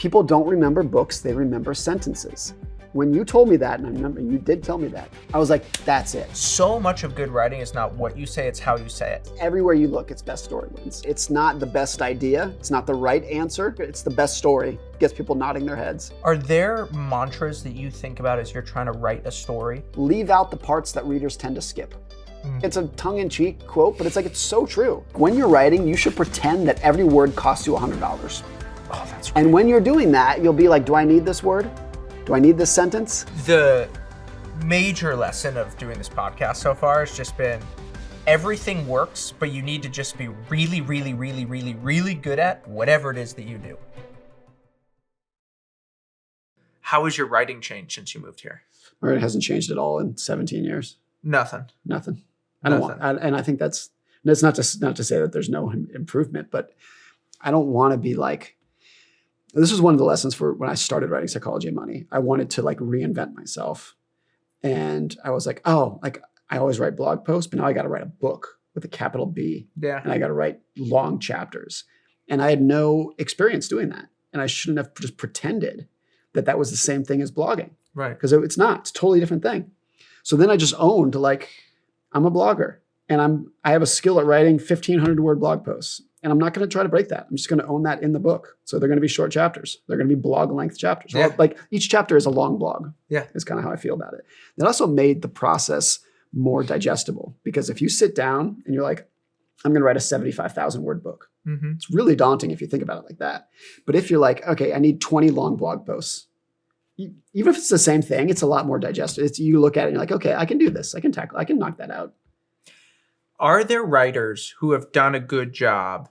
People don't remember books, they remember sentences. When you told me that, and I remember you did tell me that, I was like, that's it. So much of good writing is not what you say, it's how you say it. Everywhere you look, it's best story wins. It's not the best idea, it's not the right answer, it's the best story. Gets people nodding their heads. Are there mantras that you think about as you're trying to write a story? Leave out the parts that readers tend to skip. It's a tongue-in-cheek quote, but it's so true. When you're writing, you should pretend that every word costs you $100. Oh, that's great. And when you're doing that, you'll be like, do I need this word? Do I need this sentence? The major lesson of doing this podcast so far has just been everything works, but you need to just be really, really, really, really, really good at whatever it is that you do. How has your writing changed since you moved here? Or it hasn't changed at all in 17 years. Nothing. I don't want, and I think that's not to say that there's no improvement, but I don't want to be like, this was one of the lessons for when I started writing Psychology of Money. I wanted to reinvent myself. And I was like, oh, I always write blog posts, but now I got to write a book with a capital B. Yeah. And I got to write long chapters. And I had no experience doing that. And I shouldn't have just pretended that that was the same thing as blogging. Right. Because it's not. It's a totally different thing. So then I just owned I'm a blogger and I have a skill at writing 1,500 word blog posts. And I'm not going to try to break that. I'm just going to own that in the book. So they're going to be short chapters. They're going to be blog length chapters. Yeah. Well, each chapter is a long blog. Yeah. Is kind of how I feel about it. It also made the process more digestible because if you sit down and you're like, I'm going to write a 75,000 word book. Mm-hmm. It's really daunting if you think about it like that. But if you're like, okay, I need 20 long blog posts. Even if it's the same thing, it's a lot more digestible. You look at it and you're like, okay, I can do this. I can knock that out. Are there writers who have done a good job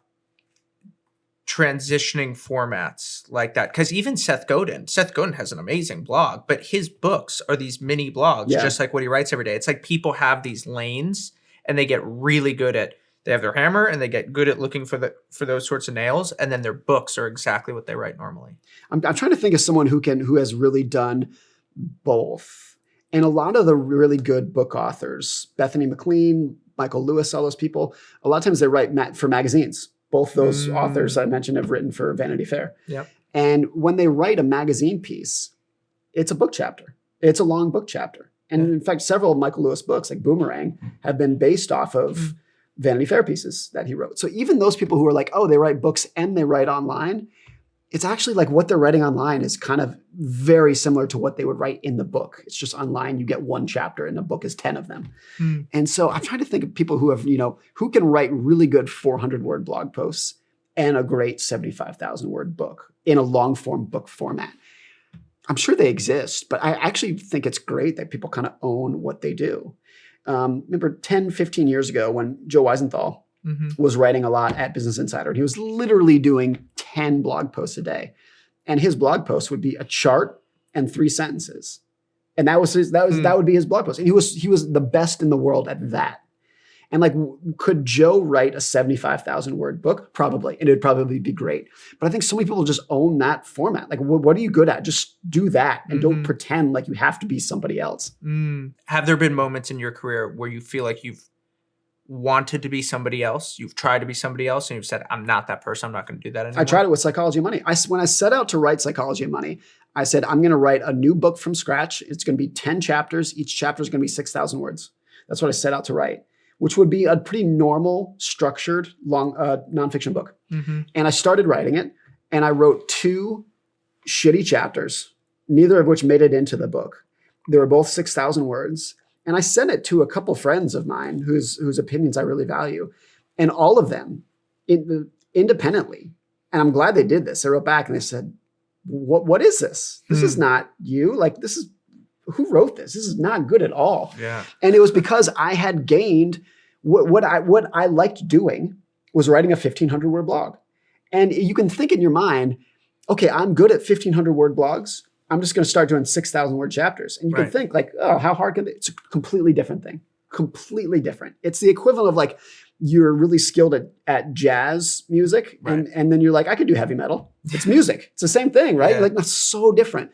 transitioning formats like that? Because even Seth Godin has an amazing blog, but his books are these mini blogs, just like what he writes every day. It's like people have these lanes and they get really good at, they have their hammer and they get good at looking for those sorts of nails. And then their books are exactly what they write normally. I'm trying to think of someone who has really done both. And a lot of the really good book authors, Bethany McLean, Michael Lewis, all those people, a lot of times they write for magazines. Both those authors I mentioned have written for Vanity Fair. Yep. And when they write a magazine piece, it's a book chapter. It's a long book chapter. And in fact, several of Michael Lewis books, like Boomerang, have been based off of Vanity Fair pieces that he wrote. So even those people who are like, oh, they write books and they write online, it's actually what they're writing online is kind of very similar to what they would write in the book. It's just online, you get one chapter and the book is 10 of them. And so I'm trying to think of people who have, who can write really good 400 word blog posts and a great 75,000 word book in a long form book format. I'm sure they exist, but I actually think it's great that people kind of own what they do. Remember 10, 15 years ago when Joe Weisenthal was writing a lot at Business Insider. And he was literally doing 10 blog posts a day. And his blog post would be a chart and 3 sentences. And that would be his blog post. And he was the best in the world at that. And could Joe write a 75,000 word book? Probably. And it would probably be great. But I think so many people just own that format. What are you good at? Just do that. And don't pretend like you have to be somebody else. Have there been moments in your career where you feel like you've wanted to be somebody else? You've tried to be somebody else and you've said, I'm not that person. I'm not going to do that anymore. I tried it with Psychology of Money. When I set out to write Psychology of Money, I said, I'm going to write a new book from scratch. It's going to be 10 chapters. Each chapter is going to be 6,000 words. That's what I set out to write, which would be a pretty normal, structured, long nonfiction book. And I started writing it and I wrote 2 shitty chapters, neither of which made it into the book. They were both 6,000 words. And I sent it to a couple friends of mine whose opinions I really value. And all of them independently, and I'm glad they did this, they wrote back and they said, what is this? This is not you. Who wrote this? This is not good at all. Yeah. And it was because I had gained what I liked doing was writing a 1,500 word blog. And you can think in your mind, okay, I'm good at 1,500 word blogs. I'm just going to start doing 6,000 word chapters. And you can think oh, how hard can it? It's a completely different thing. Completely different. It's the equivalent of you're really skilled at jazz music. And then you're like, I could do heavy metal. It's music. It's the same thing, right? Yeah. That's so different.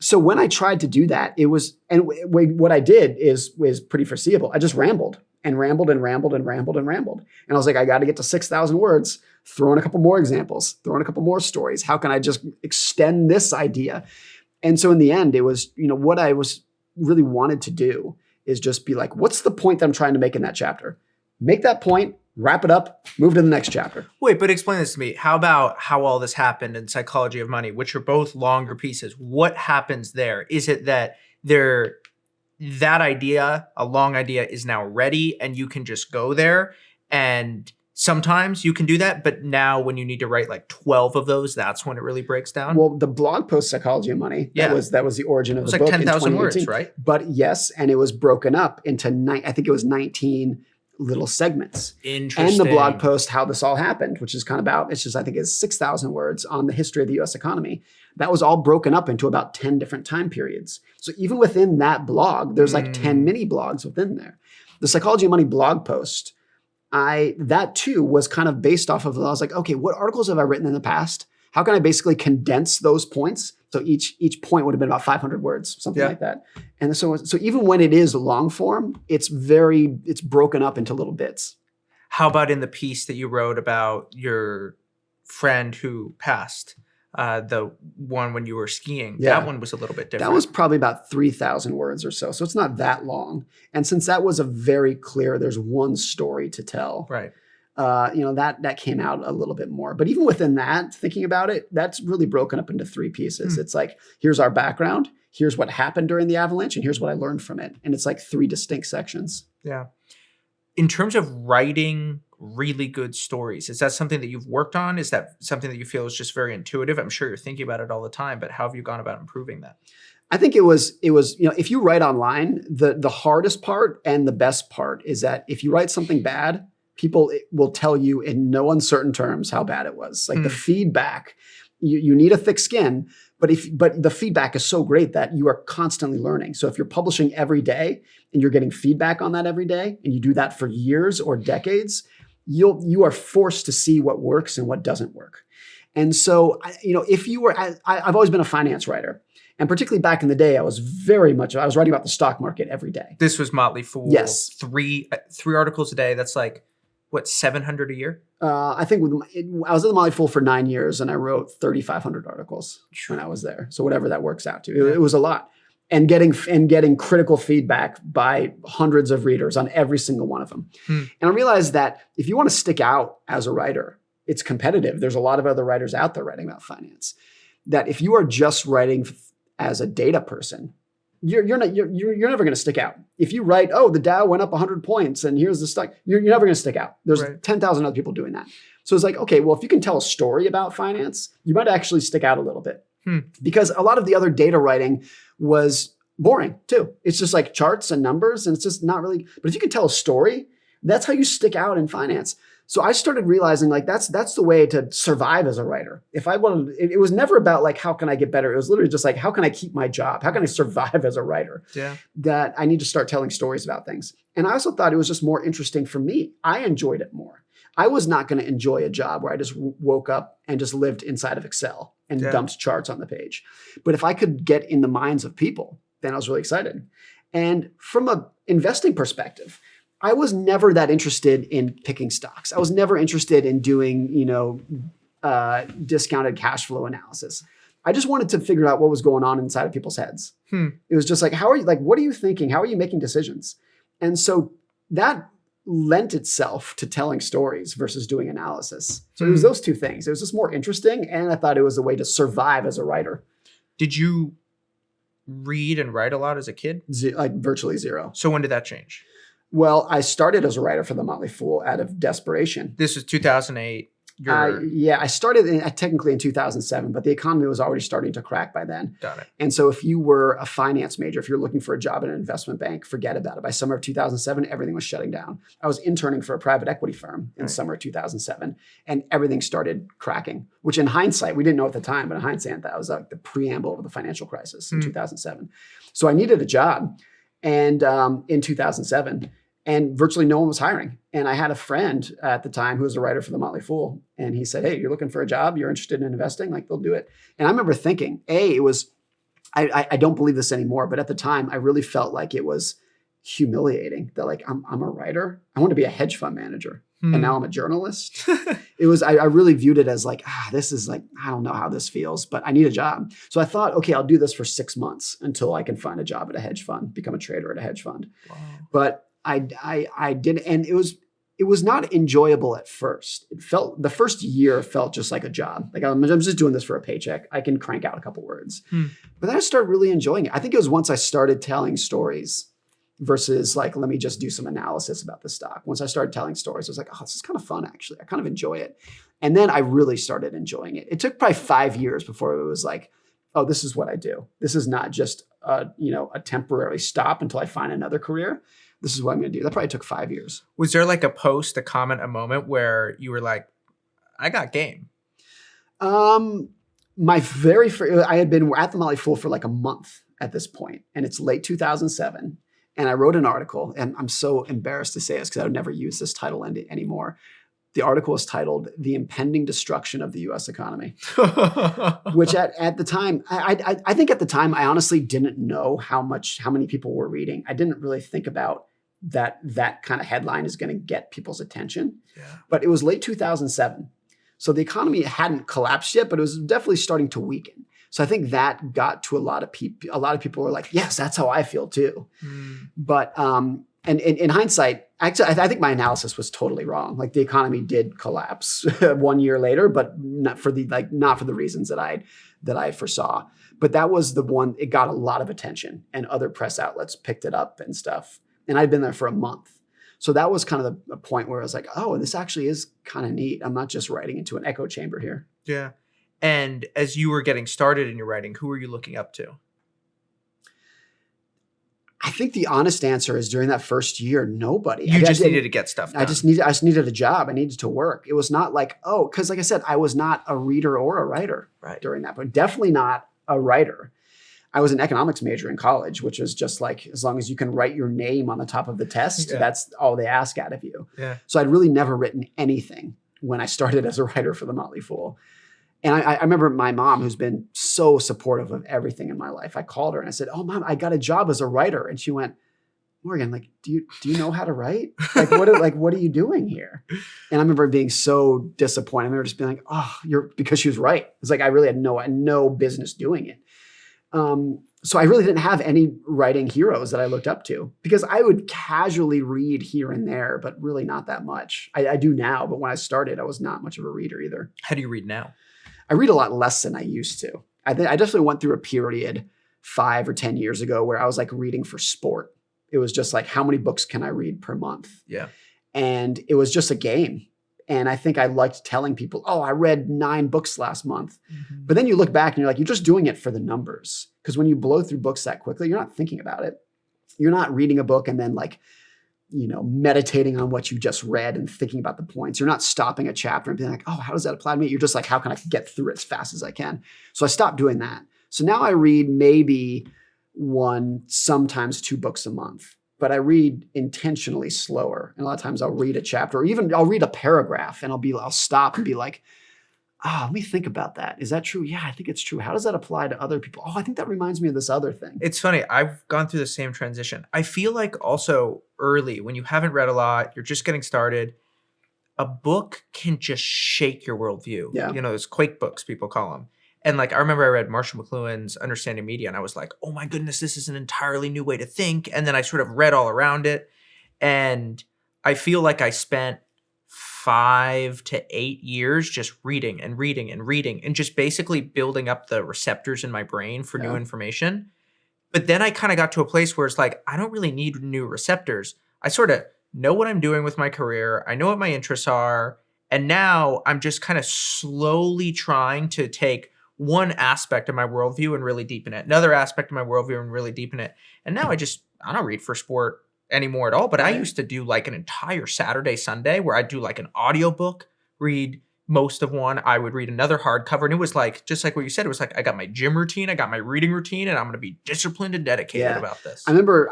So when I tried to do that, it was, and what I did was pretty foreseeable. I just rambled and rambled and rambled and rambled and rambled. And I was like, I got to get to 6,000 words. throw in a couple more examples, throw in a couple more stories. How can I just extend this idea? And so in the end, it was, what I was really wanted to do is just be like, what's the point that I'm trying to make in that chapter? Make that point, wrap it up, move to the next chapter. Wait, but explain this to me. How about how all this happened in Psychology of Money, which are both longer pieces? What happens there? Is it that that idea, a long idea, is now ready and you can just go there? And sometimes you can do that, but now when you need to write like 12 of those, that's when it really breaks down. Well, the blog post Psychology of Money, that was the origin of the book. It was like 10,000 words, right? But yes, and it was broken up into I think it was 19 little segments. Interesting. And the blog post, How This All Happened, which is kind of about, I think it's 6,000 words on the history of the US economy. That was all broken up into about 10 different time periods. So even within that blog, there's like 10 mini blogs within there. The Psychology of Money blog post, that too was kind of based off of, I was like, okay, what articles have I written in the past? How can I basically condense those points? So each point would have been about 500 words, something like that. And so even when it is long form, it's broken up into little bits. How about in the piece that you wrote about your friend who passed, the one when you were skiing? Yeah. That one was a little bit different. That was probably about 3,000 words or so. So it's not that long. And since that was there's one story to tell. Right. That came out a little bit more. But even within that, thinking about it, that's really broken up into 3 pieces. It's like, here's our background, here's what happened during the avalanche, and here's what I learned from it. And it's like 3 distinct sections. Yeah. In terms of writing really good stories, is that something that you've worked on? Is that something that you feel is just very intuitive? I'm sure you're thinking about it all the time, but how have you gone about improving that? I think it was, if you write online, the hardest part and the best part is that if you write something bad, people will tell you in no uncertain terms how bad it was. Like the feedback, you need a thick skin, but the feedback is so great that you are constantly learning. So if you're publishing every day and you're getting feedback on that every day, and you do that for years or decades, you are forced to see what works and what doesn't work. And so, I've always been a finance writer. And particularly back in the day, I was writing about the stock market every day. This was Motley Fool. Yes. 3 articles a day. That's like, what, 700 a year? I think I was at the Motley Fool for 9 years, and I wrote 3,500 articles when I was there. So whatever that works out to, it was a lot. And getting critical feedback by hundreds of readers on every single one of them. And I realized that if you want to stick out as a writer, it's competitive. There's a lot of other writers out there writing about finance. That if you are just writing as a data person, you're never going to stick out. If you write, the Dow went up 100 points and here's the stock, you're never going to stick out. There's 10,000 other people doing that. So it's like, okay, well, if you can tell a story about finance, you might actually stick out a little bit. Because a lot of the other data writing was boring too. It's just like charts and numbers, and it's just not really. But if you can tell a story, that's how you stick out in finance. So I started realizing like that's the way to survive as a writer. If I wanted, it was never about like, how can I get better? It was literally just like, how can I keep my job? How can I survive as a writer? Yeah. That I need to start telling stories about things. And I also thought it was just more interesting for me. I enjoyed it more. I was not going to enjoy a job where I just woke up and just lived inside of Excel and dumped charts on the page. But if I could get in the minds of people, then I was really excited. And from an investing perspective, I was never that interested in picking stocks. I was never interested in doing, discounted cash flow analysis. I just wanted to figure out what was going on inside of people's heads. It was just like, what are you thinking? How are you making decisions? And so that lent itself to telling stories versus doing analysis. So it was those 2 things. It was just more interesting. And I thought it was a way to survive as a writer. Did you read and write a lot as a kid? Virtually zero. So when did that change? Well, I started as a writer for the Motley Fool out of desperation. This was 2008. I started technically in 2007, but the economy was already starting to crack by then. Got it. And so if you were a finance major, if you're looking for a job in an investment bank, forget about it. By summer of 2007, everything was shutting down. I was interning for a private equity firm in summer of 2007, and everything started cracking, which in hindsight, we didn't know at the time, but in hindsight, that was like the preamble of the financial crisis in 2007. So I needed a job and in 2007. And virtually no one was hiring. And I had a friend at the time who was a writer for the Motley Fool. And he said, hey, you're looking for a job? You're interested in investing? Like, they'll do it. And I remember thinking, I don't believe this anymore. But at the time, I really felt like it was humiliating that like, I'm a writer. I want to be a hedge fund manager. and now I'm a journalist. I really viewed it as like, this is like, I don't know how this feels, but I need a job. So I thought, okay, I'll do this for 6 months until I can find a job at a hedge fund, become a trader at a hedge fund. Wow. But I did, and it was not enjoyable at first. The first year felt just like a job. Like I'm just doing this for a paycheck. I can crank out a couple words. But then I started really enjoying it. I think it was once I started telling stories versus like, let me just do some analysis about the stock. Once I started telling stories, I was like, oh, this is kind of fun, actually. I kind of enjoy it. And then I really started enjoying it. It took probably 5 years before it was like, oh, this is what I do. This is not just a temporary stop until I find another career. This is what I'm going to do. That probably took 5 years. Was there like a post, a comment, a moment where you were like, I got game? My very first, I had been at the Motley Fool for like a month at this point, and it's late 2007. And I wrote an article, and I'm so embarrassed to say this because I would never use this title anymore. The article is titled "The Impending Destruction of the U.S. Economy," which at the time, I think at the time, I honestly didn't know how many people were reading. I didn't really think about that kind of headline is going to get people's attention. Yeah. But it was late 2007. So the economy hadn't collapsed yet, but it was definitely starting to weaken. So I think that got to a lot of people. A lot of people were like, yes, that's how I feel too. But and in hindsight, actually, I think my analysis was totally wrong. Like the economy did collapse 1 year later, but not for the reasons that I foresaw. But that was the one, it got a lot of attention and other press outlets picked it up and stuff. And I'd been there for a month. So that was kind of the point where I was like, oh, this actually is kind of neat. I'm not just writing into an echo chamber here. Yeah. And as you were getting started in your writing, who were you looking up to? I think the honest answer is during that first year, nobody. You just needed to get stuff done. I just needed a job. I needed to work. It was not like, because like I said, I was not a reader or a writer during that, but definitely not a writer. I was an economics major in college, which was just like, as long as you can write your name on the top of the test, that's all they ask out of you. Yeah. So I'd really never written anything when I started as a writer for the Motley Fool. And I remember my mom, who's been so supportive of everything in my life. I called her and I said, "Oh, Mom, I got a job as a writer." And she went, "Morgan, like, do you know how to write? Like, what are you doing here?" And I remember being so disappointed. I remember just being like, "Oh, because she was right." It's like I really had no business doing it. So I really didn't have any writing heroes that I looked up to because I would casually read here and there, but really not that much. I do now, but when I started, I was not much of a reader either. How do you read now? I read a lot less than I used to. I definitely went through a period 5 or 10 years ago where I was like reading for sport. It was just like, how many books can I read per month? Yeah. And it was just a game. And I think I liked telling people, oh, I read 9 books last month. Mm-hmm. But then you look back and you're like, you're just doing it for the numbers. Because when you blow through books that quickly, you're not thinking about it. You're not reading a book and then like, meditating on what you just read and thinking about the points. You're not stopping a chapter and being like, oh, how does that apply to me? You're just like, how can I get through it as fast as I can? So I stopped doing that. So now I read maybe 1, sometimes 2 books a month, but I read intentionally slower. And a lot of times I'll read a chapter or even I'll read a paragraph and I'll stop and be like, let me think about that. Is that true? Yeah, I think it's true. How does that apply to other people? Oh, I think that reminds me of this other thing. It's funny. I've gone through the same transition. I feel like also early when you haven't read a lot, you're just getting started, a book can just shake your worldview. Yeah. Those quake books, people call them. And like, I remember I read Marshall McLuhan's Understanding Media and I was like, oh my goodness, this is an entirely new way to think. And then I sort of read all around it. And I feel like I spent 5 to 8 years just reading and reading and reading and just basically building up the receptors in my brain for new information. But then I kind of got to a place where it's like, I don't really need new receptors. I sort of know what I'm doing with my career. I know what my interests are. And now I'm just kind of slowly trying to take one aspect of my worldview and really deepen it, another aspect of my worldview and really deepen it. And now I don't read for sport anymore at all. But I used to do like an entire Saturday, Sunday where I'd do like an audiobook, read most of one. I would read another hardcover. And it was like, just like what you said, it was like, I got my gym routine, I got my reading routine, and I'm going to be disciplined and dedicated about this. I remember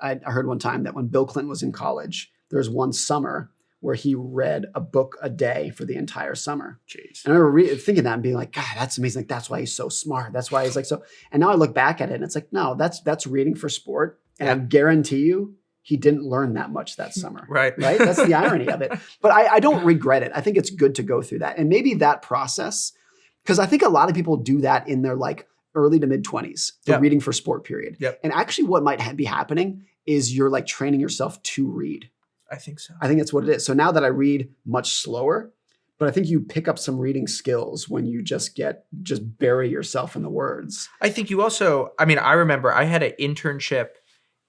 I heard one time that when Bill Clinton was in college, there was one summer where he read a book a day for the entire summer. Jeez. And I remember thinking that and being like, God, that's amazing. Like, that's why he's so smart. That's why he's like so. And now I look back at it and it's like, no, that's reading for sport. And I guarantee you, he didn't learn that much that summer. Right. Right? That's the irony of it. But I don't regret it. I think it's good to go through that. And maybe that process, because I think a lot of people do that in their like early to mid 20s, the reading for sport period. Yep. And actually what might be happening is you're like training yourself to read. I think so. I think that's what it is. So now that I read much slower, but I think you pick up some reading skills when you just bury yourself in the words. I think you also, I mean, I remember I had an internship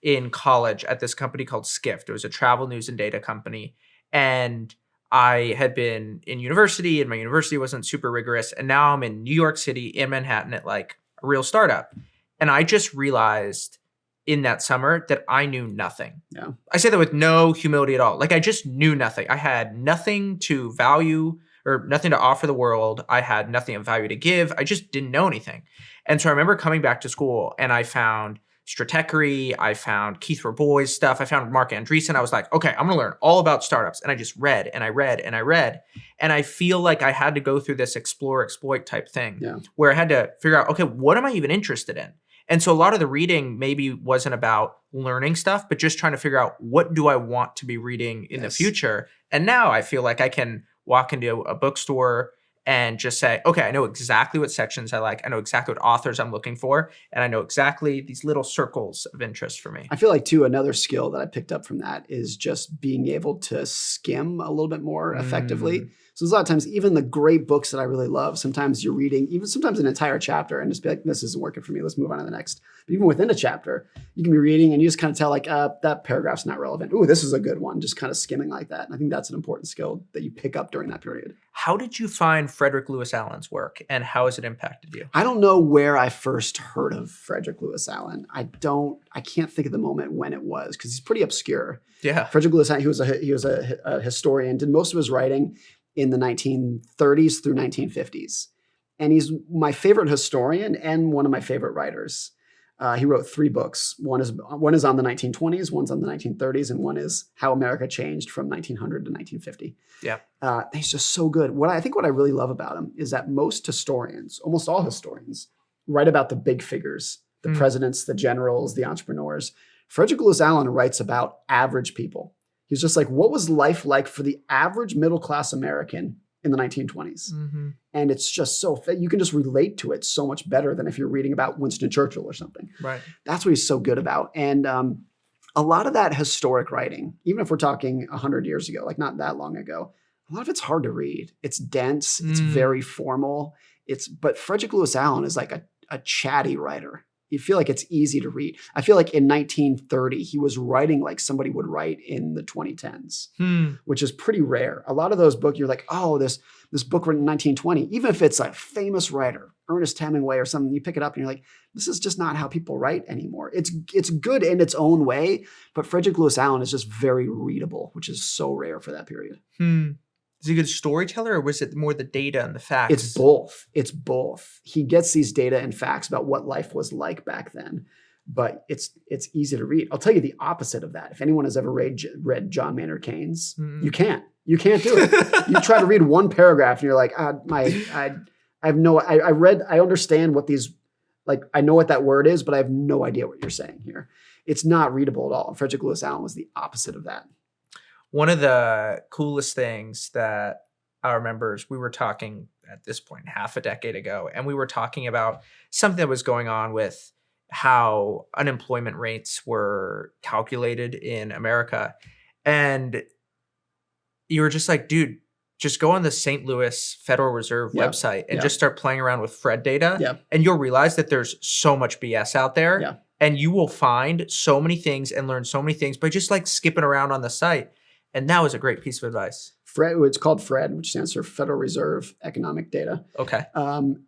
in college at this company called Skift. It was a travel news and data company. And I had been in university and my university wasn't super rigorous. And now I'm in New York City in Manhattan at like a real startup. And I just realized in that summer that I knew nothing. Yeah. I say that with no humility at all. Like I just knew nothing. I had nothing to value or nothing to offer the world. I had nothing of value to give. I just didn't know anything. And so I remember coming back to school and I found Stratechery, I found Keith Rabois stuff, I found Mark Andreessen. I was like, okay, I'm gonna learn all about startups. And I just read and I read and I read. And I feel like I had to go through this explore, exploit type thing where I had to figure out, okay, what am I even interested in? And so a lot of the reading maybe wasn't about learning stuff, but just trying to figure out what do I want to be reading in the future. And now I feel like I can walk into a bookstore and just say, okay, I know exactly what sections I like. I know exactly what authors I'm looking for. And I know exactly these little circles of interest for me. I feel like too, another skill that I picked up from that is just being able to skim a little bit more effectively. So there's a lot of times, even the great books that I really love, sometimes you're reading, even sometimes an entire chapter and just be like, this isn't working for me. Let's move on to the next. But even within a chapter, you can be reading and you just kind of tell like, that paragraph's not relevant. Ooh, this is a good one. Just kind of skimming like that. And I think that's an important skill that you pick up during that period. How did you find Frederick Lewis Allen's work and how has it impacted you? I don't know where I first heard of Frederick Lewis Allen. I can't think of the moment when it was because he's pretty obscure. Yeah. Frederick Lewis Allen, he was a historian, did most of his writing in the 1930s through 1950s. And he's my favorite historian and one of my favorite writers. He wrote 3 books. One is on the 1920s, one's on the 1930s, and one is How America Changed from 1900 to 1950. Yeah. He's just so good. What I really love about him is that most historians, almost all historians, write about the big figures, the presidents, the generals, the entrepreneurs. Frederick Lewis Allen writes about average people. He's just like, what was life like for the average middle-class American in the 1920s? Mm-hmm. And it's just so, you can just relate to it so much better than if you're reading about Winston Churchill or something. Right. That's what he's so good about. And a lot of that historic writing, even if we're talking 100 years ago, like not that long ago, a lot of it's hard to read. It's dense. It's very formal. But Frederick Lewis Allen is like a chatty writer. You feel like it's easy to read. I feel like in 1930, he was writing like somebody would write in the 2010s, which is pretty rare. A lot of those books, you're like, oh, this book written in 1920, even if it's a famous writer, Ernest Hemingway or something, you pick it up and you're like, this is just not how people write anymore. It's good in its own way, but Frederick Lewis Allen is just very readable, which is so rare for that period. Is he a good storyteller or was it more the data and the facts? It's both. He gets these data and facts about what life was like back then, but it's easy to read. I'll tell you the opposite of that. If anyone has ever read John Maynard Keynes, you can't do it. You try to read one paragraph and you're like, I understand what these, like, I know what that word is, but I have no idea what you're saying here. It's not readable at all. And Frederick Lewis Allen was the opposite of that. One of the coolest things that I remember is we were talking at this point half a decade ago, and we were talking about something that was going on with how unemployment rates were calculated in America. And you were just like, dude, just go on the St. Louis Federal Reserve website and just start playing around with Fred data. And you'll realize that there's so much BS out there. And you will find so many things and learn so many things by just like skipping around on the site. And that was a great piece of advice. FRED, it's called FRED, which stands for Federal Reserve Economic Data. Okay.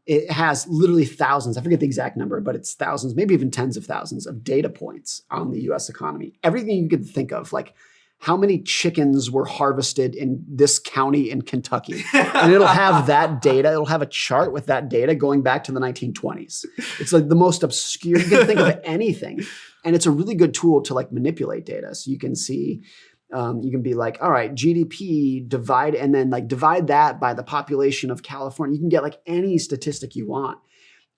It has literally thousands, I forget the exact number, but it's thousands, maybe even tens of thousands of data points on the US economy. Everything you could think of, like how many chickens were harvested in this county in Kentucky. And it'll have that data. It'll have a chart with that data going back to the 1920s. It's like the most obscure, you can think of anything. And it's a really good tool to like manipulate data. So you can see, you can be like, all right, GDP divide that by the population of California. You can get like any statistic you want,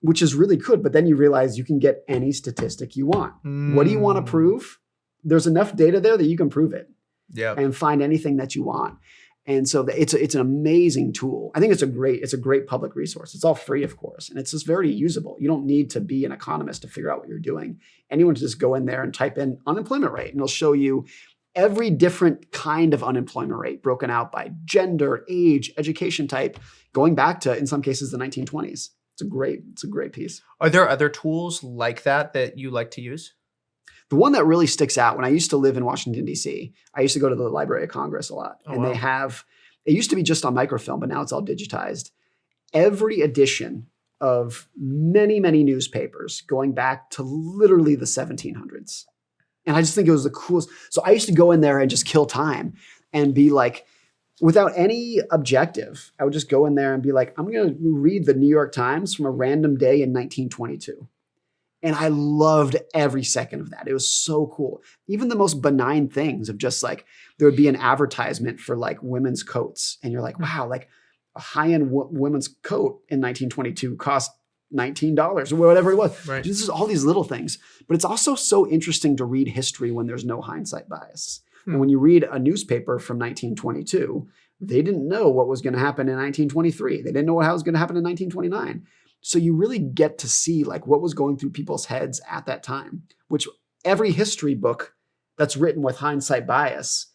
which is really good. But then you realize you can get any statistic you want. What do you want to prove? there's enough data there that you can prove it Yeah. and find anything that you want. And so it's an amazing tool. I think it's a great public resource. It's all free, of course, and it's just very usable. You don't need to be an economist to figure out what you're doing. Anyone can just go in there and type in unemployment rate, and it'll show you every different kind of unemployment rate broken out by gender, age, education type, going back to, in some cases, the 1920s. It's a great piece. Are there other tools like that you like to use? The one that really sticks out, when I used to live in Washington, D.C., I used to go to the Library of Congress a lot. Oh, and wow. they have, it used to be just on microfilm, but now it's all digitized. Every edition of many, many newspapers going back to literally the 1700s. And I just think it was the coolest. So I used to go in there and just kill time and be like, without any objective, I would just go in there and be like, I'm going to read the New York Times from a random day in 1922. And I loved every second of that. It was so cool. Even the most benign things of just like, there would be an advertisement for like women's coats. And you're like, wow, like a high-end women's coat in 1922 cost $19 or whatever it was. Right. This is all these little things. But it's also so interesting to read history when there's no hindsight bias. And when you read a newspaper from 1922, they didn't know what was going to happen in 1923. They didn't know what was going to happen in 1929. So you really get to see like what was going through people's heads at that time, which every history book that's written with hindsight bias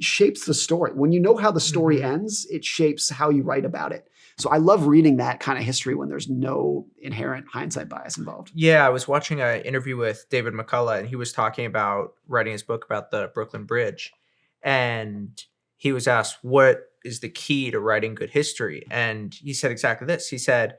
shapes the story. When you know how the story ends, it shapes how you write about it. So I love reading that kind of history when there's no inherent hindsight bias involved. Yeah, I was watching an interview with David McCullough, and he was talking about writing his book about the Brooklyn Bridge. And he was asked, what is the key to writing good history? And he said exactly this. He said,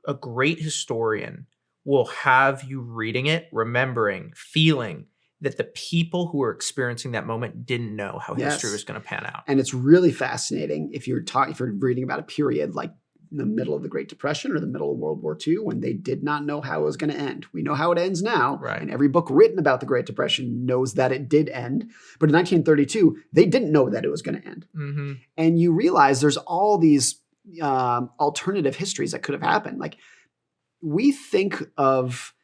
a great historian will have you reading it, remembering, feeling that the people who were experiencing that moment didn't know how history was going to pan out. And it's really fascinating if you're reading about a period like in the middle of the Great Depression or the middle of World War II, when they did not know how it was going to end. We know how it ends now. Right. And every book written about the Great Depression knows that it did end. But in 1932, they didn't know that it was going to end. Mm-hmm. And you realize there's all these alternative histories that could have happened. Like we think of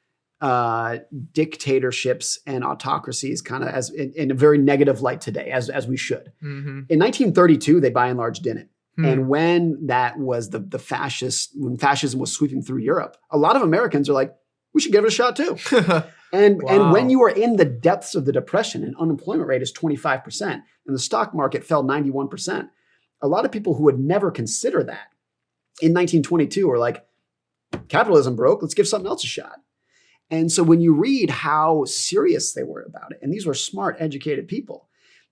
dictatorships and autocracies kind of as in a very negative light today, as we should. Mm-hmm. In 1932, they by and large didn't. And when that was when fascism was sweeping through Europe, a lot of Americans are like, we should give it a shot too. And when you are in the depths of the Depression and unemployment rate is 25% and the stock market fell 91%, a lot of people who would never consider that in 1922 are like, capitalism broke, let's give something else a shot. And so when you read how serious they were about it, and these were smart, educated people,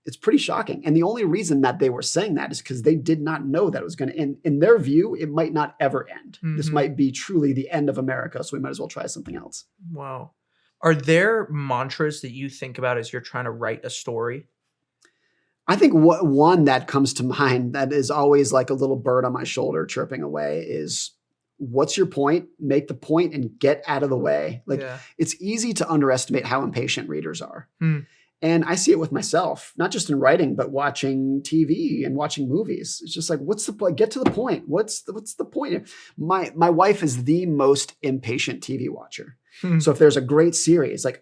it's pretty shocking. And the only reason that they were saying that is because they did not know that it was going to end. In their view, it might not ever end. Mm-hmm. This might be truly the end of America, so we might as well try something else. Wow. Are there mantras that you think about as you're trying to write a story? I think one that comes to mind that is always like a little bird on my shoulder chirping away is, what's your point? Make the point and get out of the way. It's easy to underestimate how impatient readers are. And I see it with myself, not just in writing, but watching TV and watching movies. It's just like, what's the point? Get to the point. What's the point? My wife is the most impatient TV watcher. So if there's a great series, like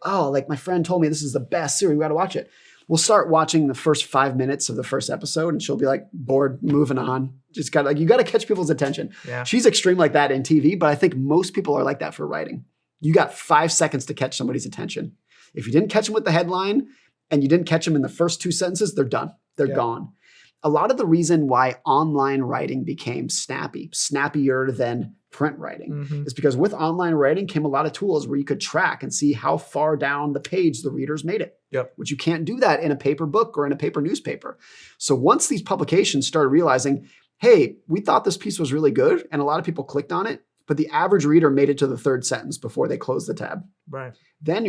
my friend told me this is the best series, we got to watch it. We'll start watching the first 5 minutes of the first episode and she'll be like, bored, moving on. Just you got to catch people's attention. Yeah. She's extreme like that in TV, but I think most people are like that for writing. You got 5 seconds to catch somebody's attention. If you didn't catch them with the headline and you didn't catch them in the first 2 sentences, they're done. They're gone. A lot of the reason why online writing became snappier than print writing, is because with online writing came a lot of tools where you could track and see how far down the page the readers made it, which you can't do that in a paper book or in a paper newspaper. So once these publications started realizing, hey, we thought this piece was really good and a lot of people clicked on it, but the average reader made it to the third sentence before they closed the tab. Right.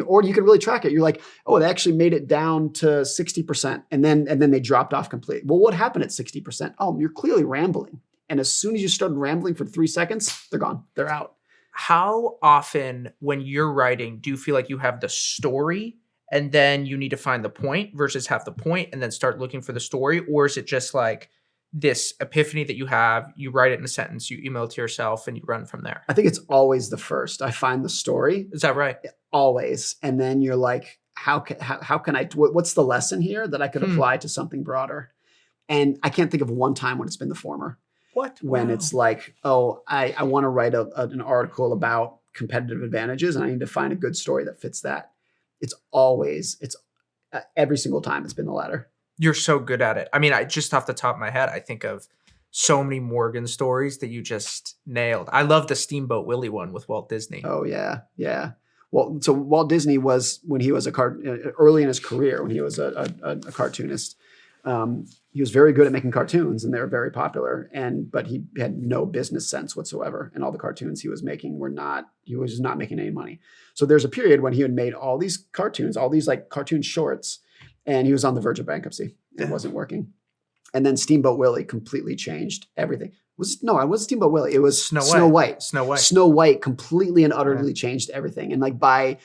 Or you can really track it. You're like, oh, they actually made it down to 60%. And then they dropped off completely. Well, what happened at 60%? Oh, you're clearly rambling. And as soon as you started rambling for 3 seconds, they're gone. They're out. How often when you're writing, do you feel like you have the story and then you need to find the point versus have the point and then start looking for the story? Or is it just like this epiphany that you have, you write it in a sentence, you email it to yourself and you run from there? I think it's always the first. I find the story. Is that right? Always. And then you're like, how can I, what's the lesson here that I could apply to something broader? And I can't think of one time when it's been the former. What? When it's like, oh, I want to write an article about competitive advantages and I need to find a good story that fits that. It's every single time it's been the latter. You're so good at it. I mean, I just off the top of my head, I think of so many Morgan stories that you just nailed. I love the Steamboat Willie one with Walt Disney. Oh yeah. Yeah. Well, so Walt Disney was, when he was early in his career, when he was a cartoonist, he was very good at making cartoons and they were very popular. But he had no business sense whatsoever. And all the cartoons he was making he was not making any money. So there's a period when he had made all these cartoons, all these like cartoon shorts, and he was on the verge of bankruptcy. It wasn't working. And then Steamboat Willie completely changed everything. It wasn't Steamboat Willie. It was Snow White. Snow White completely and utterly changed everything. And like by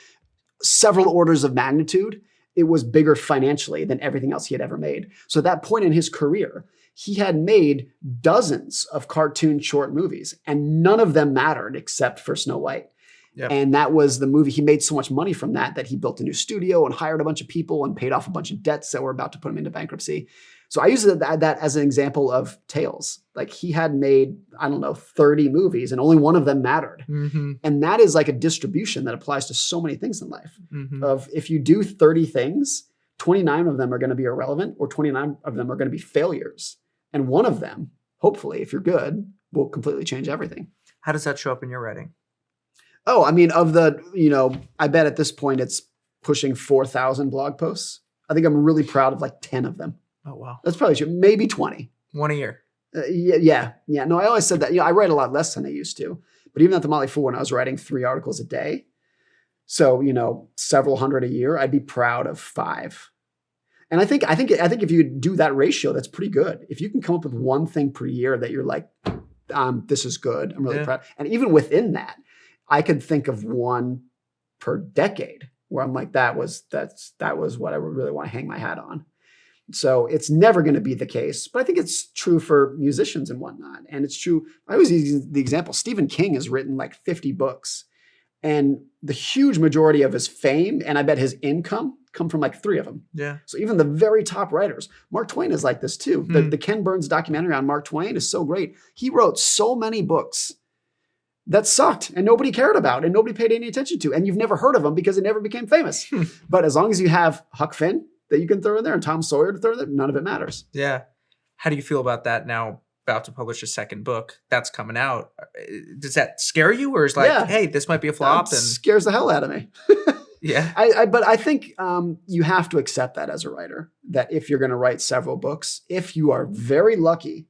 several orders of magnitude, it was bigger financially than everything else he had ever made. So at that point in his career, he had made dozens of cartoon short movies and none of them mattered except for Snow White. Yep. And that was the movie. He made so much money from that he built a new studio and hired a bunch of people and paid off a bunch of debts that were about to put him into bankruptcy. So I use that as an example of tales. Like he had made, 30 movies and only one of them mattered. Mm-hmm. And that is like a distribution that applies to so many things in life. Mm-hmm. Of if you do 30 things, 29 of them are going to be irrelevant or 29 of them are going to be failures. And one of them, hopefully, if you're good, will completely change everything. How does that show up in your writing? Oh, I mean, I bet at this point it's pushing 4,000 blog posts. I think I'm really proud of like 10 of them. Oh, wow. That's probably true. Maybe 20. One a year. Yeah. No, I always said that. I write a lot less than I used to. But even at the Motley Fool, when I was writing 3 articles a day, so, several hundred a year, I'd be proud of 5. And I think if you do that ratio, that's pretty good. If you can come up with one thing per year that you're like, this is good. I'm really proud. And even within that, I could think of one per decade where I'm like, that was what I would really want to hang my hat on. So it's never going to be the case, but I think it's true for musicians and whatnot. And it's true. I always use the example. Stephen King has written like 50 books and the huge majority of his fame and I bet his income come from like 3 of them. Yeah. So even the very top writers, Mark Twain is like this too. The Ken Burns documentary on Mark Twain is so great. He wrote so many books that sucked and nobody cared about and nobody paid any attention to. And you've never heard of them because it never became famous. But as long as you have Huck Finn that you can throw in there and Tom Sawyer to throw in there, none of it matters. Yeah. How do you feel about that now? About to publish a second book that's coming out. Does that scare you or is like, hey, this might be a flop? That scares the hell out of me. Yeah. But I think you have to accept that as a writer, that if you're going to write several books, if you are very lucky,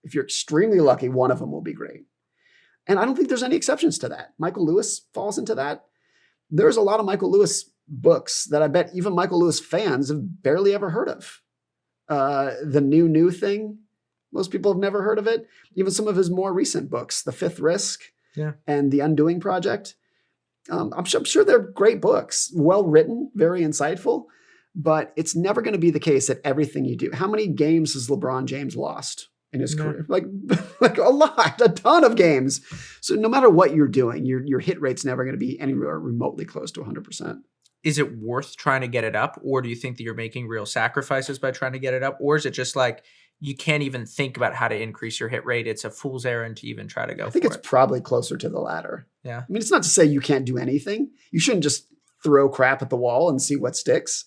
if you're extremely lucky, one of them will be great. And I don't think there's any exceptions to that. Michael Lewis falls into that. There's a lot of Michael Lewis books that I bet even Michael Lewis fans have barely ever heard of. The New Thing, most people have never heard of it. Even some of his more recent books, The Fifth Risk and The Undoing Project. I'm sure they're great books, well written, very insightful, but it's never going to be the case that everything you do. How many games has LeBron James lost in his career? Like a lot, a ton of games. So no matter what you're doing, your hit rate's never going to be anywhere remotely close to 100%. Is it worth trying to get it up? Or do you think that you're making real sacrifices by trying to get it up? Or is it just like you can't even think about how to increase your hit rate? It's a fool's errand to even try to go for it. I think it's probably closer to the latter. Yeah. I mean, it's not to say you can't do anything. You shouldn't just throw crap at the wall and see what sticks.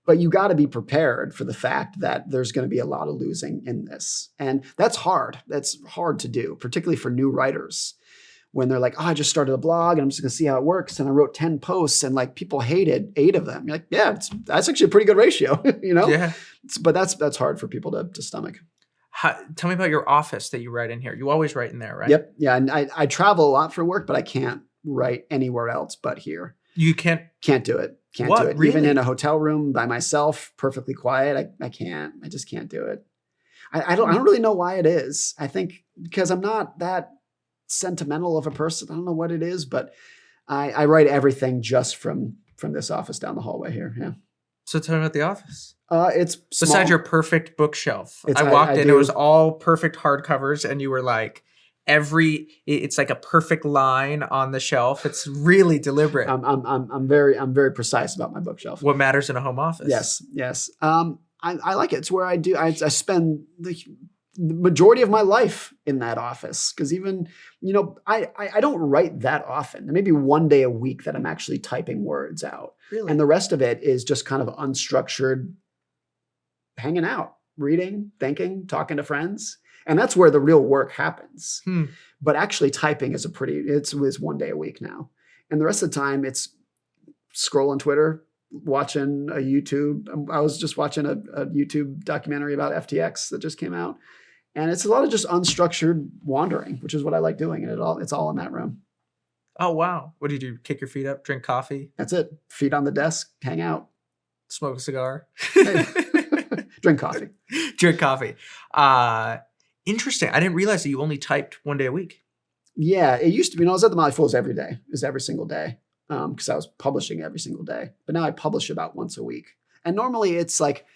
But you got to be prepared for the fact that there's going to be a lot of losing in this. And that's hard. That's hard to do, particularly for new writers. When they're like, I just started a blog and I'm just going to see how it works. And I wrote 10 posts and like people hated 8 of them. You're like, that's actually a pretty good ratio, Yeah. But that's hard for people to stomach. Tell me about your office that you write in here. You always write in there, right? Yep. Yeah. And I travel a lot for work, but I can't write anywhere else but here. You can't do it. Can't what? Do it. Really? Even in a hotel room by myself, perfectly quiet. I can't. I just can't do it. I don't really know why it is. I think because I'm not that sentimental of a person. I don't know what it is, but I write everything just from this office down the hallway here. Yeah. So tell me about the office. It's small. Besides your perfect bookshelf. I walked in, it was all perfect hardcovers, and you were like, it's like a perfect line on the shelf. It's really deliberate. I'm very precise about my bookshelf. What matters in a home office? Yes. I like it. It's where I spend the majority of my life in that office. Because even, I don't write that often. There may be one day a week that I'm actually typing words out. Really? And the rest of it is just kind of unstructured hanging out, reading, thinking, talking to friends. And that's where the real work happens. But actually typing is it's one day a week now. And the rest of the time it's scrolling Twitter, watching a YouTube. I was just watching a YouTube documentary about FTX that just came out. And it's a lot of just unstructured wandering, which is what I like doing. And it's all in that room. Oh, wow. What do you do? Kick your feet up, drink coffee? That's it. Feet on the desk, hang out. Smoke a cigar? Hey. Drink coffee. Drink coffee. Interesting. I didn't realize that you only typed one day a week. Yeah, it used to be. I was at the Motley Fools every day. It was every single day because I was publishing every single day. But now I publish about once a week. And normally it's like,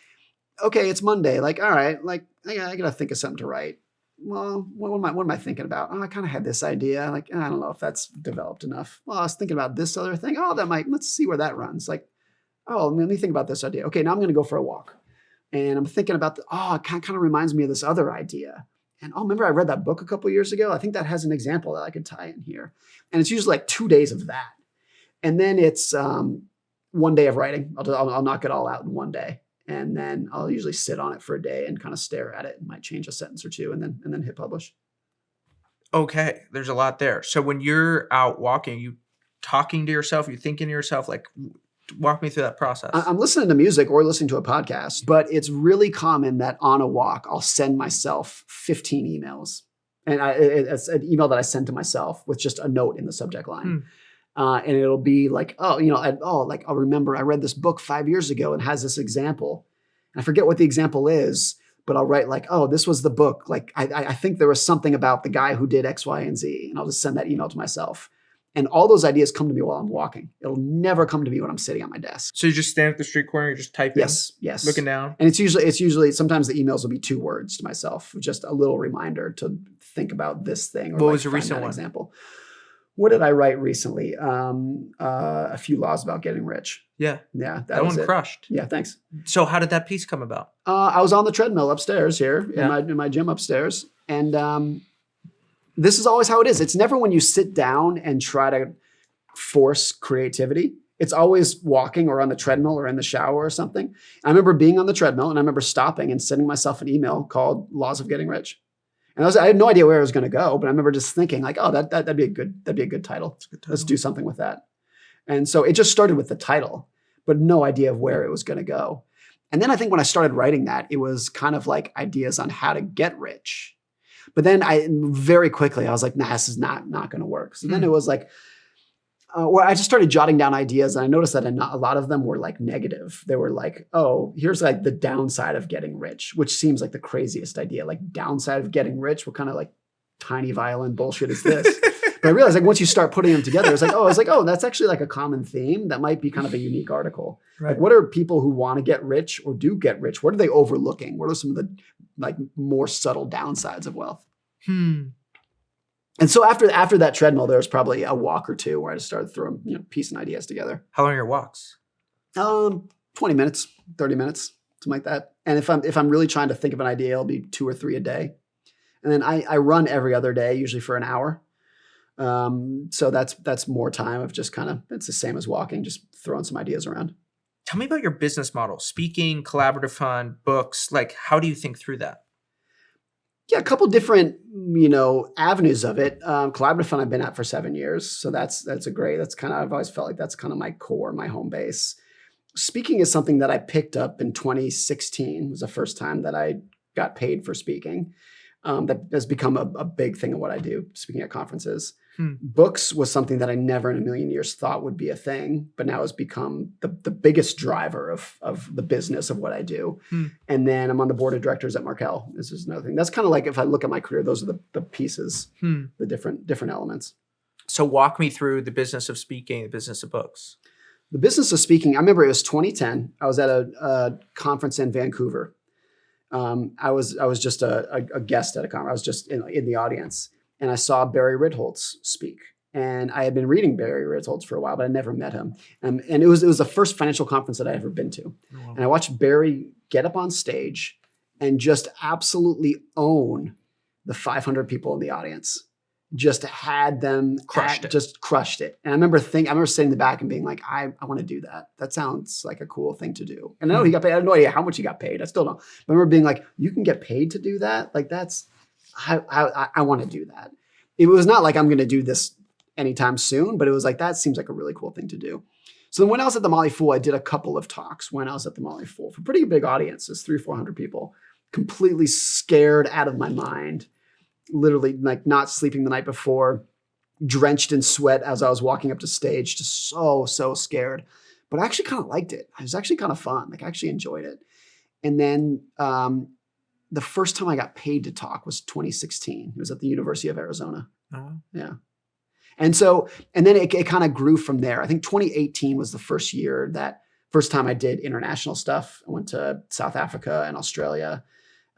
okay, it's Monday. Like, all right, like I got to think of something to write. Well, what am I thinking about? Oh, I kind of had this idea. Like, I don't know if that's developed enough. Well, I was thinking about this other thing. Oh, let's see where that runs. Like, oh, let me think about this idea. Okay, now I'm going to go for a walk. And I'm thinking about it kind of reminds me of this other idea. And remember I read that book a couple of years ago? I think that has an example that I could tie in here. And it's usually like 2 days of that. And then it's 1 day of writing. I'll knock it all out in 1 day. And then I'll usually sit on it for a day and kind of stare at it and might change a sentence or two and then hit publish. Okay, there's a lot there. So when you're out walking, you talking to yourself, you thinking to yourself, like walk me through that process. I'm listening to music or listening to a podcast, but it's really common that on a walk, I'll send myself 15 emails. And it's an email that I send to myself with just a note in the subject line. And it'll be like, like I'll remember I read this book 5 years ago and has this example. And I forget what the example is, but I'll write like, oh, this was the book. Like I think there was something about the guy who did X, Y, and Z. And I'll just send that email to myself. And all those ideas come to me while I'm walking. It'll never come to me when I'm sitting on my desk. So you just stand at the street corner, you just type yes, looking down. And it's usually sometimes the emails will be 2 words to myself, just a little reminder to think about this thing. Or what was a recent one? Example. What did I write recently? A Few Laws About Getting Rich. Yeah. That one crushed. Yeah, thanks. So how did that piece come about? I was on the treadmill upstairs here in my gym upstairs. And this is always how it is. It's never when you sit down and try to force creativity. It's always walking or on the treadmill or in the shower or something. I remember being on the treadmill and I remember stopping and sending myself an email called Laws of Getting Rich. And I had no idea where it was going to go, but I remember just thinking like, oh, that'd be a good title. Let's do something with that. And so it just started with the title, but no idea of where it was going to go. And then I think when I started writing that, it was kind of like ideas on how to get rich. But then very quickly, I was like, nah, this is not going to work. So then it was like, where I just started jotting down ideas. And I noticed that a lot of them were like negative. They were like, oh, here's like the downside of getting rich, which seems like the craziest idea. Like downside of getting rich, what kind of like tiny violin bullshit is this? But I realized like once you start putting them together, it's like, oh, that's actually like a common theme. That might be kind of a unique article. Right. Like what are people who want to get rich or do get rich? What are they overlooking? What are some of the like more subtle downsides of wealth? And so after that treadmill, there was probably a walk or two where I just started throwing, piecing ideas together. How long are your walks? 20 minutes, 30 minutes, something like that. And if I'm really trying to think of an idea, it'll be 2 or 3 a day. And then I run every other day, usually for an hour. So that's more time of just kind of, it's the same as walking, just throwing some ideas around. Tell me about your business model, speaking, collaborative fund, books. Like, how do you think through that? Yeah, a couple different, avenues of it. Collaborative fund I've been at for 7 years. So that's I've always felt like that's kind of my core, my home base. Speaking is something that I picked up in 2016. It was the first time that I got paid for speaking. That has become a big thing of what I do, speaking at conferences. Books was something that I never in a million years thought would be a thing, but now has become the biggest driver of the business of what I do. And then I'm on the board of directors at Markel. This is another thing. That's kind of like if I look at my career, those are the pieces, the different elements. So walk me through the business of speaking, the business of books. The business of speaking, I remember it was 2010. I was at a conference in Vancouver. I was just a guest at a conference. I was just in the audience. and I saw Barry Ritholtz speak. And I had been reading Barry Ritholtz for a while, but I never met him. And it was the first financial conference that I ever been to. Oh, wow. And I watched Barry get up on stage and just absolutely own the 500 people in the audience. Just had them just crushed it. And I remember sitting in the back and being like, I want to do that. That sounds like a cool thing to do. And I know he got paid. I have no idea how much he got paid. I still don't. But I remember being like, you can get paid to do that? Like I want to do that. It was not like I'm going to do this anytime soon, but it was like, that seems like a really cool thing to do. So then when I was at the Motley Fool, I did a couple of talks when I was at the Motley Fool for pretty big audiences, 300-400 people, completely scared out of my mind. Literally like not sleeping the night before, drenched in sweat as I was walking up to stage, just so scared. But I actually kind of liked it. It was actually kind of fun. Like I actually enjoyed it. And then the first time I got paid to talk was 2016. It was at the University of Arizona. Oh. Yeah. And then it kind of grew from there. I think 2018 was the first time I did international stuff. I went to South Africa and Australia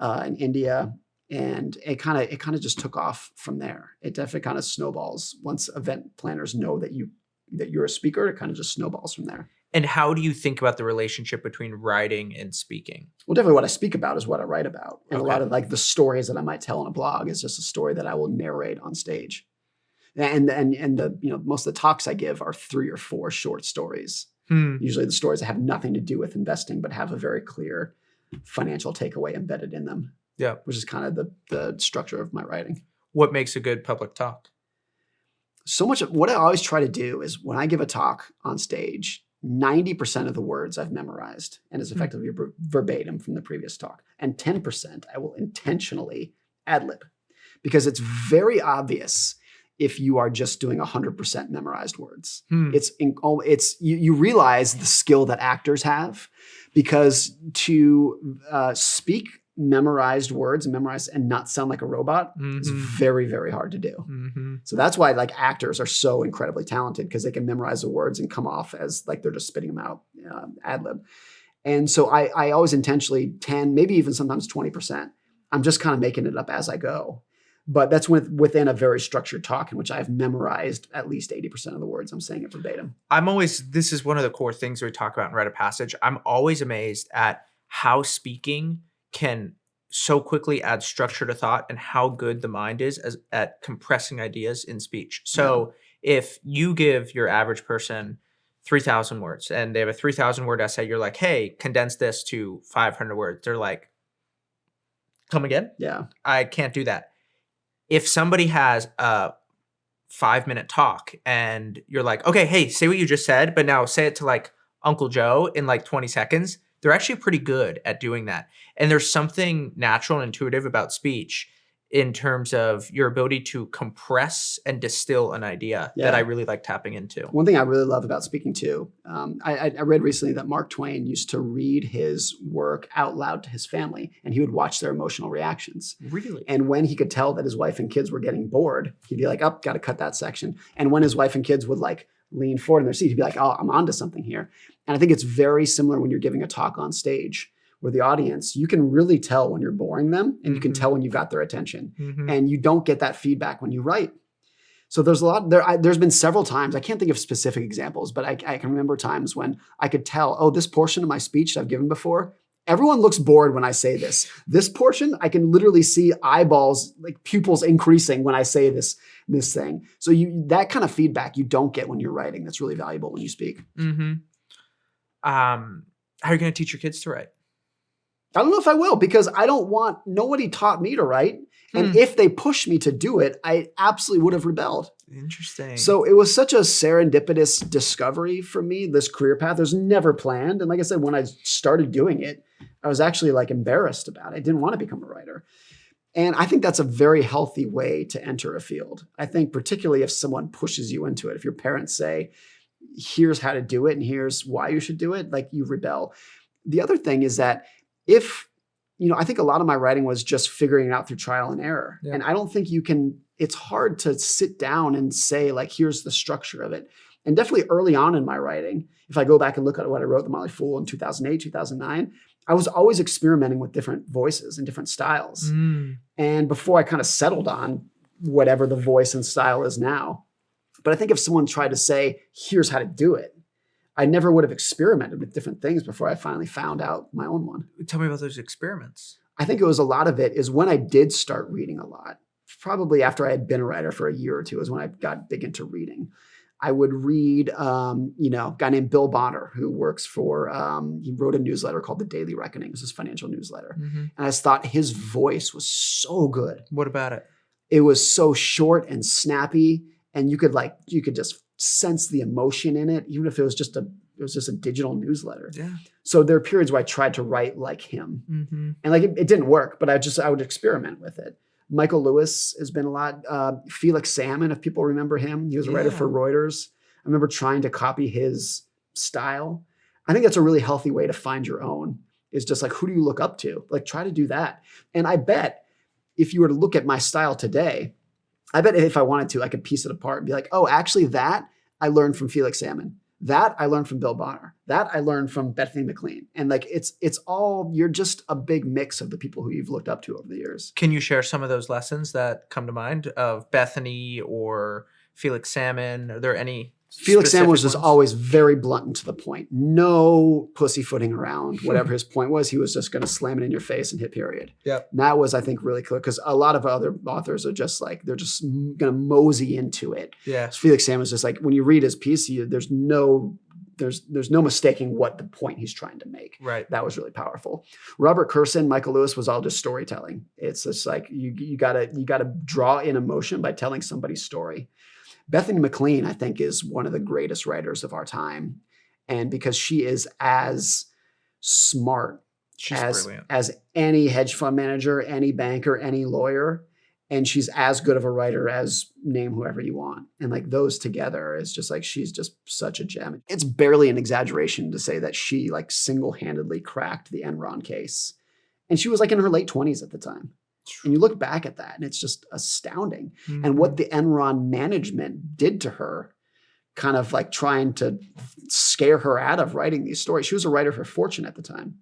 and India. And it kind of just took off from there. It definitely kind of snowballs. Once event planners know that you're a speaker, it kind of just snowballs from there. And how do you think about the relationship between writing and speaking? Well, definitely what I speak about is what I write about. And a lot of like the stories that I might tell in a blog is just a story that I will narrate on stage. And the most of the talks I give are 3 or 4 short stories. Usually the stories that have nothing to do with investing, but have a very clear financial takeaway embedded in them. Yeah, which is kind of the structure of my writing. What makes a good public talk? So much of what I always try to do is when I give a talk on stage, 90% of the words I've memorized and is effectively verbatim from the previous talk. And 10% I will intentionally ad-lib because it's very obvious if you are just doing 100% memorized words. You realize the skill that actors have because to speak memorized words and not sound like a robot is very, very hard to do. Mm-hmm. So that's why like actors are so incredibly talented because they can memorize the words and come off as like they're just spitting them out ad lib. And so I always intentionally 10, maybe even sometimes 20%. I'm just kind of making it up as I go. But that's within a very structured talk in which I've memorized at least 80% of the words. I'm saying it verbatim. This is one of the core things we talk about in Rite of Passage. I'm always amazed at how speaking can so quickly add structure to thought and how good the mind is at compressing ideas in speech. So if you give your average person 3,000 words and they have a 3,000 word essay, you're like, hey, condense this to 500 words. They're like, come again? Yeah. I can't do that. If somebody has a 5-minute talk and you're like, okay, hey, say what you just said, but now say it to like Uncle Joe in like 20 seconds. They're actually pretty good at doing that. And there's something natural and intuitive about speech in terms of your ability to compress and distill an idea that I really like tapping into. One thing I really love about speaking too, I read recently that Mark Twain used to read his work out loud to his family and he would watch their emotional reactions. Really? And when he could tell that his wife and kids were getting bored, he'd be like, oh, got to cut that section. And when his wife and kids would like lean forward in their seat, he'd be like, oh, I'm onto something here. And I think it's very similar when you're giving a talk on stage where the audience, you can really tell when you're boring them and you can tell when you've got their attention. And you don't get that feedback when you write. So there's a lot there's been several times, I can't think of specific examples, but I can remember times when I could tell, oh, this portion of my speech that I've given before, everyone looks bored when I say this. This portion, I can literally see eyeballs, like pupils increasing when I say this thing. So that kind of feedback you don't get when you're writing. That's really valuable when you speak. How are you going to teach your kids to write? I don't know if I will because nobody taught me to write. And if they pushed me to do it, I absolutely would have rebelled. Interesting. So it was such a serendipitous discovery for me, this career path. It was never planned. And like I said, when I started doing it, I was actually like embarrassed about it. I didn't want to become a writer. And I think that's a very healthy way to enter a field. I think particularly if someone pushes you into it, if your parents say, here's how to do it and here's why you should do it, like you rebel. The other thing is that I think a lot of my writing was just figuring it out through trial and error. Yeah. And I don't think it's hard to sit down and say like, here's the structure of it. And definitely early on in my writing, if I go back and look at what I wrote, The Motley Fool in 2008, 2009, I was always experimenting with different voices and different styles. And before I kind of settled on whatever the voice and style is now. But I think if someone tried to say, here's how to do it, I never would have experimented with different things before I finally found out my own one. Tell me about those experiments. I think it was a lot of it is when I did start reading a lot, probably after I had been a writer for a year or two is when I got big into reading. I would read, a guy named Bill Bonner who works for, he wrote a newsletter called The Daily Reckoning. It's his financial newsletter. And I just thought his voice was so good. What about it? It was so short and snappy, and you could just sense the emotion in it, even if it was just a digital newsletter. Yeah. So there are periods where I tried to write like him, and like it didn't work, but I would experiment with it. Michael Lewis has been a lot. Felix Salmon, if people remember him, he was a writer for Reuters. I remember trying to copy his style. I think that's a really healthy way to find your own. Is just like, who do you look up to? Like, try to do that. And I bet if you were to look at my style today, I bet if I wanted to, I could piece it apart and be like, oh, actually that I learned from Felix Salmon. That I learned from Bill Bonner. That I learned from Bethany McLean. And like, it's all, you're just a big mix of the people who you've looked up to over the years. Can you share some of those lessons that come to mind of Bethany or Felix Salmon? Are there any Felix Salmon was just ones? always very blunt and to the point. No pussyfooting around. Whatever his point was, he was just going to slam it in your face and hit period. Yep. And that was, I think, really clear because a lot of other authors are just like, they're just going to mosey into it. Yeah. Felix Salmon was just like, when you read his piece, there's no mistaking what the point he's trying to make. Right. That was really powerful. Robert Kurson, Michael Lewis was all just storytelling. It's just like you gotta draw in emotion by telling somebody's story. Bethany McLean, I think, is one of the greatest writers of our time. And because she is as smart as any hedge fund manager, any banker, any lawyer, and she's as good of a writer as name whoever you want. And like those together is just like, she's just such a gem. It's barely an exaggeration to say that she like single-handedly cracked the Enron case. And she was like in her late 20s at the time. And you look back at that and it's just astounding. And what the Enron management did to her, kind of like trying to scare her out of writing these stories. She was a writer for Fortune at the time.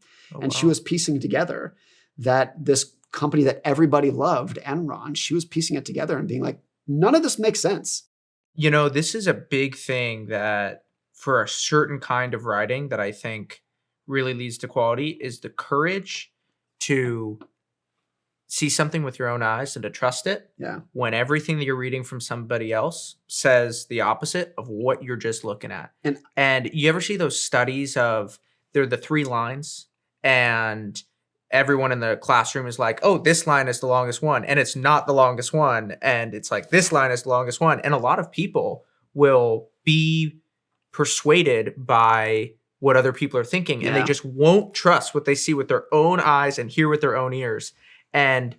She was piecing together that this company that everybody loved, Enron, she was piecing it together and being like, none of this makes sense. You know, this is a big thing that for a certain kind of writing that I think really leads to quality is the courage to see something with your own eyes and to trust it. Yeah. When everything that you're reading from somebody else says the opposite of what you're just looking at. And you ever see those studies of they're the 3 lines and everyone in the classroom is like, oh, this line is the longest one. And it's not the longest one. And it's like, this line is the longest one. And a lot of people will be persuaded by what other people are thinking. And they just won't trust what they see with their own eyes and hear with their own ears. And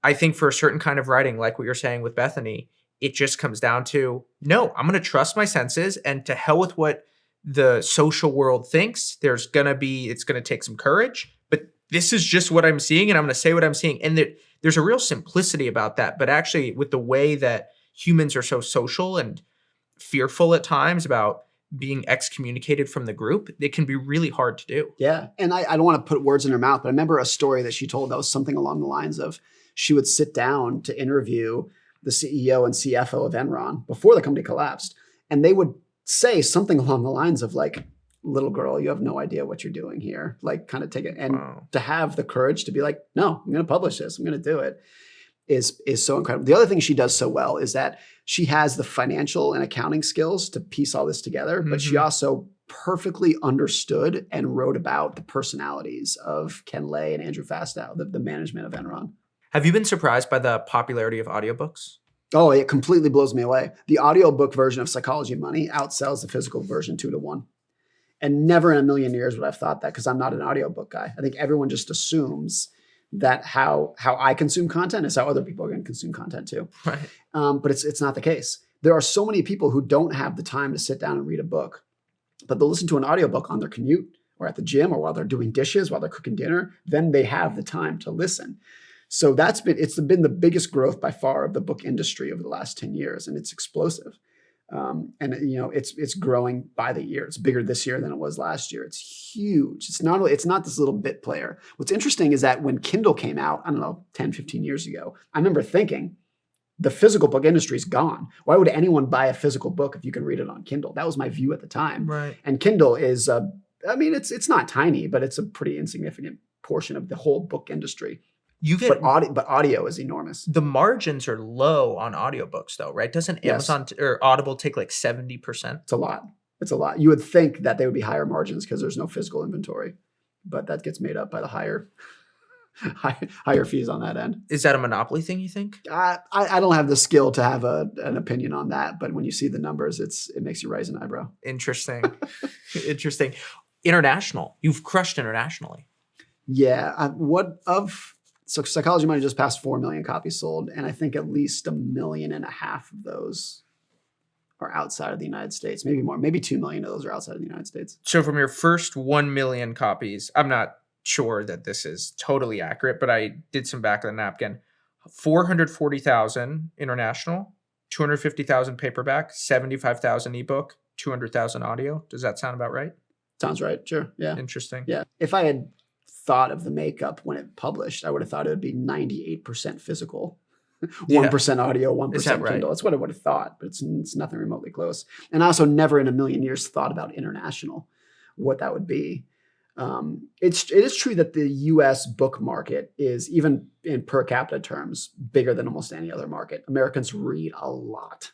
I think for a certain kind of writing, like what you're saying with Bethany, it just comes down to, no, I'm going to trust my senses and to hell with what the social world thinks. It's going to take some courage, but this is just what I'm seeing and I'm going to say what I'm seeing. And there's a real simplicity about that. But actually with the way that humans are so social and fearful at times about being excommunicated from the group, it can be really hard to do. Yeah. And I don't want to put words in her mouth, but I remember a story that she told that was something along the lines of she would sit down to interview the CEO and CFO of Enron before the company collapsed. And they would say something along the lines of like, little girl, you have no idea what you're doing here. Like kind of take it. And to have the courage to be like, no, I'm going to publish this. I'm going to do it is so incredible. The other thing she does so well is that she has the financial and accounting skills to piece all this together, but she also perfectly understood and wrote about the personalities of Ken Lay and Andrew Fastow, the management of Enron. Have you been surprised by the popularity of audiobooks? Oh, it completely blows me away. The audiobook version of Psychology of Money outsells the physical version 2-1. And never in a million years would I have thought that because I'm not an audiobook guy. I think everyone just assumes that how I consume content is how other people are going to consume content too. Right. But it's not the case. There are so many people who don't have the time to sit down and read a book, but they'll listen to an audiobook on their commute or at the gym or while they're doing dishes, while they're cooking dinner. Then they have the time to listen. So it's been the biggest growth by far of the book industry over the last 10 years, and it's explosive. And you know, it's growing by the year. It's bigger this year than it was last year. It's huge. It's not this little bit player. What's interesting is that when Kindle came out, I don't know, 10, 15 years ago, I remember thinking, The physical book industry is gone. Why would anyone buy a physical book if you can read it on Kindle? That was my view at the time. Right. And Kindle is, it's not tiny, but it's a pretty insignificant portion of the whole book industry. But audio is enormous. The margins are low on audiobooks though, right? Doesn't Amazon or Audible take like 70%? It's a lot. It's a lot. You would think that they would be higher margins because there's no physical inventory, but that gets made up by the higher fees on that end. Is that a monopoly thing, you think? I don't have the skill to have an opinion on that, but when you see the numbers, it makes you raise an eyebrow. Interesting. Interesting. International. You've crushed internationally. Yeah. So Psychology Money just passed 4 million copies sold, and I think at least 1.5 million of those are outside of the United States. Maybe more. Maybe 2 million of those are outside of the United States. So from your first 1 million copies, I'm not sure that this is totally accurate, but I did some back of the napkin. 440,000 international, 250,000 paperback, 75,000 ebook, 200,000 audio. Does that sound about right? Sounds right. Sure. Yeah. Interesting. Yeah. If I had thought of the makeup when it published, I would have thought it would be 98% physical, 1% audio, 1% Kindle. Right? That's what I would have thought, but it's nothing remotely close. And I also never in a million years thought about international, what that would be. It is true that the US book market is, even in per capita terms, bigger than almost any other market. Americans read a lot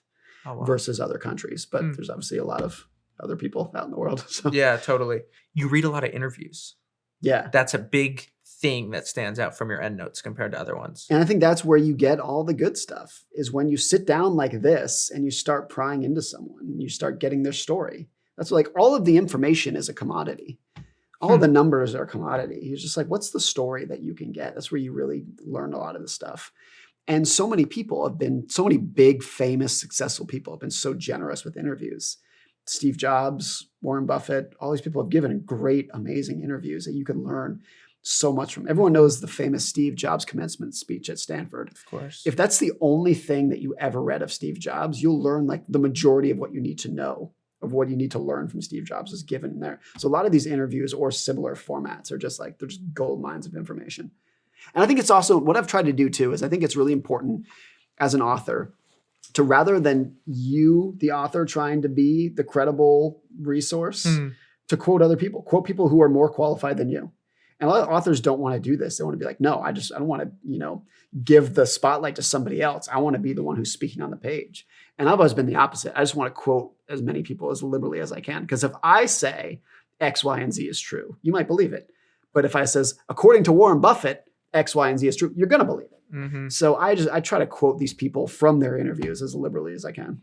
versus other countries, but there's obviously a lot of other people out in the world. So. Yeah, totally. You read a lot of interviews. Yeah. That's a big thing that stands out from your endnotes compared to other ones. And I think that's where you get all the good stuff, is when you sit down like this and you start prying into someone and you start getting their story. That's like all of the information is a commodity. All of the numbers are a commodity. You're just like, what's the story that you can get? That's where you really learn a lot of the stuff. And so many big, famous, successful people have been so generous with interviews. Steve Jobs, Warren Buffett, all these people have given great, amazing interviews that you can learn so much from. Everyone knows the famous Steve Jobs commencement speech at Stanford. Of course. If that's the only thing that you ever read of Steve Jobs, you'll learn like the majority of what you need to know, of what you need to learn from Steve Jobs is given there. So a lot of these interviews or similar formats are just like, they're just gold mines of information. And I think it's also, what I've tried to do too, is I think it's really important as an author to, rather than you, the author, trying to be the credible resource, to quote other people, quote people who are more qualified than you. And a lot of authors don't want to do this. They want to be like, no, I don't want to, give the spotlight to somebody else. I want to be the one who's speaking on the page. And I've always been the opposite. I just want to quote as many people as liberally as I can. Because if I say X, Y, and Z is true, you might believe it. But if I says, according to Warren Buffett, X, Y, and Z is true, you're going to believe it. Mm-hmm. So I try to quote these people from their interviews as liberally as I can.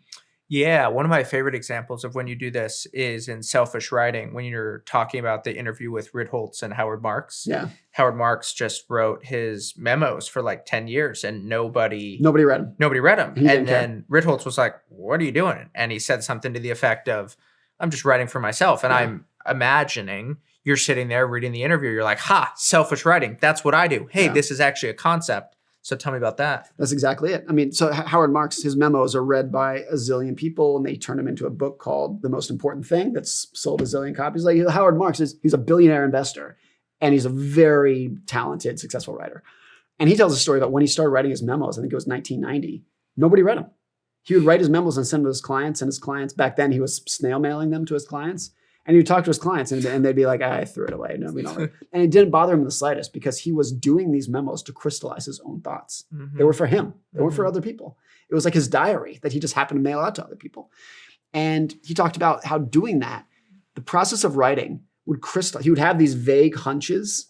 Yeah. One of my favorite examples of when you do this is in Selfish Writing, when you're talking about the interview with Ritholtz and Howard Marks. Yeah. Howard Marks just wrote his memos for like 10 years and nobody read them. Nobody read them. And then Ritholtz was like, what are you doing? And he said something to the effect of, I'm just writing for myself. And I'm imagining you're sitting there reading the interview. You're like, selfish writing. That's what I do. Hey, this is actually a concept. So tell me about that. That's exactly it. I mean, so Howard Marks, his memos are read by a zillion people and they turn them into a book called The Most Important Thing that's sold a zillion copies. Like Howard Marks, he's a billionaire investor and he's a very talented, successful writer. And he tells a story about when he started writing his memos, I think it was 1990, nobody read them. He would write his memos and send them to his clients, and his clients, back then he was snail mailing them to his clients. And he would talk to his clients and they'd be like, I threw it away. No, we don't. And it didn't bother him in the slightest because he was doing these memos to crystallize his own thoughts. Mm-hmm. They were for him. They weren't for other people. It was like his diary that he just happened to mail out to other people. And he talked about how doing that, the process of writing would crystallize. He would have these vague hunches,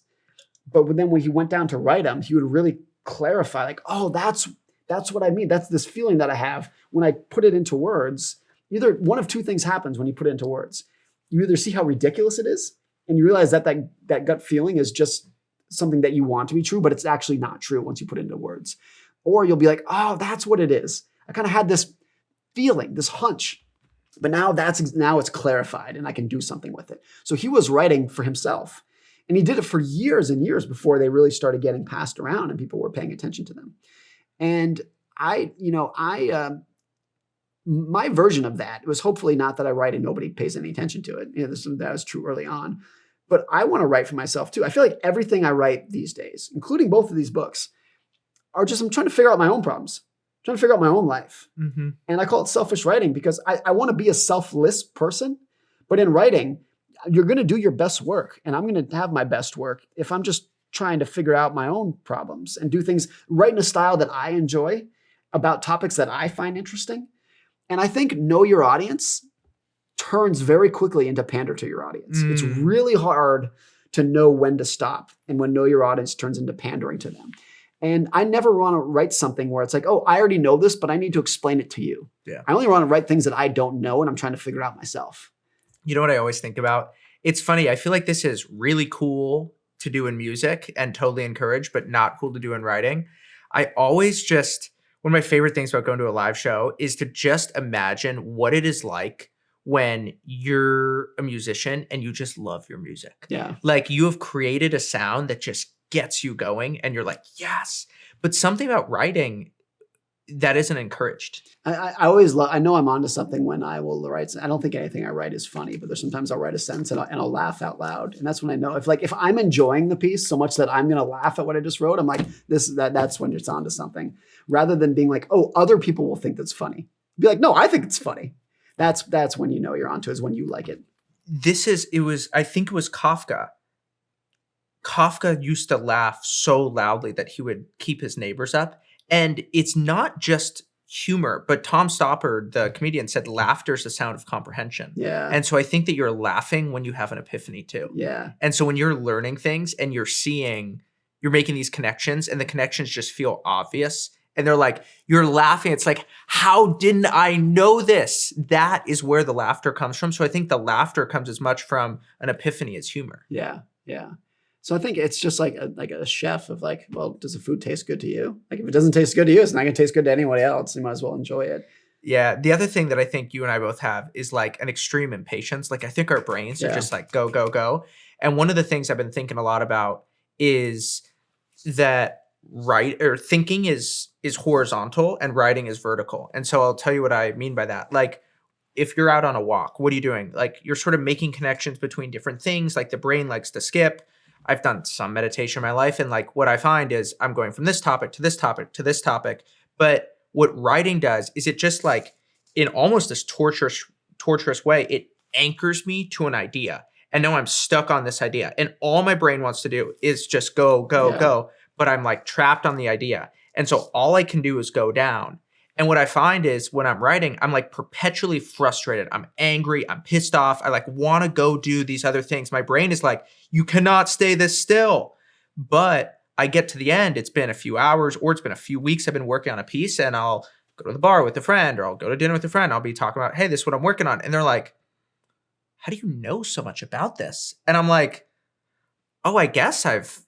but then when he went down to write them, he would really clarify like, oh, that's what I mean. That's this feeling that I have when I put it into words. Either one of two things happens when you put it into words. You either see how ridiculous it is and you realize that gut feeling is just something that you want to be true, but it's actually not true once you put it into words. Or you'll be like, oh, that's what it is. I kind of had this feeling, this hunch, but now it's clarified and I can do something with it. So he was writing for himself and he did it for years and years before they really started getting passed around and people were paying attention to them. And my version of that was hopefully not that I write and nobody pays any attention to it. That was true early on, but I want to write for myself too. I feel like everything I write these days, including both of these books, are just, I'm trying to figure out my own problems. trying to figure out my own life. Mm-hmm. And I call it selfish writing because I want to be a selfless person. But in writing, you're going to do your best work. And I'm going to have my best work if I'm just trying to figure out my own problems and do things, write in a style that I enjoy about topics that I find interesting. And I think know your audience turns very quickly into pander to your audience. It's really hard to know when to stop and when know your audience turns into pandering to them. And I never want to write something where it's like, oh, I already know this, but I need to explain it to you. Yeah. I only want to write things that I don't know and I'm trying to figure out myself. You know what I always think about? It's funny. I feel like this is really cool to do in music and totally encouraged, but not cool to do in writing. I always just, one of my favorite things about going to a live show is to just imagine what it is like when you're a musician and you just love your music. Yeah. Like you have created a sound that just gets you going and you're like, yes. But something about writing that isn't encouraged. I always love, I know I'm onto something when I will write. I don't think anything I write is funny, but there's sometimes I'll write a sentence and I'll laugh out loud. And that's when I know if I'm enjoying the piece so much that I'm going to laugh at what I just wrote, I'm like, that's when it's onto something, rather than being like, oh, other people will think that's funny. Be like, no, I think it's funny. That's when you know you're onto it, is when you like it. I think it was Kafka. Kafka used to laugh so loudly that he would keep his neighbors up. And it's not just humor, but Tom Stoppard, the comedian, said laughter is the sound of comprehension. Yeah. And so I think that you're laughing when you have an epiphany too. Yeah. And so when you're learning things and you're making these connections and the connections just feel obvious and they're like, you're laughing. It's like, how didn't I know this? That is where the laughter comes from. So I think the laughter comes as much from an epiphany as humor. Yeah. Yeah. So I think it's just like a chef of like, well, does the food taste good to you? Like if it doesn't taste good to you, it's not going to taste good to anybody else. You might as well enjoy it. Yeah. The other thing that I think you and I both have is like an extreme impatience. Like I think our brains are just like, go, go, go. And one of the things I've been thinking a lot about is that thinking is horizontal and writing is vertical. And so I'll tell you what I mean by that. Like if you're out on a walk, what are you doing? Like you're sort of making connections between different things. Like the brain likes to skip. I've done some meditation in my life. And like what I find is I'm going from this topic to this topic to this topic. But what writing does is it just like in almost this torturous way, it anchors me to an idea. And now I'm stuck on this idea. And all my brain wants to do is just go, go, go. But I'm like trapped on the idea. And so all I can do is go down. And what I find is when I'm writing, I'm like perpetually frustrated. I'm angry. I'm pissed off. I like want to go do these other things. My brain is like, you cannot stay this still. But I get to the end. It's been a few hours or it's been a few weeks. I've been working on a piece and I'll go to the bar with a friend or I'll go to dinner with a friend. I'll be talking about, hey, this is what I'm working on. And they're like, how do you know so much about this? And I'm like, oh, I guess I've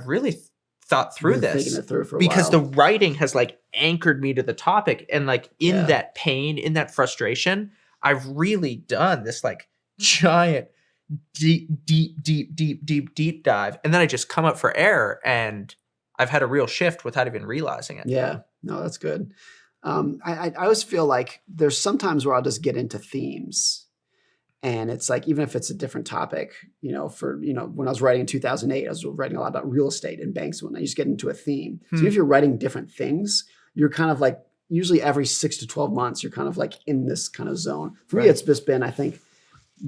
really thought through this thinking it through for a because while. the writing has like anchored me to the topic. And like in that pain, in that frustration, I've really done this like giant, deep dive. And then I just come up for air and I've had a real shift without even realizing it. Yeah, no, that's good. I always feel like there's sometimes where I'll just get into themes. And it's like, even if it's a different topic, when I was writing in 2008, I was writing a lot about real estate and banks when I just get into a theme. So if you're writing different things, you're kind of like, usually every 6 to 12 months, you're kind of like in this kind of zone. For me, it's just been, I think,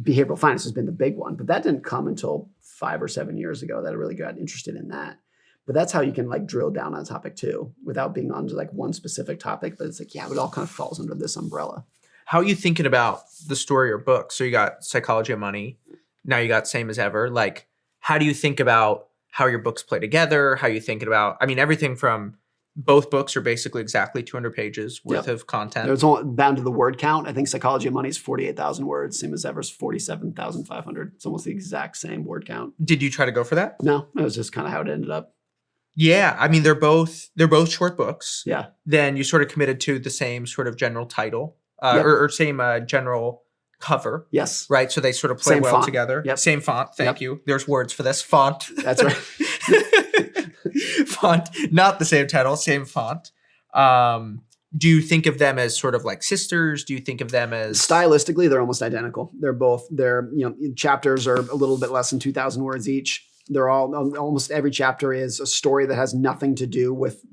behavioral finance has been the big one, but that didn't come until 5 or 7 years ago that I really got interested in that. But that's how you can like drill down on a topic too, without being onto like one specific topic. But it's like, it all kind of falls under this umbrella. How are you thinking about the story or book? So you got Psychology of Money. Now you got Same as Ever. Like, how do you think about how your books play together? How are you thinking about, everything from both books are basically exactly 200 pages worth of content. It's all bound to the word count. I think Psychology of Money is 48,000 words. Same as Ever's 47,500. It's almost the exact same word count. Did you try to go for that? No, it was just kind of how it ended up. Yeah. They're both short books. Yeah. Then you sort of committed to the same sort of general title. Or same general cover. Yes. Right. So they sort of play same well font. together. Yep. Same font. Thank you. There's words for this. Font. That's right. Font. Not the same title. Same font. Do you think of them as sort of like sisters? Do you think of them as stylistically? They're almost identical. Their chapters are a little bit less than 2,000 words each. They're almost every chapter is a story that has nothing to do with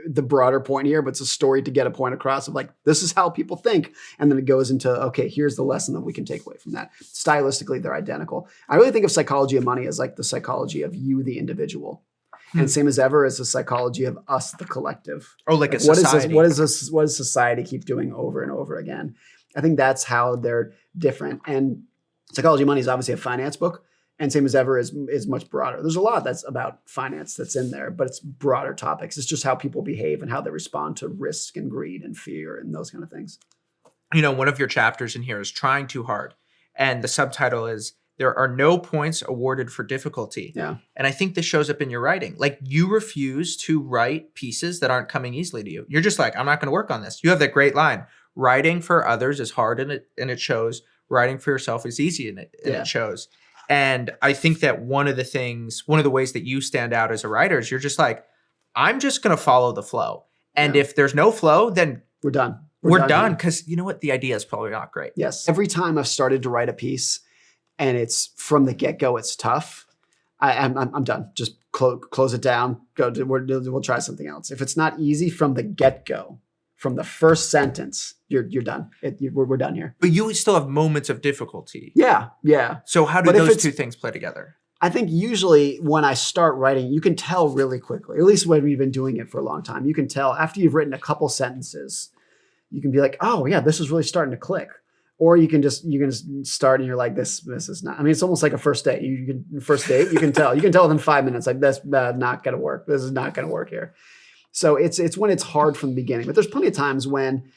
the broader point here, but it's a story to get a point across of like, this is how people think. And then it goes into, okay, here's the lesson that we can take away from that. Stylistically, they're identical. I really think of Psychology of Money as like the psychology of you, the individual. And Same as Ever is the psychology of us, the collective. Oh, like a society. What does society keep doing over and over again? I think that's how they're different. And Psychology of Money is obviously a finance book. And Same as Ever is much broader. There's a lot that's about finance that's in there, but it's broader topics. It's just how people behave and how they respond to risk and greed and fear and those kind of things. One of your chapters in here is Trying Too Hard. And the subtitle is, There Are No Points Awarded for Difficulty. Yeah. And I think this shows up in your writing. Like, you refuse to write pieces that aren't coming easily to you. You're just like, I'm not going to work on this. You have that great line. Writing for others is hard and it shows. Writing for yourself is easy and it shows. And I think that one of the ways that you stand out as a writer is you're just like, I'm just going to follow the flow. And if there's no flow, then we're done. We're done. Because you know what? The idea is probably not great. Yes. Every time I've started to write a piece and it's from the get-go, it's tough, I'm done. Just close it down. We'll try something else. If it's not easy from the get-go, from the first sentence, you're done. We're done here. But you still have moments of difficulty. Yeah. So how do those two things play together? I think usually when I start writing, you can tell really quickly, at least when we've been doing it for a long time, you can tell after you've written a couple sentences, you can be like, oh yeah, this is really starting to click. Or you can just start and you're like, this is not, I mean, it's almost like a first date. You can tell within 5 minutes, like that's not going to work. This is not going to work here. So it's when it's hard from the beginning, but there's plenty of times when,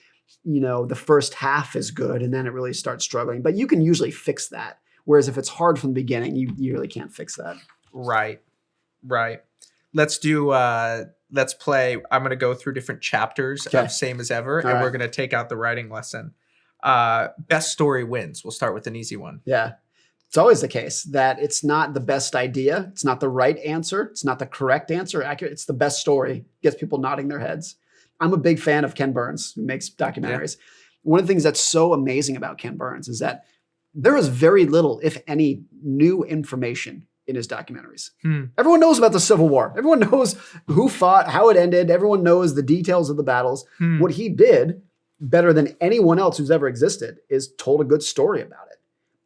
the first half is good and then it really starts struggling, but you can usually fix that. Whereas if it's hard from the beginning, you really can't fix that. Right. Let's play. I'm going to go through different chapters of Same as Ever, and we're going to take out the writing lesson. Best story wins. We'll start with an easy one. Yeah. It's always the case that it's not the best idea. It's not the right answer. It's not the correct answer, accurate. It's the best story. Gets people nodding their heads. I'm a big fan of Ken Burns, who makes documentaries. Yeah. One of the things that's so amazing about Ken Burns is that there is very little, if any, new information in his documentaries. Everyone knows about the Civil War. Everyone knows who fought, how it ended. Everyone knows the details of the battles. What he did better than anyone else who's ever existed is told a good story about it.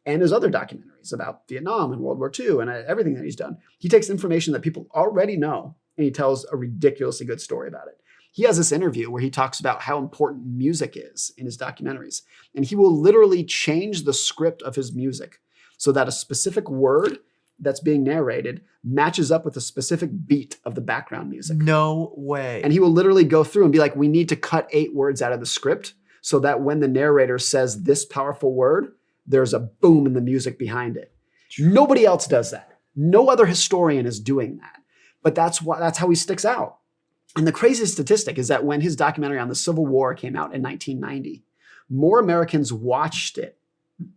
And his other documentaries about Vietnam and World War II and everything that he's done. He takes information that people already know and he tells a ridiculously good story about it. He has this interview where he talks about how important music is in his documentaries. And he will literally change the script of his music so that a specific word that's being narrated matches up with a specific beat of the background music. No way. And he will literally go through and be like, we need to cut 8 words out of the script so that when the narrator says this powerful word, there's a boom in the music behind it. Nobody else does that. No other historian is doing that. But that's how he sticks out. And the craziest statistic is that when his documentary on the Civil War came out in 1990, more Americans watched it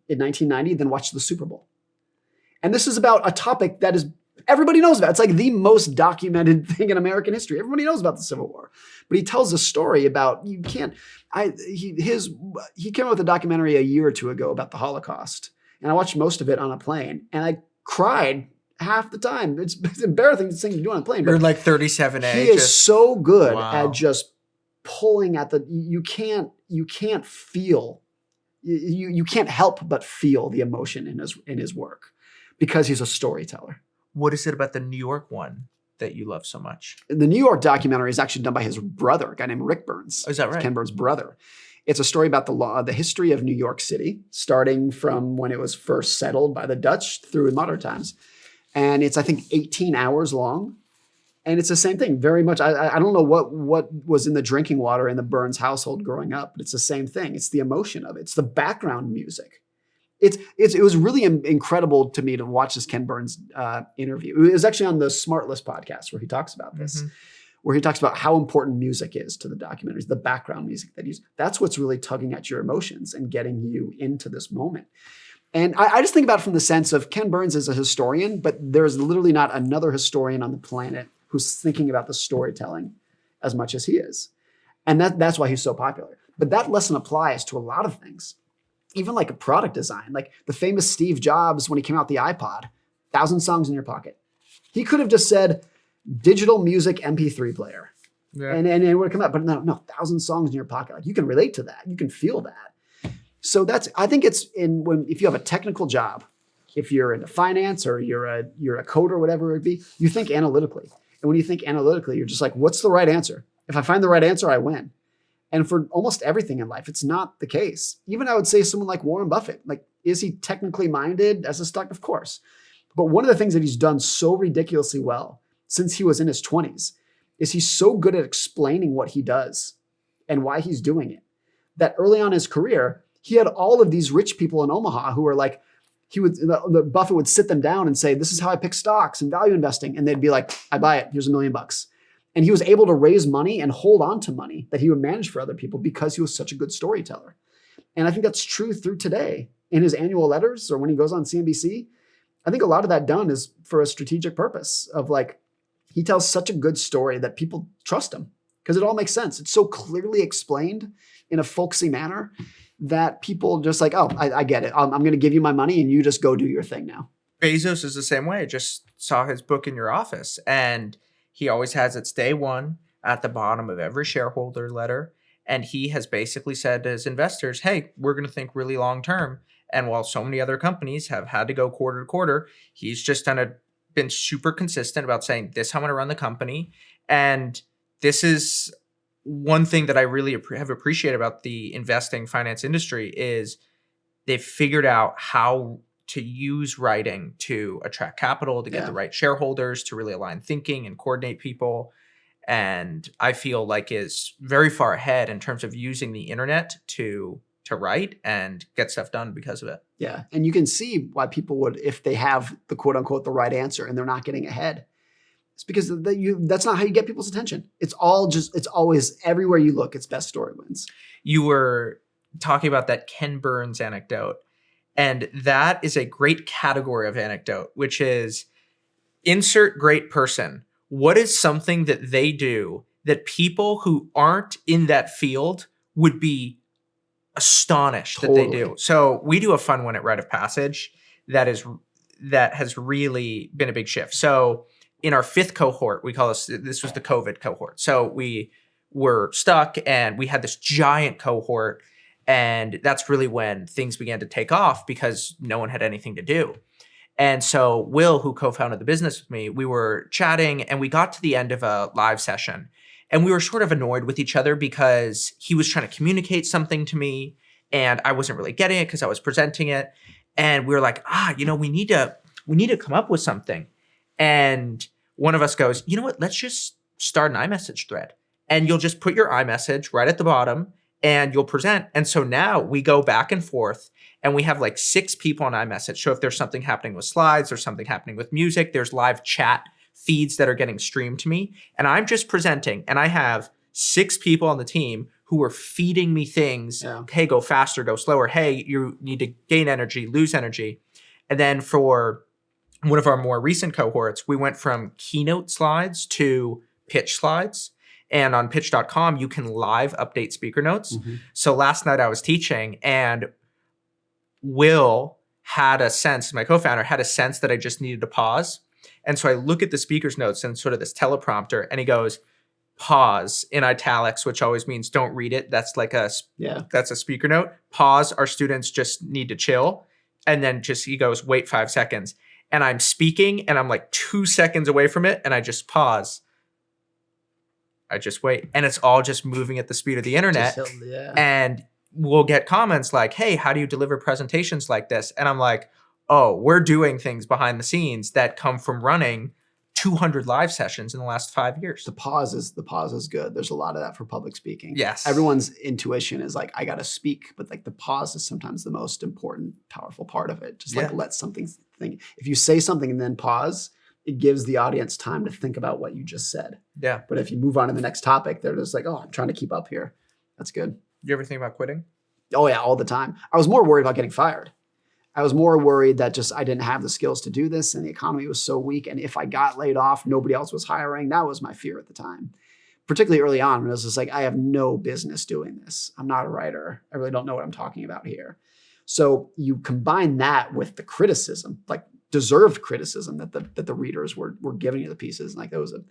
in 1990 than watched the Super Bowl. And this is about a topic that everybody knows about. It's like the most documented thing in American history. Everybody knows about the Civil War. But he tells a story about, he came out with a documentary a year or two ago about the Holocaust. And I watched most of it on a plane. And I cried half the time. It's embarrassing thing to do on a plane. You're like 37A. He is so good at just pulling at you can't feel, you can't help but feel the emotion in his work because he's a storyteller. What is it about the New York one that you love so much? The New York documentary is actually done by his brother, a guy named Rick Burns. Oh, is that right? It's Ken Burns' brother. It's a story about the history of New York City, starting from when it was first settled by the Dutch through modern times. And it's, I think, 18 hours long. And it's the same thing, very much. I don't know what was in the drinking water in the Burns household growing up, but it's the same thing. It's the emotion of it. It's the background music. It was really incredible to me to watch this Ken Burns interview. It was actually on the Smartless podcast where he talks about this, where he talks about how important music is to the documentaries, the background music that he's. That's what's really tugging at your emotions and getting you into this moment. And I just think about it from the sense of Ken Burns is a historian, but there's literally not another historian on the planet who's thinking about the storytelling as much as he is. And that's why he's so popular. But that lesson applies to a lot of things. Even like a product design, like the famous Steve Jobs when he came out with the iPod, 1,000 songs in your pocket. He could have just said digital music MP3 player. Yeah. And it would come out, but no, 1,000 songs in your pocket. Like you can relate to that. You can feel that. So I think it's if you have a technical job, if you're into finance or you're a coder or whatever it would be, you think analytically. And when you think analytically, you're just like, what's the right answer? If I find the right answer, I win. And for almost everything in life, it's not the case. Even I would say someone like Warren Buffett, like, is he technically minded as a stock? Of course. But one of the things that he's done so ridiculously well since he was in his 20s is he's so good at explaining what he does and why he's doing it, that early on in his career, he had all of these rich people in Omaha who were like, Buffett would sit them down and say, this is how I pick stocks and value investing. And they'd be like, I buy it. Here's $1 million. And he was able to raise money and hold on to money that he would manage for other people because he was such a good storyteller. And I think that's true through today in his annual letters or when he goes on CNBC. I think a lot of that done is for a strategic purpose of like, he tells such a good story that people trust him because it all makes sense. It's so clearly explained in a folksy manner that people just like, oh, I get it. I'm going to give you my money and you just go do your thing now. Bezos is the same way. I just saw his book in your office, and he always has its day one at the bottom of every shareholder letter. And he has basically said to his investors, hey, we're going to think really long term. And while so many other companies have had to go quarter to quarter, he's just been super consistent about saying, this is how I'm going to run the company. And this is one thing that I really have appreciated about the investing finance industry is they've figured out how to use writing to attract capital, to get the right shareholders, to really align thinking and coordinate people. And I feel like is very far ahead in terms of using the internet to write and get stuff done because of it. Yeah. And you can see why people would, if they have the quote unquote, the right answer and they're not getting ahead. It's because that's not how you get people's attention. It's always everywhere you look, it's best story wins. You were talking about that Ken Burns anecdote. And that is a great category of anecdote, which is insert great person. What is something that they do that people who aren't in that field would be astonished that they do? So we do a fun one at Rite of Passage that has really been a big shift. So in our 5th cohort, this was the COVID cohort. So we were stuck and we had this giant cohort, and that's really when things began to take off because no one had anything to do. And so Will, who co-founded the business with me, we were chatting and we got to the end of a live session and we were sort of annoyed with each other because he was trying to communicate something to me and I wasn't really getting it because I was presenting it. And we were like, we need to come up with something. And one of us goes, you know what, let's just start an iMessage thread and you'll just put your iMessage right at the bottom and you'll present. And so now we go back and forth and we have like 6 people on iMessage. So if there's something happening with slides or something happening with music, there's live chat feeds that are getting streamed to me. And I'm just presenting and I have 6 people on the team who are feeding me things. Yeah. Hey, go faster, go slower. Hey, you need to gain energy, lose energy. And then for one of our more recent cohorts, we went from keynote slides to pitch slides. And on pitch.com, you can live update speaker notes. Mm-hmm. So last night I was teaching and Will had a sense, my co-founder had a sense that I just needed to pause. And so I look at the speaker's notes and sort of this teleprompter and he goes, pause in italics, which always means don't read it. That's like that's a speaker note. Pause. Our students just need to chill. And then he goes, wait 5 seconds. And I'm speaking and I'm like 2 seconds away from it. And I just pause. I just wait. And it's all just moving at the speed of the internet. And we'll get comments like, hey, how do you deliver presentations like this? And I'm like, oh, we're doing things behind the scenes that come from running 200 live sessions in the last 5 years. The pause is good. There's a lot of that for public speaking. Yes. Everyone's intuition is like, I got to speak, but like the pause is sometimes the most important, powerful part of it. Just like let something think. If you say something and then pause, it gives the audience time to think about what you just said. Yeah. But if you move on to the next topic, they're just like, oh, I'm trying to keep up here. That's good. You ever think about quitting? Oh yeah, all the time. I was more worried about getting fired. I was more worried that I didn't have the skills to do this and the economy was so weak. And if I got laid off, nobody else was hiring. That was my fear at the time. Particularly early on when it was just like, I have no business doing this. I'm not a writer. I really don't know what I'm talking about here. So you combine that with the criticism, like deserved criticism that the readers were giving you the pieces. And like that was a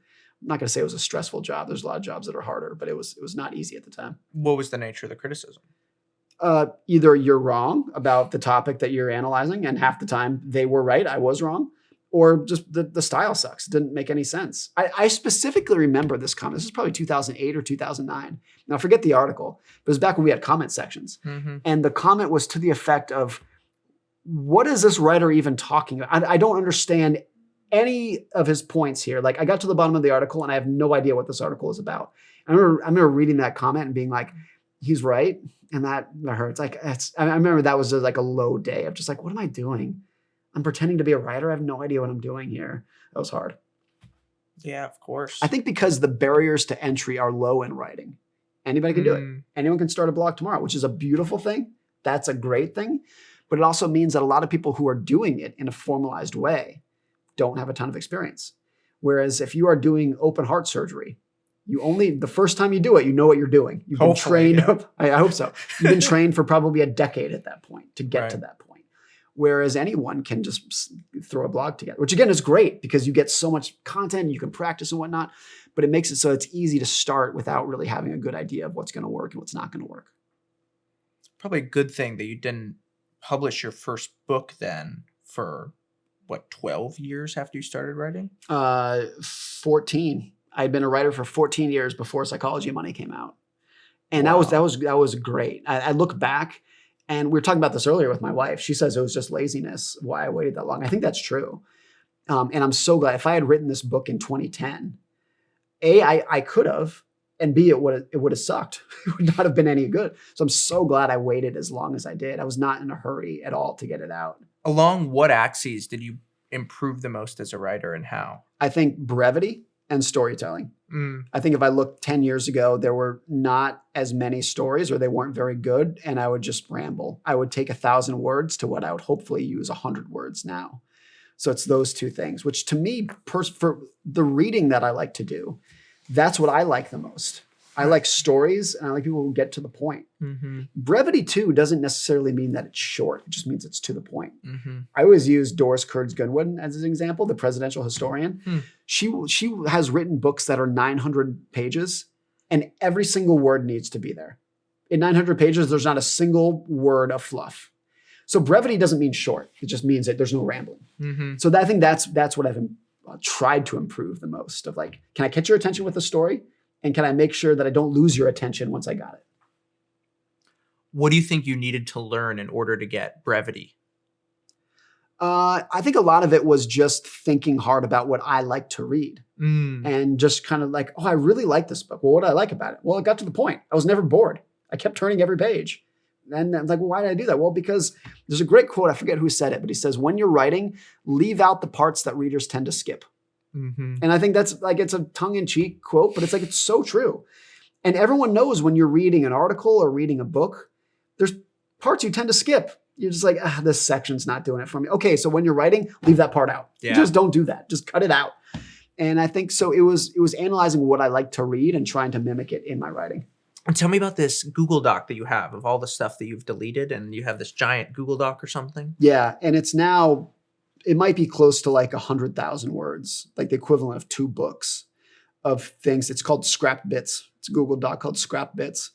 I'm not going to say it was a stressful job. There's a lot of jobs that are harder, but it was not easy at the time. What was the nature of the criticism? Either you're wrong about the topic that you're analyzing, and half the time they were right, I was wrong, or just the style sucks. It didn't make any sense. I specifically remember this comment. This is probably 2008 or 2009. Now, forget the article. But it was back when we had comment sections. Mm-hmm. And the comment was to the effect of, what is this writer even talking about? I don't understand any of his points here. Like, I got to the bottom of the article and I have no idea what this article is about. I remember reading that comment and being like, he's right. And that hurts. Like, I remember that was just like a low day of just like, what am I doing? I'm pretending to be a writer. I have no idea what I'm doing here. That was hard. Yeah, of course. I think because the barriers to entry are low in writing. Anybody can do it. Anyone can start a blog tomorrow, which is a beautiful thing. That's a great thing. But it also means that a lot of people who are doing it in a formalized way don't have a ton of experience. Whereas if you are doing open heart surgery, the first time you do it, you know what you're doing. You've been trained. Yeah. I hope so. You've been trained for probably a decade at that point to get to that point. Whereas anyone can just throw a blog together, which again is great because you get so much content, you can practice and whatnot, but it makes it so it's easy to start without really having a good idea of what's going to work and what's not going to work. Probably a good thing that you didn't publish your first book then for 12 years after you started writing? 14. I'd been a writer for 14 years before Psychology of Money came out. And that was great. I look back, and we were talking about this earlier with my wife. She says it was just laziness why I waited that long. I think that's true. And I'm so glad. If I had written this book in 2010, A, I could have, and B, it would have sucked. It would not have been any good. So I'm so glad I waited as long as I did. I was not in a hurry at all to get it out. Along what axes did you improve the most as a writer, and how? I think brevity and storytelling. I think if I looked 10 years ago, there were not as many stories, or they weren't very good, and I would just ramble. I would take 1,000 words to what I would hopefully use 100 words now. So it's those two things, which to me, for the reading that I like to do, that's what I like the most. I like stories, and I like people who get to the point. Mm-hmm. Brevity, too, doesn't necessarily mean that it's short. It just means it's to the point. Mm-hmm. I always use Doris Kearns Goodwin as an example, the presidential historian. She has written books that are 900 pages, and every single word needs to be there. In 900 pages, there's not a single word of fluff. So brevity doesn't mean short. It just means that there's no rambling. Mm-hmm. So I think that's what I've tried to improve the most, of like, can I catch your attention with a story? And can I make sure that I don't lose your attention once I got it? What do you think you needed to learn in order to get brevity? I think a lot of it was just thinking hard about what I like to read. And just kind of like, I really like this book. Well, what did I like about it? Well, it got to the point. I was never bored. I kept turning every page. And I'm like, well, why did I do that? Well, because there's a great quote. I forget who said it, but he says, when you're writing, leave out the parts that readers tend to skip. Mm-hmm. And I think that's like, it's a tongue-in-cheek quote, but it's like, it's so true. And everyone knows when you're reading an article or reading a book, there's parts you tend to skip. You're just like, this section's not doing it for me. Okay, so when you're writing, leave that part out. Yeah. Just don't do that. Just cut it out. And I think so it was analyzing what I like to read and trying to mimic it in my writing. And tell me about this Google Doc that you have of all the stuff that you've deleted, and you have this giant Google Doc or something. Yeah, and it's now, it might be close to like 100,000 words, like the equivalent of 2 books of things. It's called Scrap Bits. It's a Google Doc called Scrap Bits.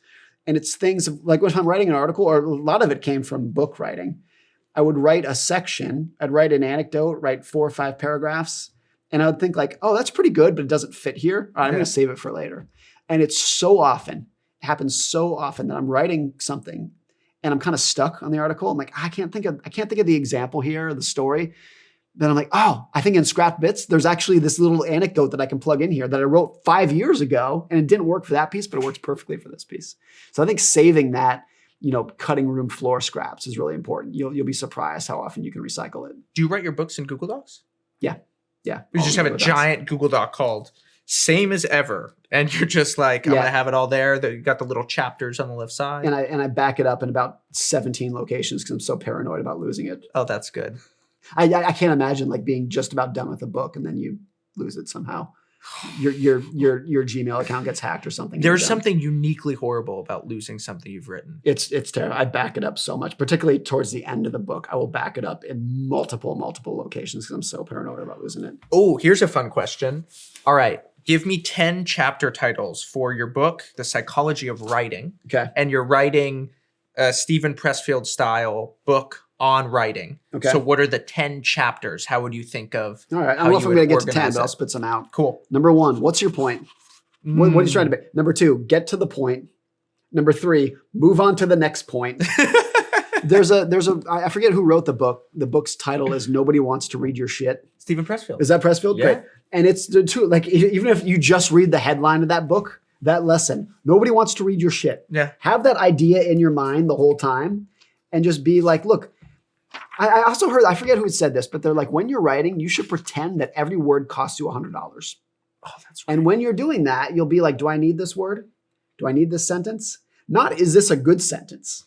And it's things like when I'm writing an article, or a lot of it came from book writing, I would write a section, I'd write an anecdote, write 4 or 5 paragraphs. And I would think like, that's pretty good, but it doesn't fit here. I'm going to save it for later. And it happens so often that I'm writing something and I'm kind of stuck on the article. I'm like, I can't think of the example here, or the story. Then I'm like, I think in Scrap Bits, there's actually this little anecdote that I can plug in here that I wrote 5 years ago, and it didn't work for that piece, but it works perfectly for this piece. So I think saving that, cutting room floor scraps is really important. You'll be surprised how often you can recycle it. Do you write your books in Google Docs? Yeah. You just have a giant Google Doc called Same as Ever. And you're just like, I'm going to have it all there. You got the little chapters on the left side. And I back it up in about 17 locations because I'm so paranoid about losing it. Oh, that's good. I can't imagine like being just about done with a book and then you lose it somehow. Your Gmail account gets hacked or something. There's something uniquely horrible about losing something you've written. It's terrible. I back it up so much, particularly towards the end of the book. I will back it up in multiple locations because I'm so paranoid about losing it. Oh, here's a fun question. All right. Give me 10 chapter titles for your book, The Psychology of Writing. Okay. And you're writing a Stephen Pressfield style book on writing. Okay. So what are the 10 chapters? How would you think of All right. I don't know if I'm going to get to 10, but I'll spit some out. Cool. Number 1, what's your point? What are you trying to be? Number 2, get to the point. Number 3, move on to the next point. I forget who wrote the book. The book's title is Nobody Wants to Read Your Shit. Stephen Pressfield. Is that Pressfield? Yeah. Great. And it's the two, like, even if you just read the headline of that book, that lesson, nobody wants to read your shit. Yeah. Have that idea in your mind the whole time and just be like, look, I also heard, I forget who said this, but they're like, when you're writing, you should pretend that every word costs you $100. Oh, that's right. And when you're doing that, you'll be like, do I need this word? Do I need this sentence? Not, is this a good sentence?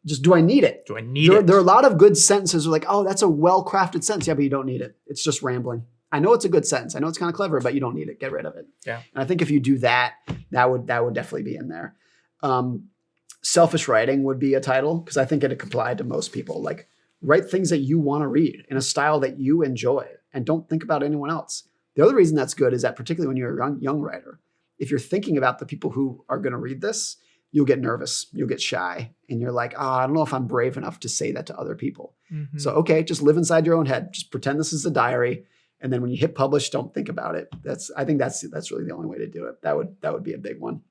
Just, do I need it? Do I need it? There are a lot of good sentences where like, oh, that's a well-crafted sentence. Yeah, but you don't need it. It's just rambling. I know it's a good sentence. I know it's kind of clever, but you don't need it. Get rid of it. Yeah. And I think if you do that, that would definitely be in there. Selfish writing would be a title because I think it applied to most people. Like, write things that you want to read in a style that you enjoy and don't think about anyone else. The other reason that's good is that particularly when you're a young writer, if you're thinking about the people who are going to read this, you'll get nervous, you'll get shy, and you're like, oh, I don't know if I'm brave enough to say that to other people. Mm-hmm. So, okay, just live inside your own head. Just pretend this is a diary. And then when you hit publish, don't think about it. I think that's really the only way to do it. That would be a big one.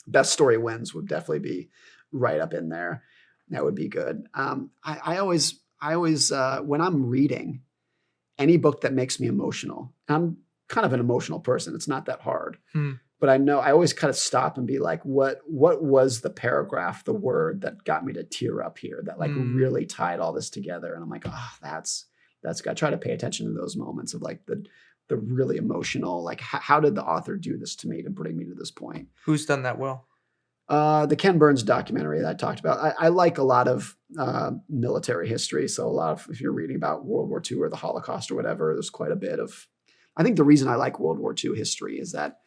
Best story wins would definitely be right up in there. That would be good. I always when I'm reading any book that makes me emotional, I'm kind of an emotional person. It's not that hard. But I know I always kind of stop and be like, what was the paragraph, the word that got me to tear up here, that like really tied all this together? And I'm like, oh, that's got to try to pay attention to those moments of like the really emotional, like how did the author do this to me to bring me to this point? Who's done that well? The Ken Burns documentary that I talked about. I like a lot of military history. So a lot of, if you're reading about World War II or the Holocaust or whatever, there's quite a bit of, I think the reason I like World War II history is that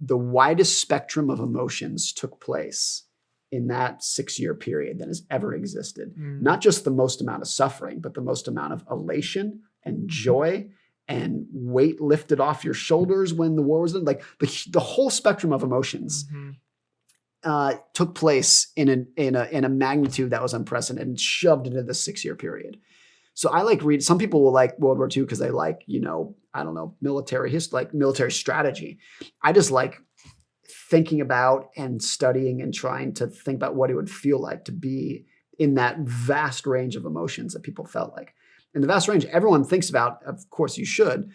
the widest spectrum of emotions took place in that 6-year period that has ever existed. Not just the most amount of suffering, but the most amount of elation and joy and weight lifted off your shoulders when the war was done. Like the whole spectrum of emotions took place in a magnitude that was unprecedented and shoved into the 6-year period. So I like read. Some people will like World War II because they like, I don't know, military history, like military strategy. I just like thinking about and studying and trying to think about what it would feel like to be in that vast range of emotions that people felt like. And the vast range, everyone thinks about, of course you should,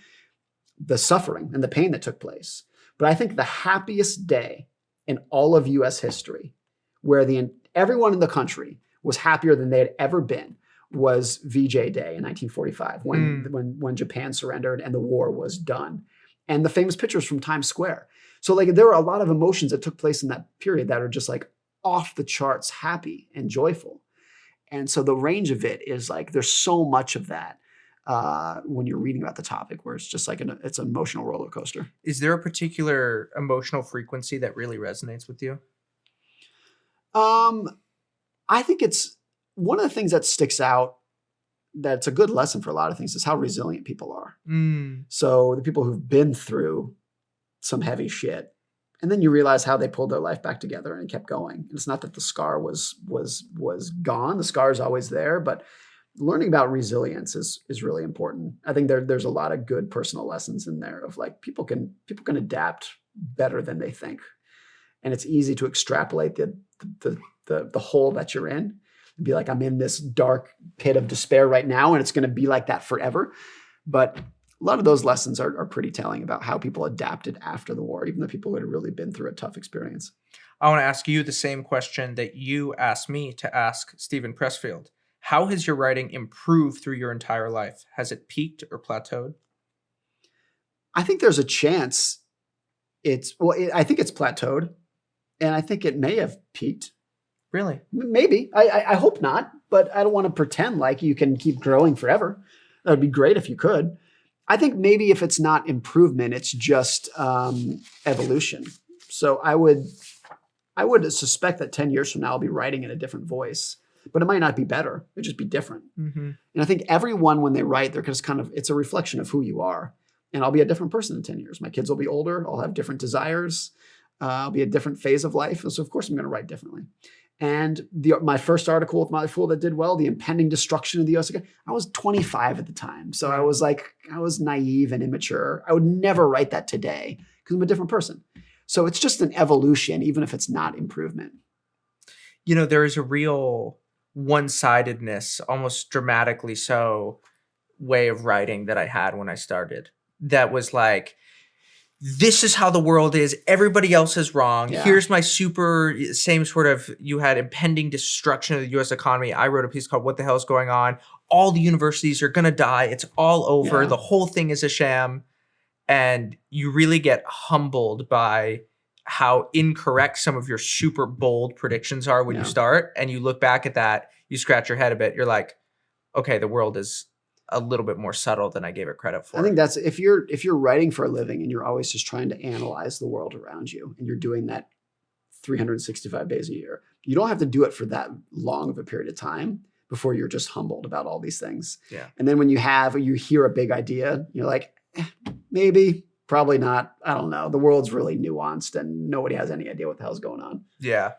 the suffering and the pain that took place. But I think the happiest day in all of US history, where everyone in the country was happier than they had ever been, was VJ Day in 1945, when Japan surrendered and the war was done. And the famous pictures from Times Square. So like there were a lot of emotions that took place in that period that are just like off the charts happy and joyful. And so the range of it is like, there's so much of that when you're reading about the topic where it's just like it's an emotional roller coaster. Is there a particular emotional frequency that really resonates with you? I think it's one of the things that sticks out that's a good lesson for a lot of things is how resilient people are. So the people who've been through some heavy shit, and then you realize how they pulled their life back together and kept going. It's not that the scar was gone. The scar is always there, but learning about resilience is really important. I think there's a lot of good personal lessons in there of like people can adapt better than they think. And it's easy to extrapolate the hole that you're in and be like, I'm in this dark pit of despair right now, and it's going to be like that forever. But a lot of those lessons are pretty telling about how people adapted after the war, even the people who had really been through a tough experience. I want to ask you the same question that you asked me to ask Stephen Pressfield. How has your writing improved through your entire life? Has it peaked or plateaued? I think there's a chance I think it's plateaued, and I think it may have peaked. Really? Maybe. I hope not, but I don't want to pretend like you can keep growing forever. That would be great if you could. I think maybe if it's not improvement, it's just evolution. So I would suspect that 10 years from now, I'll be writing in a different voice, but it might not be better. It'd just be different. And I think everyone, when they write, they're just it's a reflection of who you are. and I'll be a different person in 10 years. My kids will be older. I'll have different desires. I'll be a different phase of life. And so of course I'm going to write differently. And my first article with Motley Fool that did well, the impending destruction of the U.S. I was 25 at the time. So I was naive and immature. I would never write that today because I'm a different person. So it's just an evolution, even if it's not improvement. There is a real one-sidedness, almost dramatically so, way of writing that I had when I started. That was like, this is how the world is. Everybody else is wrong. Yeah. Here's my same sort of, you had impending destruction of the U.S. economy. I wrote a piece called What the Hell is Going On? All the universities are going to die. It's all over. Yeah. The whole thing is a sham. And you really get humbled by how incorrect some of your super bold predictions are when you start. And you look back at that, you scratch your head a bit. You're like, okay, the world is a little bit more subtle than I gave it credit for. I think that's, if you're writing for a living and you're always just trying to analyze the world around you, and you're doing that 365 days a year, you don't have to do it for that long of a period of time before you're just humbled about all these things. Yeah. And then when you hear a big idea, you're like, maybe, probably not. I don't know. The world's really nuanced and nobody has any idea what the hell's going on. Yeah.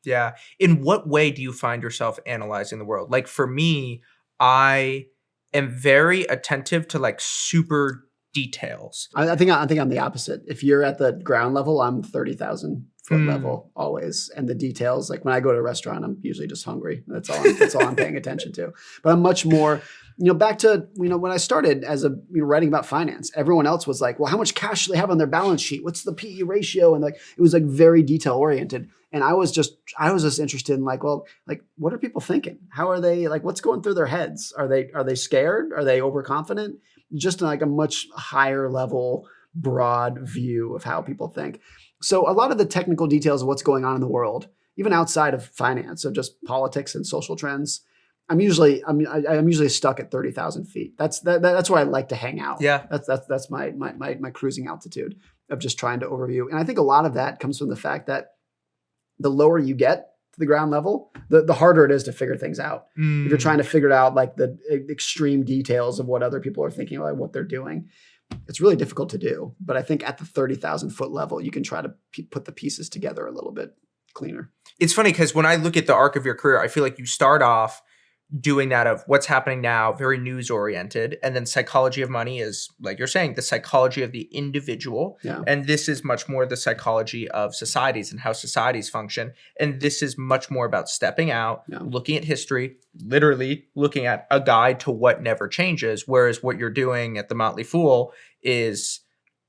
Yeah. In what way do you find yourself analyzing the world? Like for me, I am very attentive to like super details. I think I'm the opposite. If you're at the ground level, I'm 30,000 foot level always. And the details, like when I go to a restaurant, I'm usually just hungry. That's all I'm paying attention to. But I'm much more, back to, when I started as writing about finance, everyone else was like, well, how much cash do they have on their balance sheet? What's the PE ratio? And like, it was like very detail oriented. And I was just interested in like, well, like, what are people thinking? How are they, like, what's going through their heads? Are they scared? Are they overconfident? Just like a much higher level, broad view of how people think. So a lot of the technical details of what's going on in the world, even outside of finance, so just politics and social trends, I'm usually stuck at 30,000 feet. That's where I like to hang out. Yeah. That's my cruising altitude of just trying to overview. And I think a lot of that comes from the fact that the lower you get to the ground level, the harder it is to figure things out. If you're trying to figure out like the extreme details of what other people are thinking, like what they're doing, it's really difficult to do. But I think at the 30,000 foot level, you can try to put the pieces together a little bit cleaner. It's funny because when I look at the arc of your career, I feel like you start off doing that of what's happening now, very news oriented. And then Psychology of Money is, like you're saying, the psychology of the individual. Yeah. And this is much more the psychology of societies and how societies function. And this is much more about stepping out, looking at history, literally looking at a guide to what never changes. Whereas what you're doing at the Motley Fool is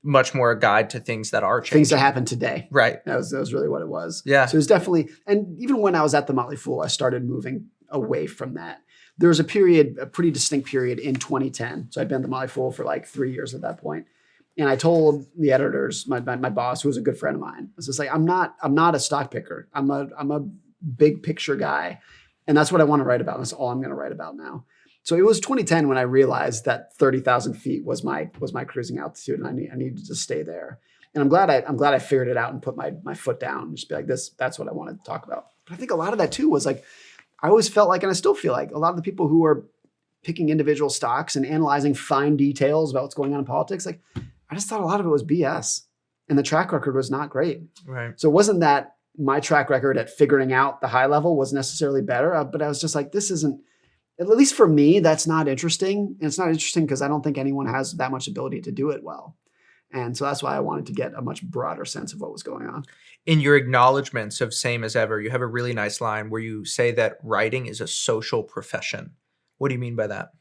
much more a guide to things that are changing. Things that happen today. Right. That was really what it was. Yeah. So it was definitely, and even when I was at the Motley Fool, I started moving away from that. There was a pretty distinct period in 2010. So I'd been at the Motley Fool for like 3 years at that point. And I told the editors, my boss, who was a good friend of mine, I was just like, I'm not a stock picker. I'm a big picture guy. And that's what I want to write about. That's all I'm going to write about now. So it was 2010 when I realized that 30,000 feet was my cruising altitude, and I needed to stay there. And I'm glad I figured it out and put my foot down and just be like, that's what I wanted to talk about. But I think a lot of that too was like, I always felt like, and I still feel like, a lot of the people who are picking individual stocks and analyzing fine details about what's going on in politics, like, I just thought a lot of it was BS. And the track record was not great. Right. So it wasn't that my track record at figuring out the high level was necessarily better, but I was just like, this isn't, at least for me, that's not interesting. And it's not interesting because I don't think anyone has that much ability to do it well. And so that's why I wanted to get a much broader sense of what was going on. In your acknowledgments of Same as Ever, you have a really nice line where you say that writing is a social profession. What do you mean by that?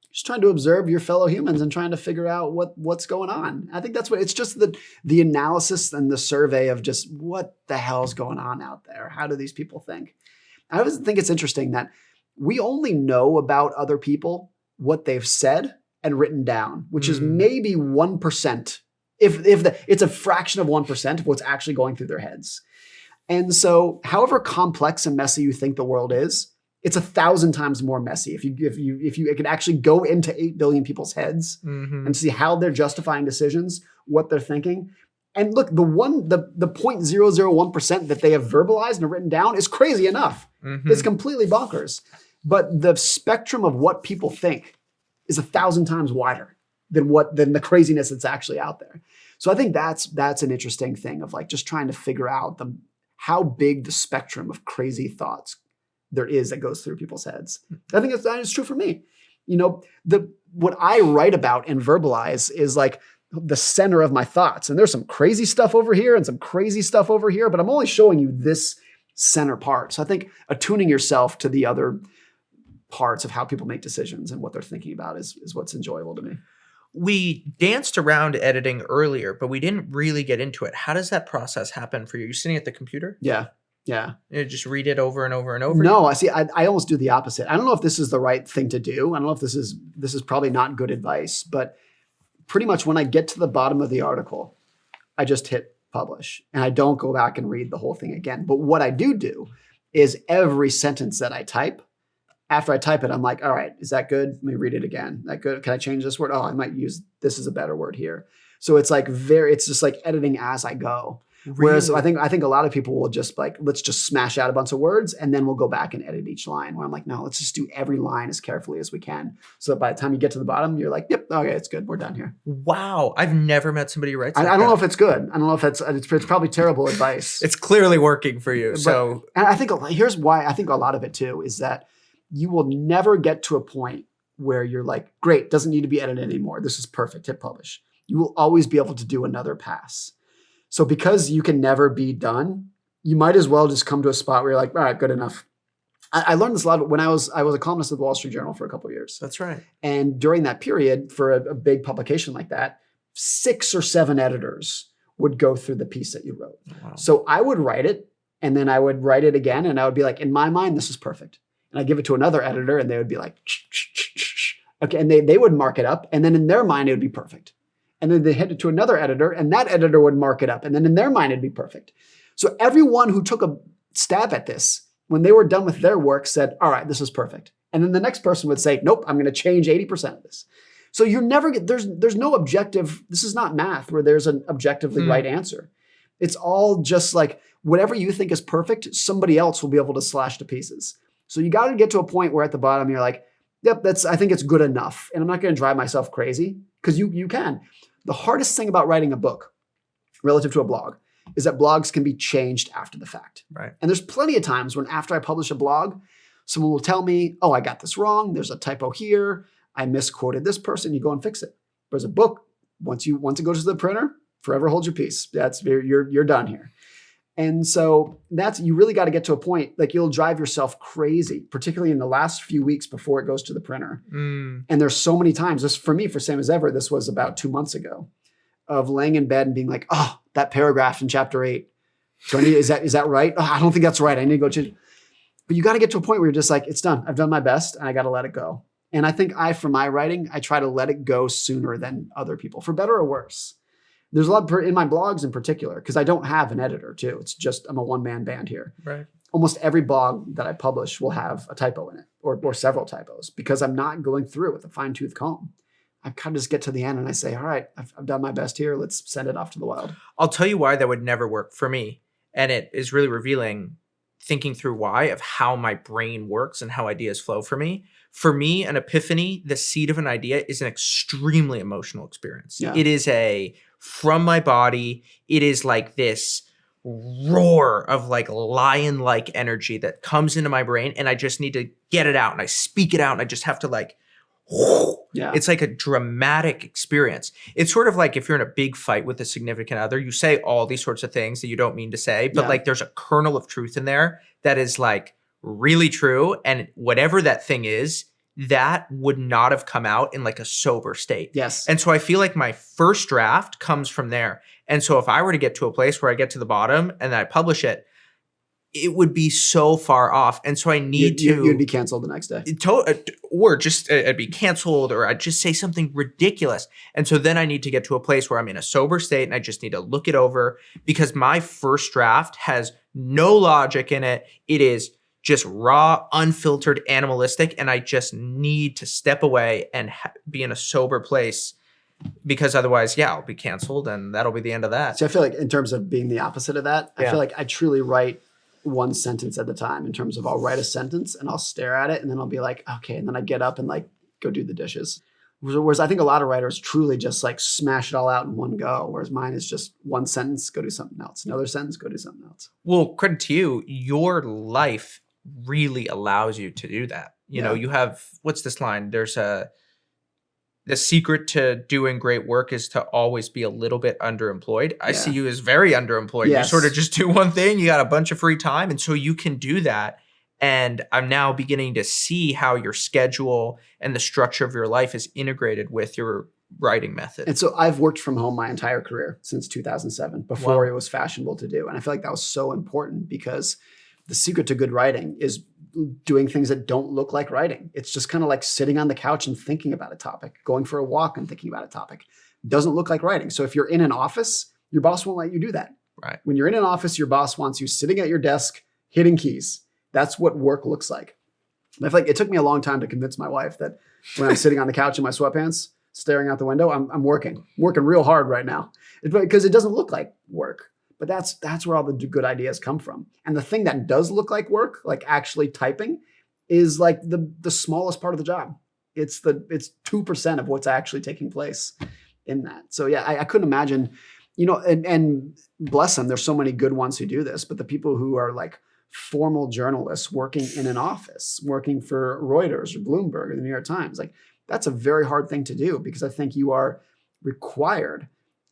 Just trying to observe your fellow humans and trying to figure out what's going on. I think that's what it's just the analysis and the survey of just what the hell's going on out there. How do these people think? I always think it's interesting that we only know about other people what they've said and written down, which is maybe 1%. It's a fraction of 1% of what's actually going through their heads. And so however complex and messy you think the world is, it's 1,000 times more messy. If you could actually go into 8 billion people's heads and see how they're justifying decisions, what they're thinking. And look, the 0.001% that they have verbalized and written down is crazy enough. It's completely bonkers. But the spectrum of what people think is 1,000 times wider. than the craziness that's actually out there. So I think that's an interesting thing of like just trying to figure out how big the spectrum of crazy thoughts there is that goes through people's heads. I think it's true for me. What I write about and verbalize is like the center of my thoughts. And there's some crazy stuff over here and some crazy stuff over here, but I'm only showing you this center part. So I think attuning yourself to the other parts of how people make decisions and what they're thinking about is what's enjoyable to me. We danced around editing earlier, but we didn't really get into it. How does that process happen for you? You're sitting at the computer? Yeah. You just read it over and over and over? No, I almost do the opposite. I don't know if this is the right thing to do. I don't know if this is probably not good advice, but pretty much when I get to the bottom of the article, I just hit publish and I don't go back and read the whole thing again. But what I do is every sentence that I type, after I type it, I'm like, all right, is that good? Let me read it again. That good? Can I change this word? Oh, I might use this as a better word here. So it's like it's just like editing as I go. Really? Whereas I think a lot of people will just like, let's just smash out a bunch of words and then we'll go back and edit each line. Where I'm like, no, let's just do every line as carefully as we can. So that by the time you get to the bottom, you're like, yep, okay, it's good. We're done here. Wow. I've never met somebody who writes I don't know if it's good. I don't know if it's probably terrible advice. It's clearly working for you. And I think here's why I think a lot of it too is that you will never get to a point where you're like, great, doesn't need to be edited anymore. This is perfect. Hit publish. You will always be able to do another pass. So because you can never be done, you might as well just come to a spot where you're like, all right, good enough. I learned this a lot when I was a columnist at the Wall Street Journal for a couple of years. That's right. And during that period, for a big publication like that, 6 or 7 editors would go through the piece that you wrote. Wow. So I would write it, and then I would write it again, and I would be like, in my mind, this is perfect. And I give it to another editor, and they would be like, okay, and they would mark it up, and then in their mind, it would be perfect. And then they head it to another editor, and that editor would mark it up. And then in their mind, it'd be perfect. So everyone who took a stab at this, when they were done with their work, said, all right, this is perfect. And then the next person would say, nope, I'm going to change 80% of this. So you never get, there's no objective. This is not math where there's an objectively right answer. It's all just like whatever you think is perfect, somebody else will be able to slash to pieces. So you got to get to a point where at the bottom, you're like, yep, I think it's good enough. And I'm not going to drive myself crazy because you can. The hardest thing about writing a book relative to a blog is that blogs can be changed after the fact. Right. And there's plenty of times when after I publish a blog, someone will tell me, oh, I got this wrong. There's a typo here. I misquoted this person. You go and fix it. Whereas a book, once it goes to the printer, forever hold your peace. You're done here. And so you really got to get to a point, like you'll drive yourself crazy, particularly in the last few weeks before it goes to the printer. And there's so many times, this for me, for Same as Ever, this was about 2 months ago, of laying in bed and being like, oh, that paragraph in chapter 8. Is that right? Oh, I don't think that's right. I need to go change. But you got to get to a point where you're just like, it's done. I've done my best and I got to let it go. And I think for my writing, I try to let it go sooner than other people, for better or worse. There's a lot in my blogs in particular, because I don't have an editor too. It's just, I'm a one-man band here. Right. Almost every blog that I publish will have a typo in it or several typos because I'm not going through it with a fine-tooth comb. I kind of just get to the end and I say, all right, I've done my best here. Let's send it off to the wild. I'll tell you why that would never work for me. And it is really revealing, thinking through why, of how my brain works and how ideas flow for me. For me, an epiphany, the seed of an idea, is an extremely emotional experience. Yeah. It is from my body, it is like this roar of like lion-like energy that comes into my brain, and I just need to get it out, and I speak it out, and I just have to like, yeah. It's like a dramatic experience. It's sort of like if you're in a big fight with a significant other, you say all these sorts of things that you don't mean to say, but like there's a kernel of truth in there that is like really true, and whatever that thing is, that would not have come out in like a sober state. Yes. And so I feel like my first draft comes from there. And so if I were to get to a place where I get to the bottom and then I publish it, it would be so far off. And so I need you'd be canceled the next day. Or just I'd be canceled, or I'd just say something ridiculous. And so then I need to get to a place where I'm in a sober state and I just need to look it over, because my first draft has no logic in it. It is just raw, unfiltered, animalistic. And I just need to step away and be in a sober place, because otherwise, I'll be canceled and that'll be the end of that. So I feel like in terms of being the opposite of that, I feel like I truly write one sentence at a time, in terms of I'll write a sentence and I'll stare at it and then I'll be like, okay. And then I get up and like go do the dishes. Whereas I think a lot of writers truly just like smash it all out in one go, whereas mine is just one sentence, go do something else. Another sentence, go do something else. Well, credit to you, your life really allows you to do that. You know, you have, what's this line? There's the secret to doing great work is to always be a little bit underemployed. I see you as very underemployed. Yes. You sort of just do one thing, you got a bunch of free time, and so you can do that. And I'm now beginning to see how your schedule and the structure of your life is integrated with your writing method. And so I've worked from home my entire career since 2007, before it was fashionable to do. And I feel like that was so important, because the secret to good writing is doing things that don't look like writing. It's just kind of like sitting on the couch and thinking about a topic, going for a walk and thinking about a topic. It doesn't look like writing. So if you're in an office, your boss won't let you do that. Right. When you're in an office, your boss wants you sitting at your desk, hitting keys. That's what work looks like. And I feel like it took me a long time to convince my wife that when I'm sitting on the couch in my sweatpants, staring out the window, I'm working real hard right now, because it doesn't look like work. But that's where all the good ideas come from. And the thing that does look like work, like actually typing, is like the smallest part of the job. It's 2% of what's actually taking place in that. So yeah, I couldn't imagine, and bless them, there's so many good ones who do this, but the people who are like formal journalists working in an office, working for Reuters or Bloomberg or the New York Times, like that's a very hard thing to do, because I think you are required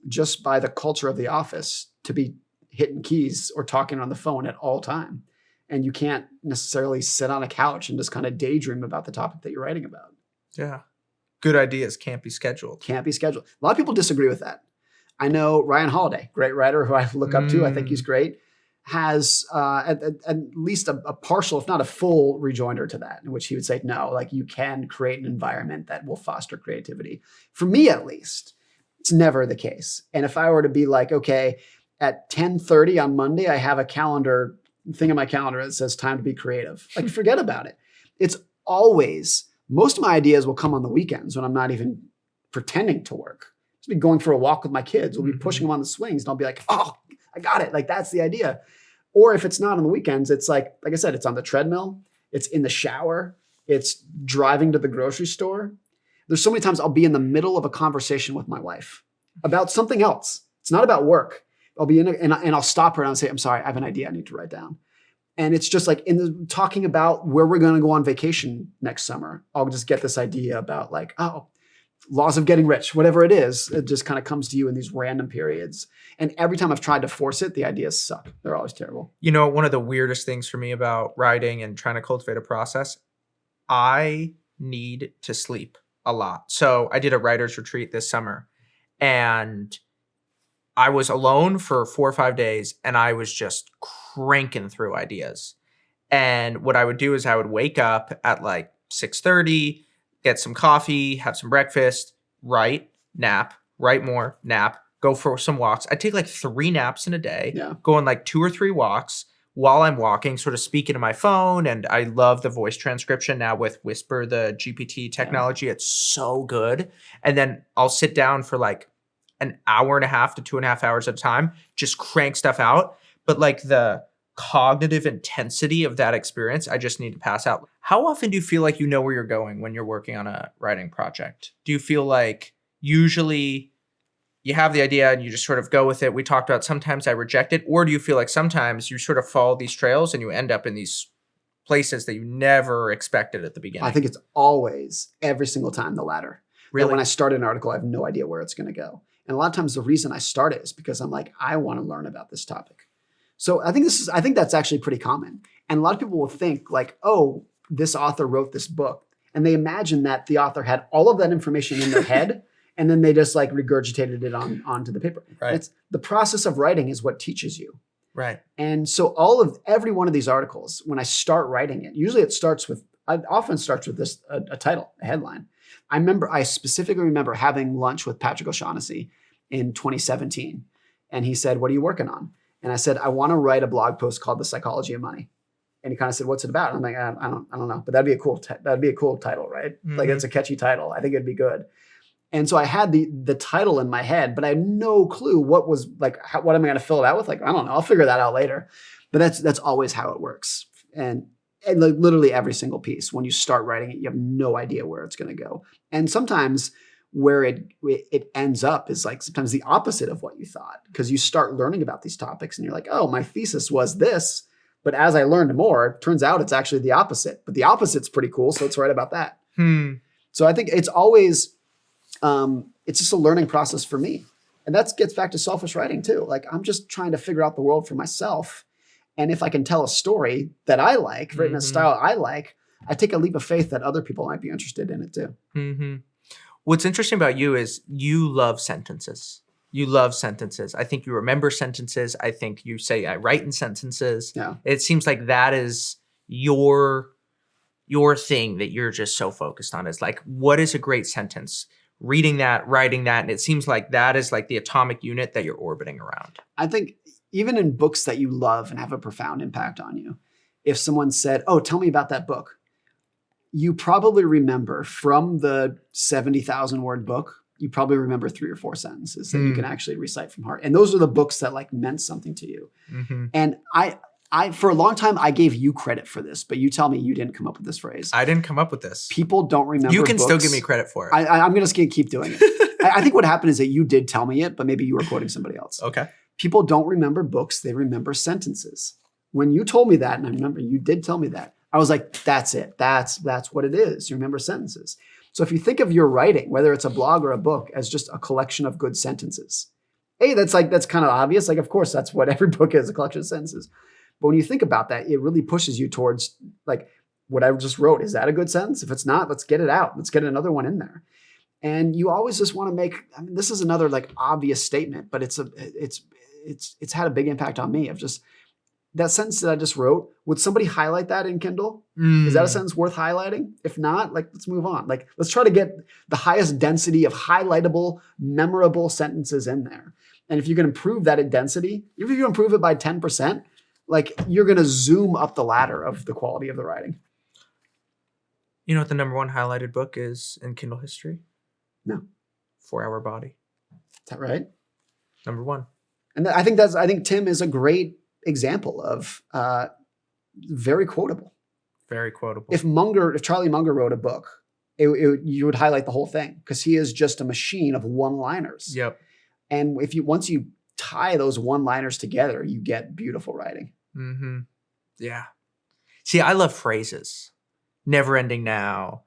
just by the culture of the office to be hitting keys or talking on the phone at all time. And you can't necessarily sit on a couch and just kind of daydream about the topic that you're writing about. Yeah. Good ideas can't be scheduled. Can't be scheduled. A lot of people disagree with that. I know Ryan Holiday, great writer who I look up to, I think he's great, has at least a partial, if not a full rejoinder to that, in which he would say, no, like you can create an environment that will foster creativity. For me, at least, it's never the case. And if I were to be like, okay, at 10:30 on Monday, I have a thing in my calendar that says time to be creative. Like, forget about it. It's always, most of my ideas will come on the weekends when I'm not even pretending to work. I'll be going for a walk with my kids. We'll be pushing them on the swings, and I'll be like, oh, I got it. Like, that's the idea. Or if it's not on the weekends, it's like I said, it's on the treadmill. It's in the shower. It's driving to the grocery store. There's so many times I'll be in the middle of a conversation with my wife about something else. It's not about work. I'll be and I'll stop her and I'll say, I'm sorry, I have an idea I need to write down. And it's just like talking about where we're going to go on vacation next summer. I'll just get this idea about like, oh, laws of getting rich, whatever it is. It just kind of comes to you in these random periods. And every time I've tried to force it, the ideas suck. They're always terrible. You know, one of the weirdest things for me about writing and trying to cultivate a process, I need to sleep a lot. So I did a writer's retreat this summer, and I was alone for 4 or 5 days, and I was just cranking through ideas. And what I would do is I would wake up at like 6:30, get some coffee, have some breakfast, write, nap, write more, nap, go for some walks. I'd take like 3 naps in a day, go on like 2 or 3 walks while I'm walking, sort of speaking to my phone. And I love the voice transcription now with Whisper, the GPT technology. It's so good. And then I'll sit down for like an hour and a half to 2.5 hours at a time, just crank stuff out. But like the cognitive intensity of that experience, I just need to pass out. How often do you feel like you know where you're going when you're working on a writing project? Do you feel like usually you have the idea and you just sort of go with it? We talked about sometimes I reject it. Or do you feel like sometimes you sort of follow these trails and you end up in these places that you never expected at the beginning? I think it's always, every single time, the latter. Really? That when I start an article, I have no idea where it's going to go. And a lot of times the reason I start it is because I'm like, I want to learn about this topic. So I think that's actually pretty common. And a lot of people will think like, oh, this author wrote this book. And they imagine that the author had all of that information in their head, and then they just like regurgitated it onto the paper. Right. It's the process of writing is what teaches you. Right. And so every one of these articles, when I start writing it, usually it often starts with this, a title, a headline. I specifically remember having lunch with Patrick O'Shaughnessy in 2017. And he said, what are you working on? And I said, I want to write a blog post called The Psychology of Money. And he kind of said, what's it about? And I'm like, I don't know, but that'd be a cool title, right? Mm-hmm. Like it's a catchy title. I think it'd be good. And so I had the title in my head, but I had no clue what was like, what am I going to fill it out with? Like, I don't know. I'll figure that out later. But that's always how it works. And And like literally every single piece, when you start writing it, you have no idea where it's going to go. And sometimes where it ends up is like sometimes the opposite of what you thought, because you start learning about these topics and you're like, oh, my thesis was this. But as I learned more, it turns out it's actually the opposite. But the opposite's pretty cool, so let's write about that. So I think it's always, it's just a learning process for me. And that gets back to selfish writing too. Like I'm just trying to figure out the world for myself. And if I can tell a story that I like, written in a style I like, I take a leap of faith that other people might be interested in it too. What's interesting about you is you love sentences. You love sentences. I think you remember sentences. I think you say, I write in sentences. Yeah. It seems like that is your thing that you're just so focused on, is like, what is a great sentence? Reading that, writing that. And it seems like that is like the atomic unit that you're orbiting around. I think even in books that you love and have a profound impact on you, if someone said, oh, tell me about that book, you probably remember from the 70,000 word book, you probably remember 3 or 4 sentences that you can actually recite from heart. And those are the books that like meant something to you. And I for a long time, I gave you credit for this, but you tell me you didn't come up with this phrase. I didn't come up with this. People don't remember You can books. still give me credit for it. I'm going to keep doing it. I think what happened is that you did tell me it, but maybe you were quoting somebody else. Okay. People don't remember books. They remember sentences. When you told me that, and I remember you did tell me that, I was like, that's it. That's what it is. You remember sentences. So if you think of your writing, whether it's a blog or a book, as just a collection of good sentences, hey, that's kind of obvious. Like, of course, that's what every book is, a collection of sentences. But when you think about that, it really pushes you towards like what I just wrote. Is that a good sentence? If it's not, let's get it out. Let's get another one in there. And you always just want to make, I mean, this is another like obvious statement, but it's had a big impact on me of just that sentence that I just wrote. Would somebody highlight that in Kindle? Is that a sentence worth highlighting? If not, like, let's move on. Like, let's try to get the highest density of highlightable, memorable sentences in there. And if you can improve that density, even if you improve it by 10%, like you're going to zoom up the ladder of the quality of the writing. You know what the number 1 highlighted book is in Kindle history? No. 4 Hour Body. Is that right? Number 1. And I think Tim is a great example of very quotable. Very quotable. If Charlie Munger wrote a book, you would highlight the whole thing because he is just a machine of one-liners. Yep. And once you tie those one-liners together, you get beautiful writing. Yeah. See, I love phrases. Never ending now.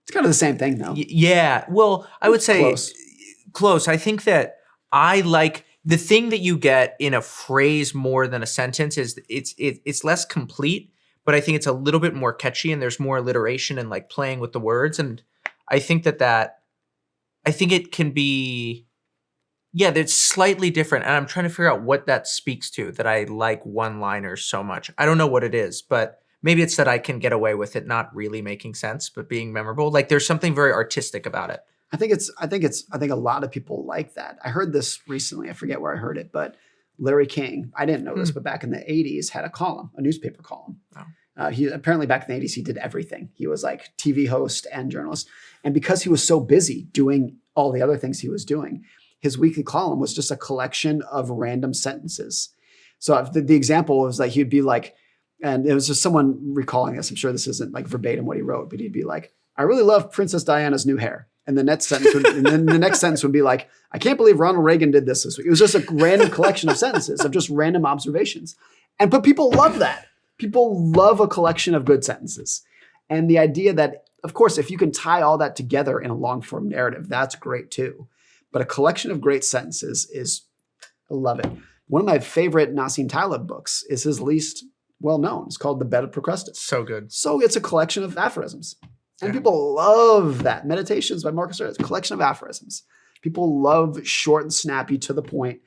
It's kind of the same thing, though. Yeah. Well, I would say close. I think that I like the thing that you get in a phrase more than a sentence is it's less complete, but I think it's a little bit more catchy and there's more alliteration and like playing with the words. And I think I think it can be, that's slightly different. And I'm trying to figure out what that speaks to, that I like one-liners so much. I don't know what it is, but maybe it's that I can get away with it not really making sense, but being memorable. Like there's something very artistic about it. I think a lot of people like that. I heard this recently. I forget where I heard it, but Larry King, I didn't know this, but back in the 80s had a newspaper column. He apparently back in the 80s, he did everything. He was like TV host and journalist. And because he was so busy doing all the other things he was doing, his weekly column was just a collection of random sentences. So the example was like, he'd be like, and it was just someone recalling this. I'm sure this isn't like verbatim what he wrote, but he'd be like, I really love Princess Diana's new hair. And the next sentence would be like, I can't believe Ronald Reagan did this week. It was just a random collection of sentences of just random observations. But people love that. People love a collection of good sentences. And the idea that, of course, if you can tie all that together in a long form narrative, that's great too. But a collection of great sentences I love it. One of my favorite Nassim Taleb books is his least well-known. It's called The Bed of Procrustes. So good. So it's a collection of aphorisms. And people love that. Meditations by Marcus Aurelius, a collection of aphorisms. People love short and snappy to the point.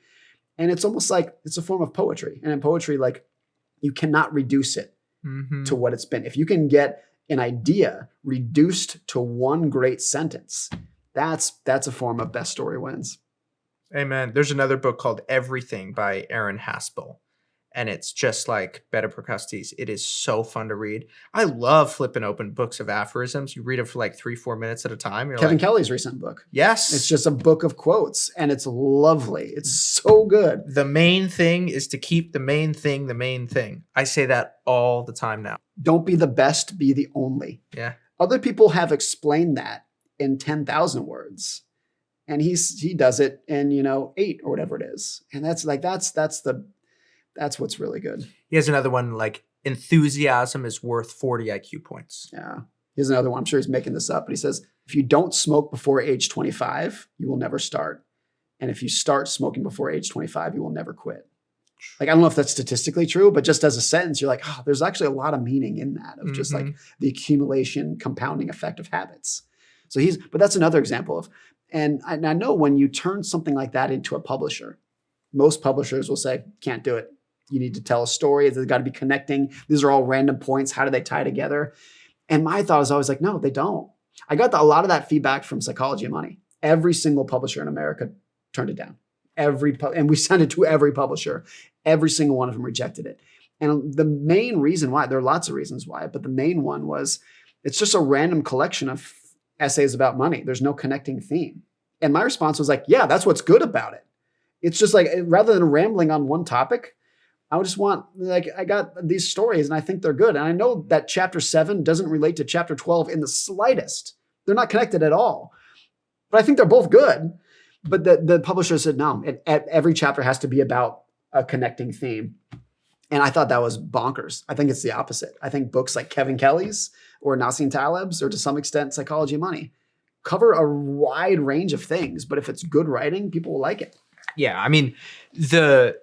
And it's almost like it's a form of poetry. And in poetry, like you cannot reduce it to what it's been. If you can get an idea reduced to one great sentence, that's a form of best story wins. Amen. There's another book called Everything by Aaron Haspel. And it's just like Bed of Procrustes. It is so fun to read. I love flipping open books of aphorisms. You read it for like 3-4 minutes at a time. Kevin Kelly's recent book. Yes. It's just a book of quotes and it's lovely. It's so good. The main thing is to keep the main thing the main thing. I say that all the time now. Don't be the best, be the only. Yeah. Other people have explained that in 10,000 words. And he does it in, 8 or whatever it is. And that's what's really good. He has another one like enthusiasm is worth 40 IQ points. Yeah. Here's another one. I'm sure he's making this up, but he says, if you don't smoke before age 25, you will never start. And if you start smoking before age 25, you will never quit. Like, I don't know if that's statistically true, but just as a sentence, you're like, oh, there's actually a lot of meaning in that of just like the accumulation, compounding effect of habits. So but that's another example of, and I know when you turn something like that into a publisher, most publishers will say, can't do it. You need to tell a story. They've got to be connecting. These are all random points. How do they tie together? And my thought is always like, no, they don't. I got a lot of that feedback from Psychology of Money. Every single publisher in America turned it down. And we sent it to every publisher. Every single one of them rejected it. And the main reason why, there are lots of reasons why, but the main one was it's just a random collection of essays about money. There's no connecting theme. And my response was like, yeah, that's what's good about it. It's just like, rather than rambling on one topic, I just want, like, I got these stories and I think they're good. And I know that chapter 7 doesn't relate to chapter 12 in the slightest. They're not connected at all. But I think they're both good. But the publisher said, no, every chapter has to be about a connecting theme. And I thought that was bonkers. I think it's the opposite. I think books like Kevin Kelly's or Nassim Taleb's, or to some extent Psychology of Money, cover a wide range of things. But if it's good writing, people will like it. Yeah. I mean, the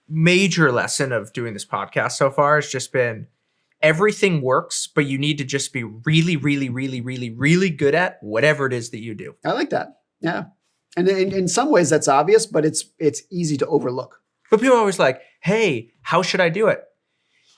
major lesson of doing this podcast so far has just been everything works, but you need to just be really, really, really, really, really good at whatever it is that you do. I like that. Yeah. And in some ways that's obvious, but it's easy to overlook. But people are always like, hey, how should I do it?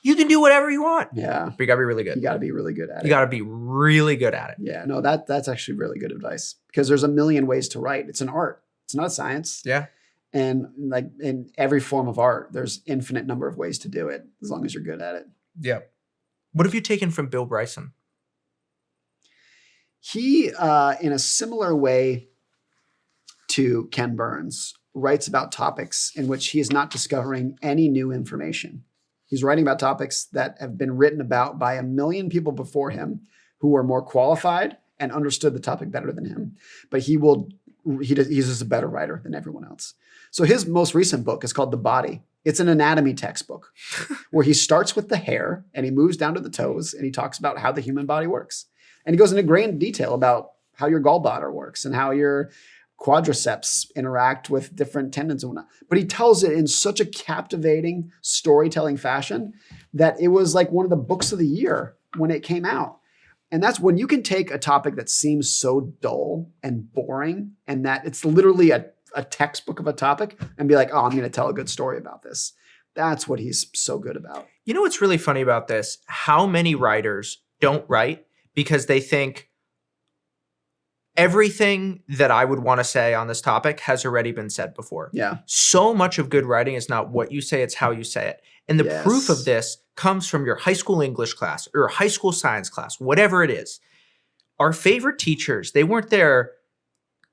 You can do whatever you want. Yeah. But you got to be really good. You got to be really good at it. You got to be really good at it. Yeah. No, that's actually really good advice, because there's a million ways to write. It's an art. It's not a science. Yeah. And like in every form of art, there's infinite number of ways to do it as long as you're good at it. Yeah. What have you taken from Bill Bryson? He, in a similar way to Ken Burns, writes about topics in which he is not discovering any new information. He's writing about topics that have been written about by a million people before him who were more qualified and understood the topic better than him. But he's just a better writer than everyone else. So his most recent book is called The Body. It's an anatomy textbook where he starts with the hair and he moves down to the toes and he talks about how the human body works. And he goes into great detail about how your gallbladder works and how your quadriceps interact with different tendons and whatnot. But he tells it in such a captivating storytelling fashion that it was like one of the books of the year when it came out. And that's when you can take a topic that seems so dull and boring and that it's literally a textbook of a topic and be like, oh, I'm going to tell a good story about this. That's what he's so good about. You know what's really funny about this? How many writers don't write because they think everything that I would want to say on this topic has already been said before. Yeah. So much of good writing is not what you say, it's how you say it. And the proof of this comes from your high school English class or your high school science class, whatever it is. Our favorite teachers, they weren't there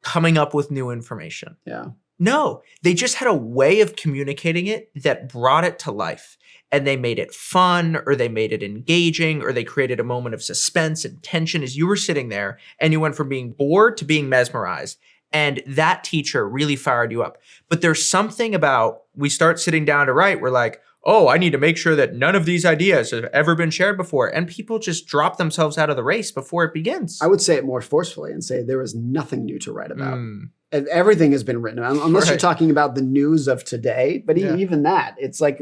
coming up with new information. Yeah. No, they just had a way of communicating it that brought it to life. And they made it fun, or they made it engaging, or they created a moment of suspense and tension as you were sitting there and you went from being bored to being mesmerized. And that teacher really fired you up. But there's something about, we start sitting down to write, we're like, oh, I need to make sure that none of these ideas have ever been shared before. And people just drop themselves out of the race before it begins. I would say it more forcefully and say there is nothing new to write about. And everything has been written about, unless you're talking about the news of today. But even that, it's like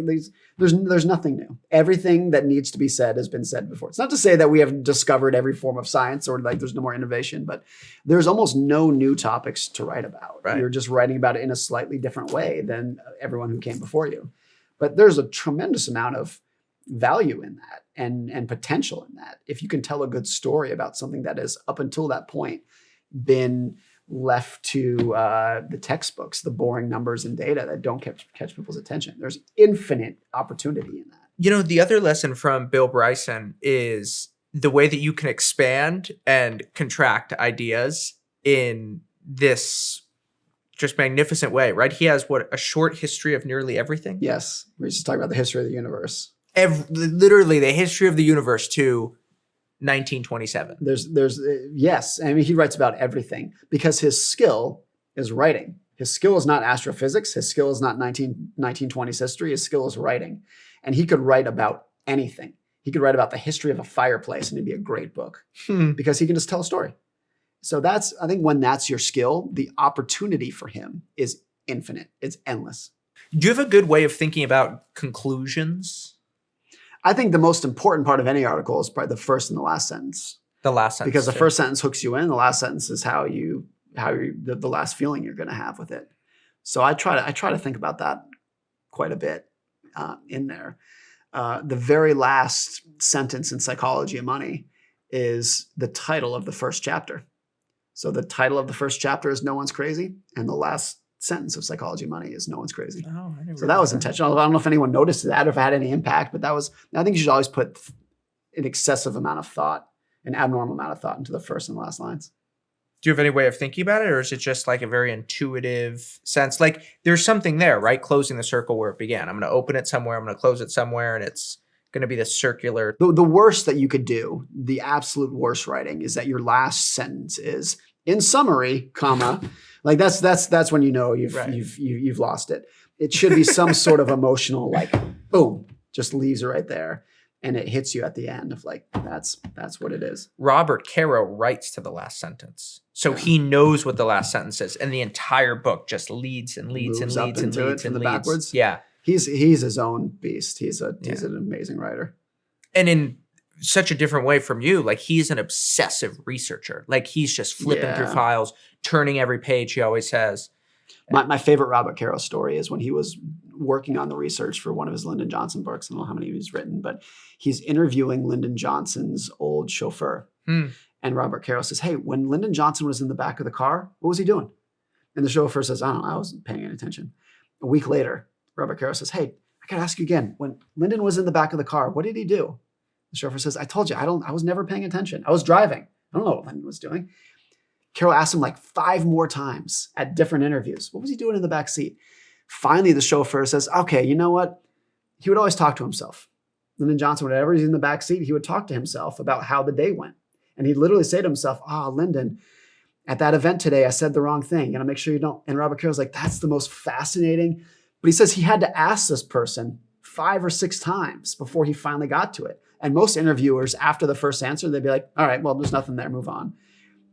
there's nothing new. Everything that needs to be said has been said before. It's not to say that we have discovered every form of science or like there's no more innovation, but there's almost no new topics to write about. Right. You're just writing about it in a slightly different way than everyone who came before you. But there's a tremendous amount of value in that and potential in that. If you can tell a good story about something that has up until that point been left to the textbooks, the boring numbers and data that don't catch people's attention. There's infinite opportunity in that. You know, the other lesson from Bill Bryson is the way that you can expand and contract ideas in this just magnificent way, right? He has a short history of nearly everything. Yes. We're just talking about the history of the universe. literally the history of the universe to 1927. Yes. I mean, he writes about everything because his skill is writing. His skill is not astrophysics. His skill is not 1920s history. His skill is writing. And he could write about anything. He could write about the history of a fireplace and it'd be a great book because he can just tell a story. So I think when that's your skill, the opportunity for him is infinite. It's endless. Do you have a good way of thinking about conclusions? I think the most important part of any article is probably the first and the last sentence. The last sentence. Because the first sentence hooks you in. The last sentence is the last feeling you're going to have with it. So I try to think about that quite a bit in there. The very last sentence in Psychology of Money is the title of the first chapter. So the title of the first chapter is No One's Crazy, and the last sentence of Psychology of Money is No One's Crazy. Oh, so that was intentional. I don't know if anyone noticed that or if it had any impact, but I think you should always put an excessive amount of thought, an abnormal amount of thought into the first and last lines. Do you have any way of thinking about it, or is it just like a very intuitive sense? Like there's something there, right? Closing the circle where it began. I'm going to open it somewhere. I'm going to close it somewhere, and it's going to be the circular. The worst that you could do, the absolute worst writing, is that your last sentence is in summary, comma. Like that's when you know you've lost it. It should be some sort of emotional, like boom, just leaves it right there, and it hits you at the end of like that's what it is. Robert Caro writes to the last sentence, so he knows what the last sentence is, and the entire book just leads and leads and leads and leads and leads. Backwards. Yeah, he's his own beast. He's an amazing writer, and in such a different way from you. Like he's an obsessive researcher. Like he's just flipping through files, turning every page. He always says. My favorite Robert Caro story is when he was working on the research for one of his Lyndon Johnson books. I don't know how many he's written, but he's interviewing Lyndon Johnson's old chauffeur. And Robert Caro says, hey, when Lyndon Johnson was in the back of the car, what was he doing? And the chauffeur says, I don't know, I wasn't paying any attention. A week later, Robert Caro says, hey, I got to ask you again, when Lyndon was in the back of the car, what did he do? The chauffeur says, I told you, I was never paying attention. I was driving. I don't know what Lyndon was doing. Caro asked him like 5 more times at different interviews. What was he doing in the back seat? Finally, the chauffeur says, okay, you know what? He would always talk to himself. Lyndon Johnson, whenever he's in the back seat, he would talk to himself about how the day went. And he'd literally say to himself, Lyndon, at that event today, I said the wrong thing. And make sure you don't. And Robert Caro's like, that's the most fascinating. But he says he had to ask this person 5 or 6 times before he finally got to it. And most interviewers, after the first answer, they'd be like, all right, well, there's nothing there, move on.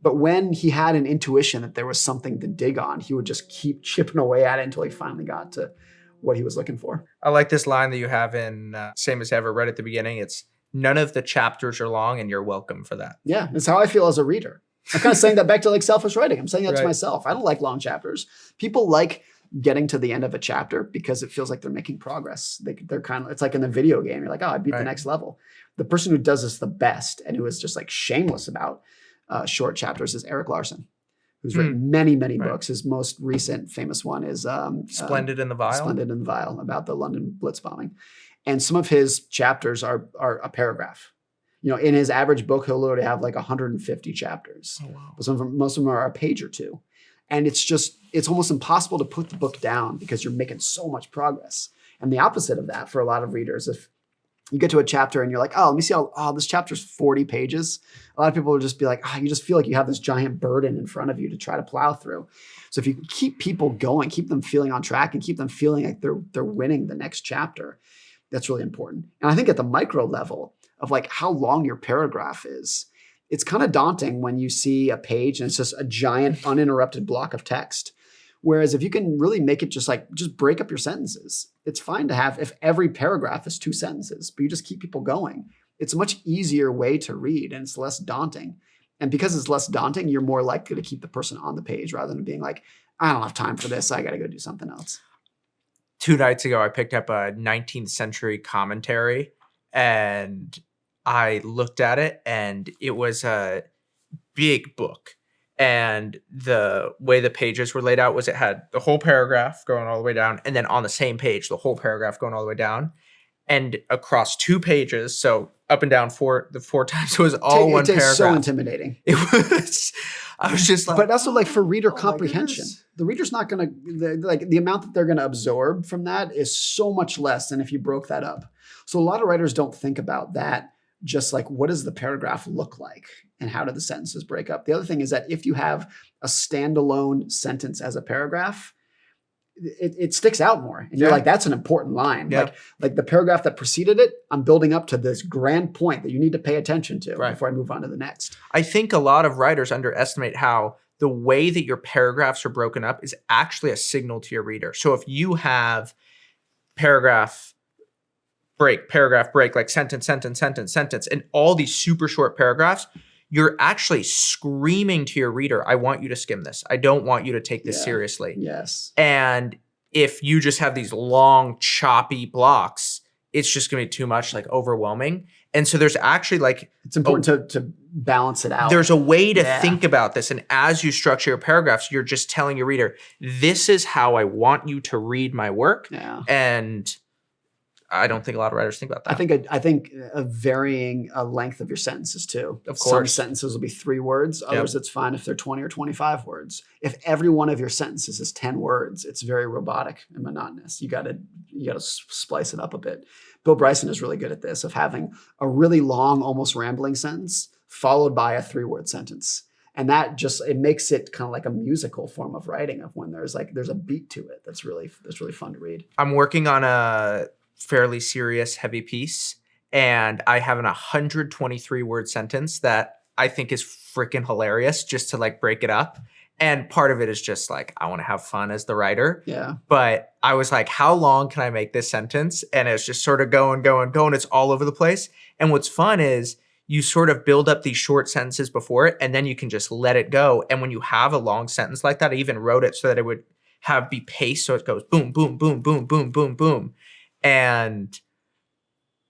But when he had an intuition that there was something to dig on, he would just keep chipping away at it until he finally got to what he was looking for. I like this line that you have in Same as Ever, right at the beginning. It's none of the chapters are long and you're welcome for that. Yeah, it's how I feel as a reader. I'm kind of saying that back to like selfish writing. I'm saying that to myself. I don't like long chapters. People like getting to the end of a chapter because it feels like they're making progress. They're kind of, it's like in the video game. You're like, I beat the next level. The person who does this the best and who is just like shameless about short chapters is Eric Larson, who's written many, many books. His most recent famous one is Splendid in the Vial. Splendid in the Vial, about the London Blitz bombing. And some of his chapters are a paragraph. You know, in his average book, he'll literally have like 150 chapters. Oh, wow. But most of them are a page or two. And it's almost impossible to put the book down because you're making so much progress. And the opposite of that for a lot of readers, if you get to a chapter and you're like, let me see this chapter's 40 pages. A lot of people will just be like, you just feel like you have this giant burden in front of you to try to plow through. So if you keep people going, keep them feeling on track and keep them feeling like they're winning the next chapter, that's really important. And I think at the micro level of like how long your paragraph is, it's kind of daunting when you see a page and it's just a giant uninterrupted block of text. Whereas if you can really make it just break up your sentences, it's fine to have, if every paragraph is 2 sentences, but you just keep people going. It's a much easier way to read and it's less daunting. And because it's less daunting, you're more likely to keep the person on the page rather than being like, I don't have time for this. I got to go do something else. 2 nights ago, I picked up a 19th century commentary and I looked at it and it was a big book. And the way the pages were laid out was it had the whole paragraph going all the way down. And then on the same page, the whole paragraph going all the way down. And across 2 pages, so up and down 4 times, it was all one paragraph. It's so intimidating. It was, I was just like. But also like for reader comprehension, the reader's not going to, the amount that they're going to absorb from that is so much less than if you broke that up. So a lot of writers don't think about that. Just like, what does the paragraph look like and how do the sentences break up? The other thing is that if you have a standalone sentence as a paragraph, it sticks out more. And you're like, that's an important line. Yeah. Like the paragraph that preceded it, I'm building up to this grand point that you need to pay attention to Right. before I move on to the next. I think a lot of writers underestimate how the way that your paragraphs are broken up is actually a signal to your reader. So if you have paragraph break, like sentence, and all these super short paragraphs, you're actually screaming to your reader, I want you to skim this. I don't want you to take this seriously. Yes. And if you just have these long, choppy blocks, it's just going to be too much, like overwhelming. And so there's actually like... It's important to balance it out. There's a way to think about this. And as you structure your paragraphs, you're just telling your reader, this is how I want you to read my work. Yeah. And I don't think a lot of writers think about that. I think a varying length of your sentences too. Of course. Some sentences will be 3 words. Others, it's fine if they're 20 or 25 words. If every one of your sentences is 10 words, it's very robotic and monotonous. You got to splice it up a bit. Bill Bryson is really good at this, of having a really long, almost rambling sentence followed by a 3-word sentence. And that just, it makes it kind of like a musical form of writing, of when there's a beat to it that's really fun to read. I'm working on a fairly serious, heavy piece, and I have an 123 word sentence that I think is freaking hilarious, just to like break it up. And part of it is just like, I want to have fun as the writer. Yeah. But I was like, how long can I make this sentence? And it's just sort of going. It's all over the place. And what's fun is you sort of build up these short sentences before it, and then you can just let it go. And when you have a long sentence like that, I even wrote it so that it would be paced. So it goes boom, boom, boom, boom, boom, boom, boom. And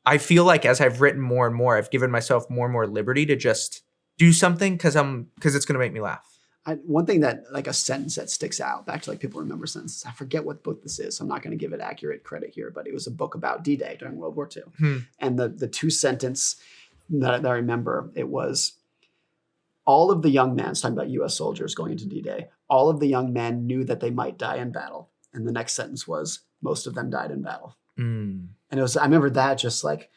I feel like as I've written more and more, I've given myself more and more liberty to just do something because it's going to make me laugh. One thing that, like a sentence that sticks out, back to like people remember sentences. I forget what book this is, so I'm not going to give it accurate credit here, but it was a book about D-Day during World War II. And the 2-sentence that I remember, it was, all of the young men, it's talking about US soldiers going into D-Day, all of the young men knew that they might die in battle. And the next sentence was, most of them died in battle. And it was, I remember that just like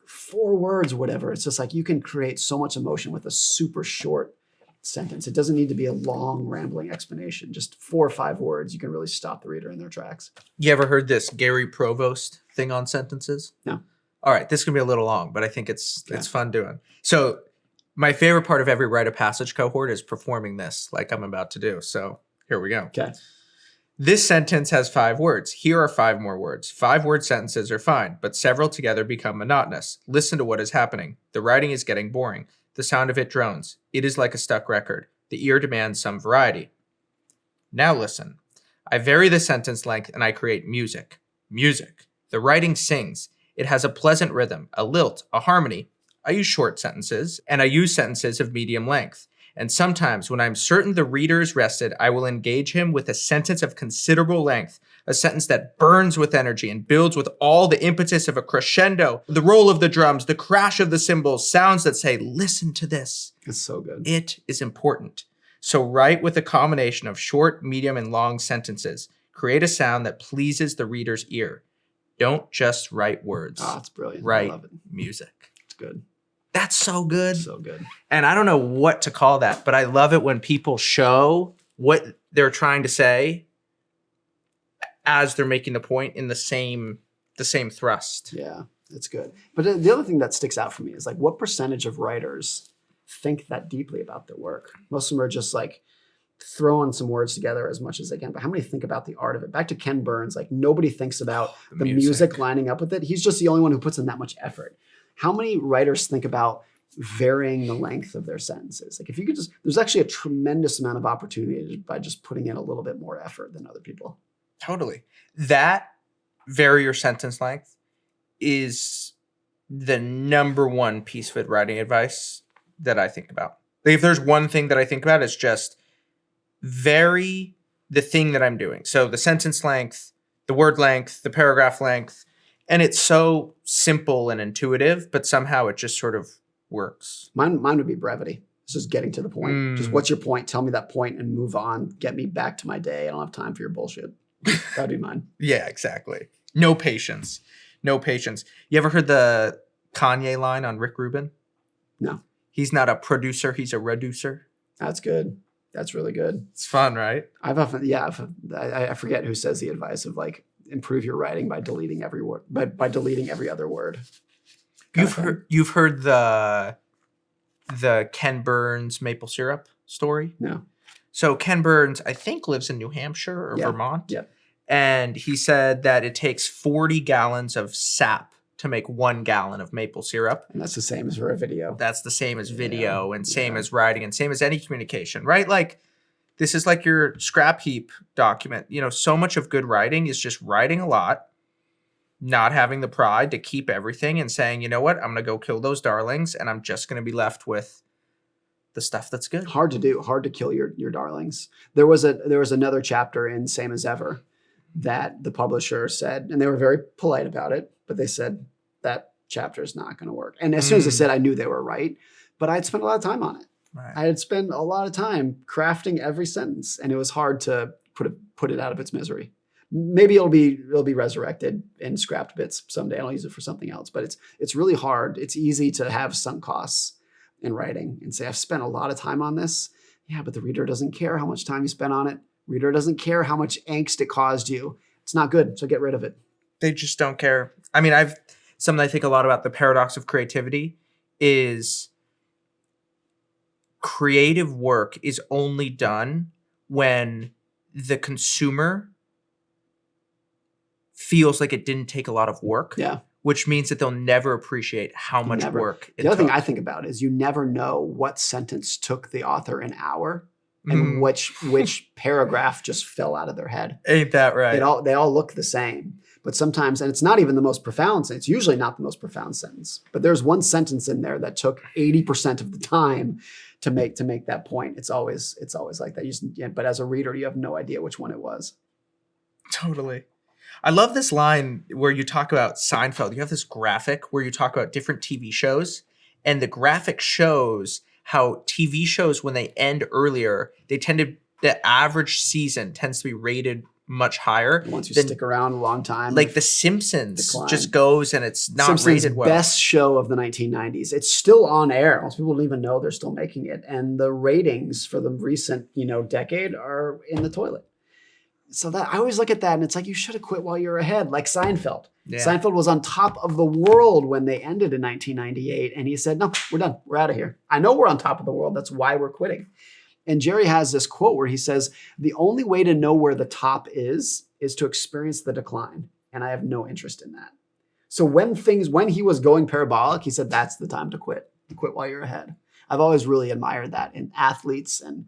4 words, whatever. It's just like, you can create so much emotion with a super short sentence. It doesn't need to be a long, rambling explanation. Just 4 or 5 words, you can really stop the reader in their tracks. You ever heard this Gary Provost thing on sentences? No. All right, this is gonna be a little long, but I think it's fun doing. So my favorite part of every Write a Passage cohort is performing this like I'm about to do. So here we go. Okay. This sentence has 5 words. Here are 5 more words. 5-word sentences are fine, but several together become monotonous. Listen to what is happening. The writing is getting boring. The sound of it drones. It is like a stuck record. The ear demands some variety. Now listen. I vary the sentence length and I create music. Music. The writing sings. It has a pleasant rhythm, a lilt, a harmony. I use short sentences, and I use sentences of medium length. And sometimes, when I'm certain the reader is rested, I will engage him with a sentence of considerable length, a sentence that burns with energy and builds with all the impetus of a crescendo, the roll of the drums, the crash of the cymbals, sounds that say, listen to this. It's so good. It is important. So write with a combination of short, medium, and long sentences. Create a sound that pleases the reader's ear. Don't just write words. Oh, it's brilliant. Write I love it. music. It's good. That's so good. So good. And I don't know what to call that, but I love it when people show what they're trying to say as they're making the point in the same thrust. Yeah, it's good. But the other thing that sticks out for me is like, what percentage of writers think that deeply about their work? Most of them are just like throwing some words together as much as they can. But how many think about the art of it? Back to Ken Burns, like nobody thinks about the music lining up with it. He's just the only one who puts in that much effort. How many writers think about varying the length of their sentences? Like if you could just, there's actually a tremendous amount of opportunity by just putting in a little bit more effort than other people. Totally. That vary your sentence length is the number one piece of writing advice that I think about. Like if there's one thing that I think about, it's just vary the thing that I'm doing. So the sentence length, the word length, the paragraph length, and it's so simple and intuitive, but somehow it just sort of works. Mine would be brevity. It's just getting to the point. Just what's your point? Tell me that point and move on. Get me back to my day. I don't have time for your bullshit. That'd be mine. Yeah, exactly. No patience. No patience. You ever heard the Kanye line on Rick Rubin? No. He's not a producer, he's a reducer. That's good. That's really good. It's fun, right? I forget who says the advice of like improve your writing by deleting every word, by deleting every other word. You've heard the Ken Burns maple syrup story? No. So Ken Burns, I think, lives in New Hampshire or Vermont. Yeah. And he said that it takes 40 gallons of sap to make 1 gallon of maple syrup. And that's the same as for a video. That's the same as video and same as writing and same as any communication, right? Like this is like your scrap heap document. You know, so much of good writing is just writing a lot, not having the pride to keep everything and saying, you know what, I'm going to go kill those darlings and I'm just going to be left with the stuff that's good. Hard to do. Hard to kill your darlings. There was another chapter in Same as Ever that the publisher said, and they were very polite about it, but they said that chapter is not going to work. And as soon as they said, I knew they were right, but I'd spent a lot of time on it. Right. I had spent a lot of time crafting every sentence, and it was hard to put it out of its misery. Maybe it'll be resurrected in scrapped bits someday, and I'll use it for something else. But it's really hard. It's easy to have sunk costs in writing and say, I've spent a lot of time on this. Yeah, but the reader doesn't care how much time you spent on it. Reader doesn't care how much angst it caused you. It's not good, so get rid of it. They just don't care. I mean, something I think a lot about the paradox of creativity is creative work is only done when the consumer feels like it didn't take a lot of work. Yeah. Which means that they'll never appreciate how much work it took. The other thing I think about is you never know what sentence took the author an hour and which paragraph just fell out of their head. Ain't that right? They all look the same. But sometimes, and it's not even the most profound sentence. It's usually not the most profound sentence. But there's one sentence in there that took 80% of the time to make that point. It's always like that. But as a reader, you have no idea which one it was. Totally. I love this line where you talk about Seinfeld. You have this graphic where you talk about different TV shows, and the graphic shows how TV shows, when they end earlier, the average season tends to be rated much higher. Once you stick around a long time. Like The Simpsons just goes and it's not Simpsons rated well. Best show of the 1990s. It's still on air. Most people don't even know they're still making it. And the ratings for the recent, decade are in the toilet. So that I always look at that and it's like, you should have quit while you're ahead, like Seinfeld. Yeah. Seinfeld was on top of the world when they ended in 1998. And he said, no, we're done. We're out of here. I know we're on top of the world. That's why we're quitting. And Jerry has this quote where he says, the only way to know where the top is to experience the decline. And I have no interest in that. So when he was going parabolic, he said, that's the time to quit while you're ahead. I've always really admired that in athletes and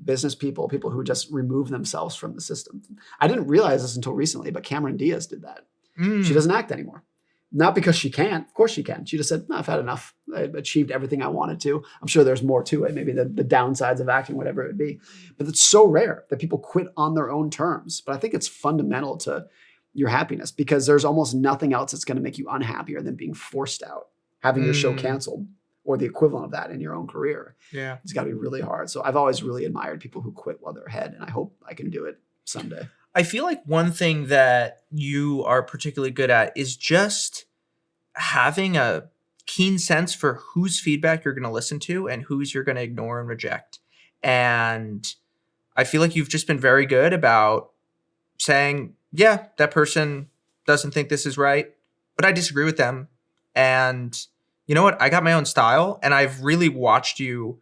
business people who just remove themselves from the system. I didn't realize this until recently, but Cameron Diaz did that. She doesn't act anymore. Not because she can't. Of course she can. She just said, no, I've had enough. I achieved everything I wanted to. I'm sure there's more to it. Maybe the downsides of acting, whatever it would be. But it's so rare that people quit on their own terms. But I think it's fundamental to your happiness because there's almost nothing else that's going to make you unhappier than being forced out, having your show canceled, or the equivalent of that in your own career. Yeah. It's got to be really hard. So I've always really admired people who quit while they're ahead, and I hope I can do it someday. I feel like one thing that you are particularly good at is just having a keen sense for whose feedback you're going to listen to and whose you're going to ignore and reject. And I feel like you've just been very good about saying, yeah, that person doesn't think this is right, but I disagree with them. And you know what? I got my own style, and I've really watched you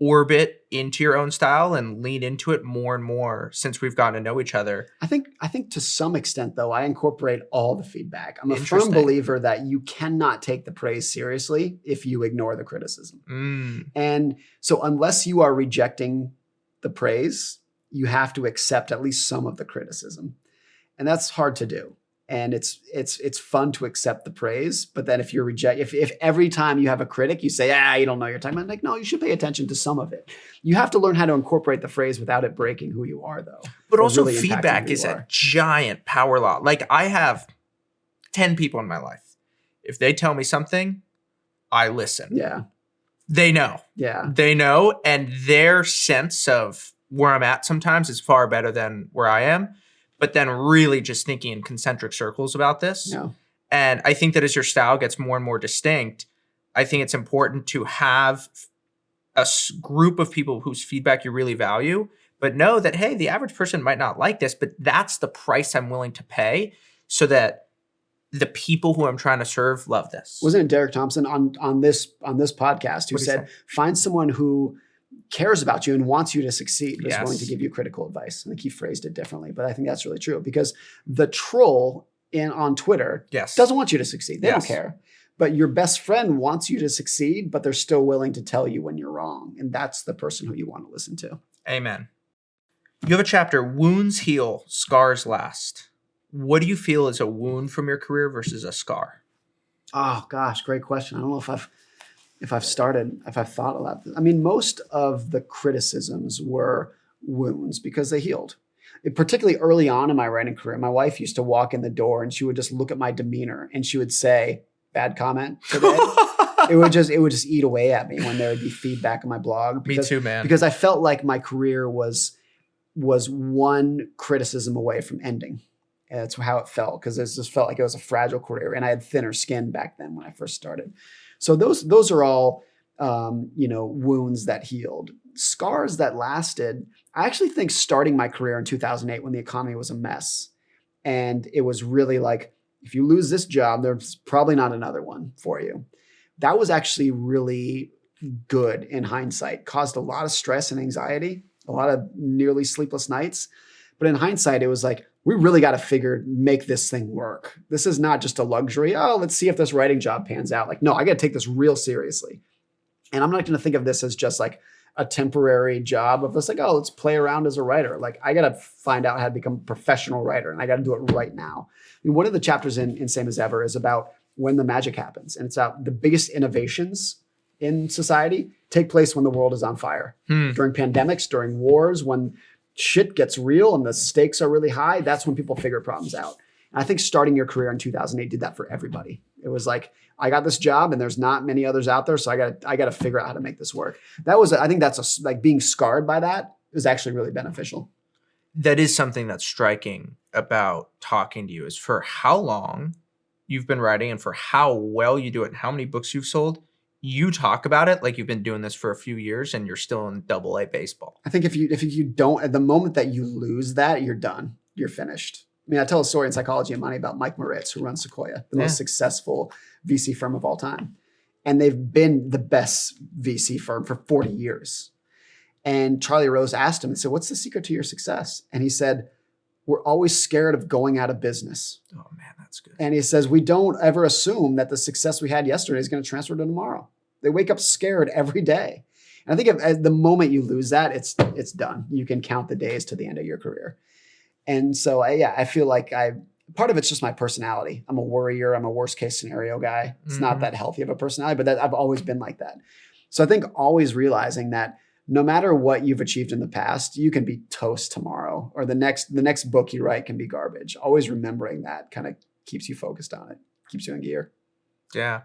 orbit into your own style and lean into it more and more since we've gotten to know each other. I think to some extent, though, I incorporate all the feedback. I'm a firm believer that you cannot take the praise seriously if you ignore the criticism. And so unless you are rejecting the praise, you have to accept at least some of the criticism. And that's hard to do. And it's fun to accept the praise, but then if if every time you have a critic, you say, you don't know what you're talking about, like, no, you should pay attention to some of it. You have to learn how to incorporate the phrase without it breaking who you are, though. But also really feedback is a giant power law. Like I have 10 people in my life. If they tell me something, I listen. Yeah. They know. Yeah. They know, and their sense of where I'm at sometimes is far better than where I am. But then really just thinking in concentric circles about this. Yeah. And I think that as your style gets more and more distinct, I think it's important to have a group of people whose feedback you really value, but know that, hey, the average person might not like this, but that's the price I'm willing to pay so that the people who I'm trying to serve love this. Wasn't it Derek Thompson on this podcast who said, find someone who cares about you and wants you to succeed, who's willing to give you critical advice? I think he phrased it differently, but I think that's really true, because the troll on Twitter doesn't want you to succeed. They don't care. But your best friend wants you to succeed, but they're still willing to tell you when you're wrong. And that's the person who you want to listen to. Amen. You have a chapter, Wounds Heal, Scars Last. What do you feel is a wound from your career versus a scar? Oh gosh, great question. I don't know if I've thought about this. I mean, most of the criticisms were wounds because they healed. Particularly early on in my writing career, my wife used to walk in the door and she would just look at my demeanor and she would say, "Bad comment today." it would just eat away at me when there would be feedback on my blog. Because, me too, man. Because I felt like my career was one criticism away from ending. And that's how it felt, because it just felt like it was a fragile career, and I had thinner skin back then when I first started. So those are all wounds that healed. Scars that lasted. I actually think starting my career in 2008 when the economy was a mess, and it was really like, if you lose this job, there's probably not another one for you. That was actually really good in hindsight. Caused a lot of stress and anxiety, a lot of nearly sleepless nights. But in hindsight, it was like, we really got to make this thing work. This is not just a luxury. Oh, let's see if this writing job pans out. Like, no, I got to take this real seriously. And I'm not going to think of this as just like a temporary job of this, like, oh, let's play around as a writer. Like, I got to find out how to become a professional writer, and I got to do it right now. I mean, one of the chapters in Same as Ever is about when the magic happens. And it's about the biggest innovations in society take place when the world is on fire. During pandemics, during wars, when shit gets real and the stakes are really high, that's when people figure problems out. And I think starting your career in 2008 did that for everybody. It was like, I got this job and there's not many others out there, so I got to figure out how to make this work. I think that's like being scarred by that is actually really beneficial. That is something that's striking about talking to you, is for how long you've been writing and for how well you do it and how many books you've sold. You talk about it like you've been doing this for a few years and you're still in AA baseball. I think if you don't, at the moment that you lose that, you're done. You're finished. I mean, I tell a story in Psychology and Money about Mike Moritz, who runs Sequoia, the most successful VC firm of all time. And they've been the best VC firm for 40 years. And Charlie Rose asked him and said, "What's the secret to your success?" And he said, "We're always scared of going out of business." Oh man, that's good. And he says, "We don't ever assume that the success we had yesterday is going to transfer to tomorrow." They wake up scared every day. And I think at the moment you lose that, it's done. You can count the days to the end of your career. And so, I feel like part of it's just my personality. I'm a worrier. I'm a worst case scenario guy. It's not that healthy of a personality, but I've always been like that. So I think always realizing that no matter what you've achieved in the past, you can be toast tomorrow, or the next book you write can be garbage. Always remembering that kind of keeps you focused on it, keeps you in gear. Yeah.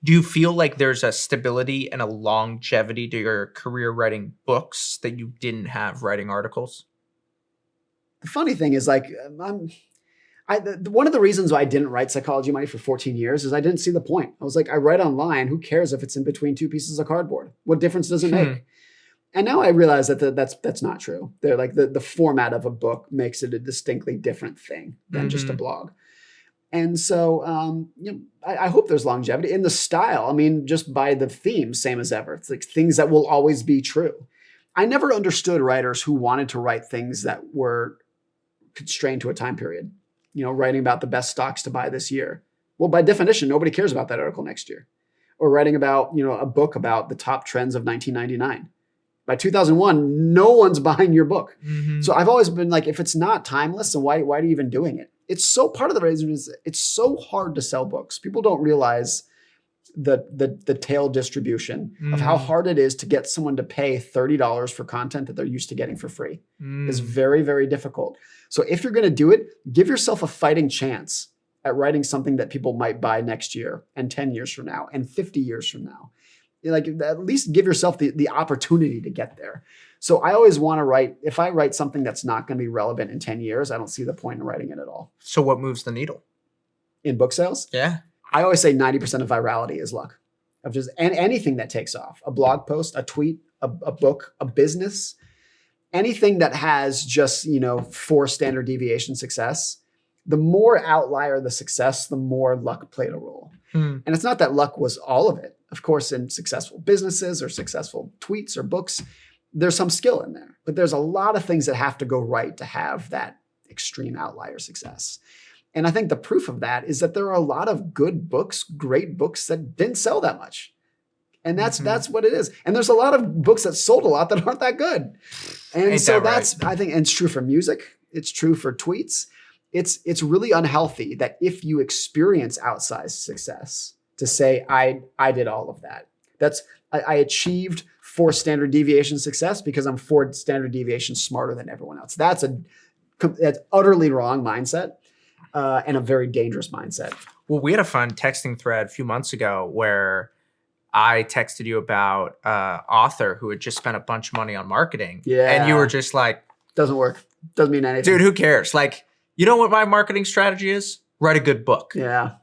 Do you feel like there's a stability and a longevity to your career writing books that you didn't have writing articles? The funny thing is, like, one of the reasons why I didn't write Psychology Money for 14 years is I didn't see the point. I was like, I write online. Who cares if it's in between two pieces of cardboard? What difference does it make? And now I realize that that's not true. They're like the format of a book makes it a distinctly different thing than just a blog. And so, I hope there's longevity in the style. I mean, just by the theme, Same as Ever. It's like things that will always be true. I never understood writers who wanted to write things that were constrained to a time period. Writing about the best stocks to buy this year. Well, by definition, nobody cares about that article next year. Or writing about, a book about the top trends of 1999. By 2001, no one's buying your book. So I've always been like, if it's not timeless, then why are you even doing it? It's so part of the reason is it's so hard to sell books. People don't realize the tail distribution of how hard it is to get someone to pay $30 for content that they're used to getting for free. It's very, very difficult. So if you're going to do it, give yourself a fighting chance at writing something that people might buy next year and 10 years from now and 50 years from now. Like, at least give yourself the opportunity to get there. So I always want to write, if I write something that's not going to be relevant in 10 years, I don't see the point in writing it at all. So what moves the needle? in book sales. Yeah. I always say 90% of virality is luck. Of just anything that takes off, a blog post, a tweet, a book, a business, anything that has just, 4 standard deviation success, the more outlier the success, the more luck played a role. And it's not that luck was all of it. Of course, in successful businesses or successful tweets or books, there's some skill in there, but there's a lot of things that have to go right to have that extreme outlier success. And I think the proof of that is that there are a lot of good books, great books that didn't sell that much. And that's what it is. And there's a lot of books that sold a lot that aren't that good. And so that's, I think, and it's true for music. It's true for tweets. It's really unhealthy that if you experience outsized success to say, I did all of that. I achieved 4 standard deviation success because I'm 4 standard deviations smarter than everyone else. That's utterly wrong mindset and a very dangerous mindset. Well, we had a fun texting thread a few months ago where I texted you about author who had just spent a bunch of money on marketing. Yeah. And you were just like, doesn't work. Doesn't mean anything. Dude, who cares? Like, you know what my marketing strategy is? Write a good book. Yeah.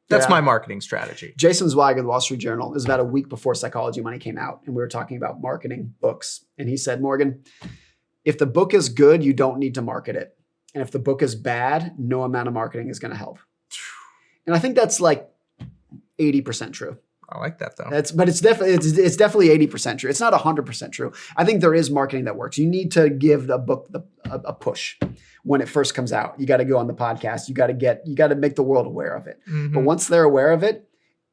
That's my marketing strategy. Jason Zweig of the Wall Street Journal, it was about a week before Psychology Money came out, and we were talking about marketing books. And he said, Morgan, if the book is good, you don't need to market it. And if the book is bad, no amount of marketing is going to help. And I think that's like 80% true. I like that though. But it's definitely 80% true. It's not 100% true. I think there is marketing that works. You need to give the book a push when it first comes out. You got to go on the podcast. You got to make the world aware of it. But once they're aware of it,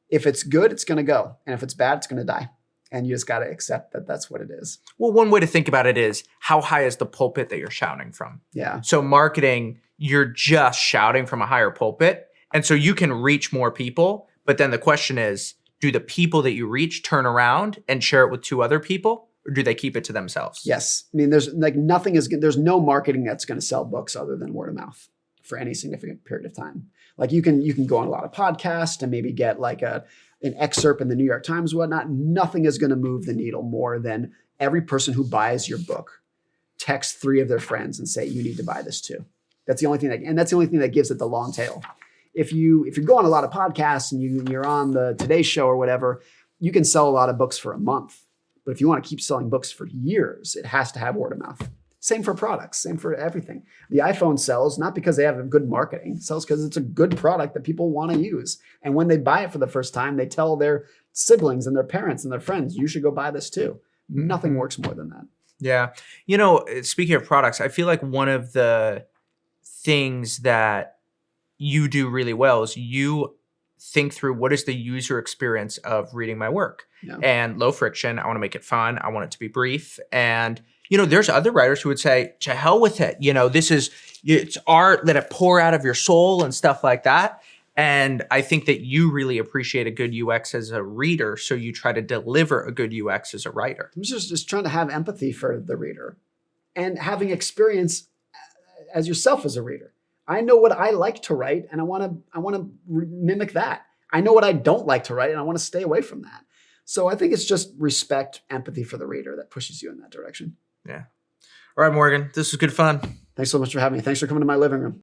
if it's good, it's going to go. And if it's bad, it's going to die. And you just got to accept that that's what it is. Well, one way to think about it is how high is the pulpit that you're shouting from? Yeah. So marketing, you're just shouting from a higher pulpit. And so you can reach more people. But then the question is, do the people that you reach turn around and share it with 2 other people? Or do they keep it to themselves? Yes. I mean, there's no marketing that's going to sell books other than word of mouth for any significant period of time. Like you can go on a lot of podcasts and maybe get like an excerpt in the New York Times, whatnot. Nothing is going to move the needle more than every person who buys your book text 3 of their friends and say, you need to buy this too. That's the only thing that gives it the long tail. If you go on a lot of podcasts and you're on the Today Show or whatever, you can sell a lot of books for a month. But if you want to keep selling books for years, it has to have word of mouth. Same for products, same for everything. The iPhone sells not because they have good marketing, it sells because it's a good product that people want to use. And when they buy it for the first time, they tell their siblings and their parents and their friends, you should go buy this too. Nothing works more than that. Yeah. Speaking of products, I feel like one of the things that you do really well is you think through what is the user experience of reading my work. Yeah. And low friction. I want to make it fun. I want it to be brief. And, there's other writers who would say, to hell with it. It's art, let it pour out of your soul and stuff like that. And I think that you really appreciate a good UX as a reader. So you try to deliver a good UX as a writer. I'm just trying to have empathy for the reader and having experience as yourself as a reader. I know what I like to write and I want to mimic that. I know what I don't like to write and I want to stay away from that. So I think it's just respect, empathy for the reader that pushes you in that direction. Yeah. All right, Morgan, this was good fun. Thanks so much for having me. Thanks for coming to my living room.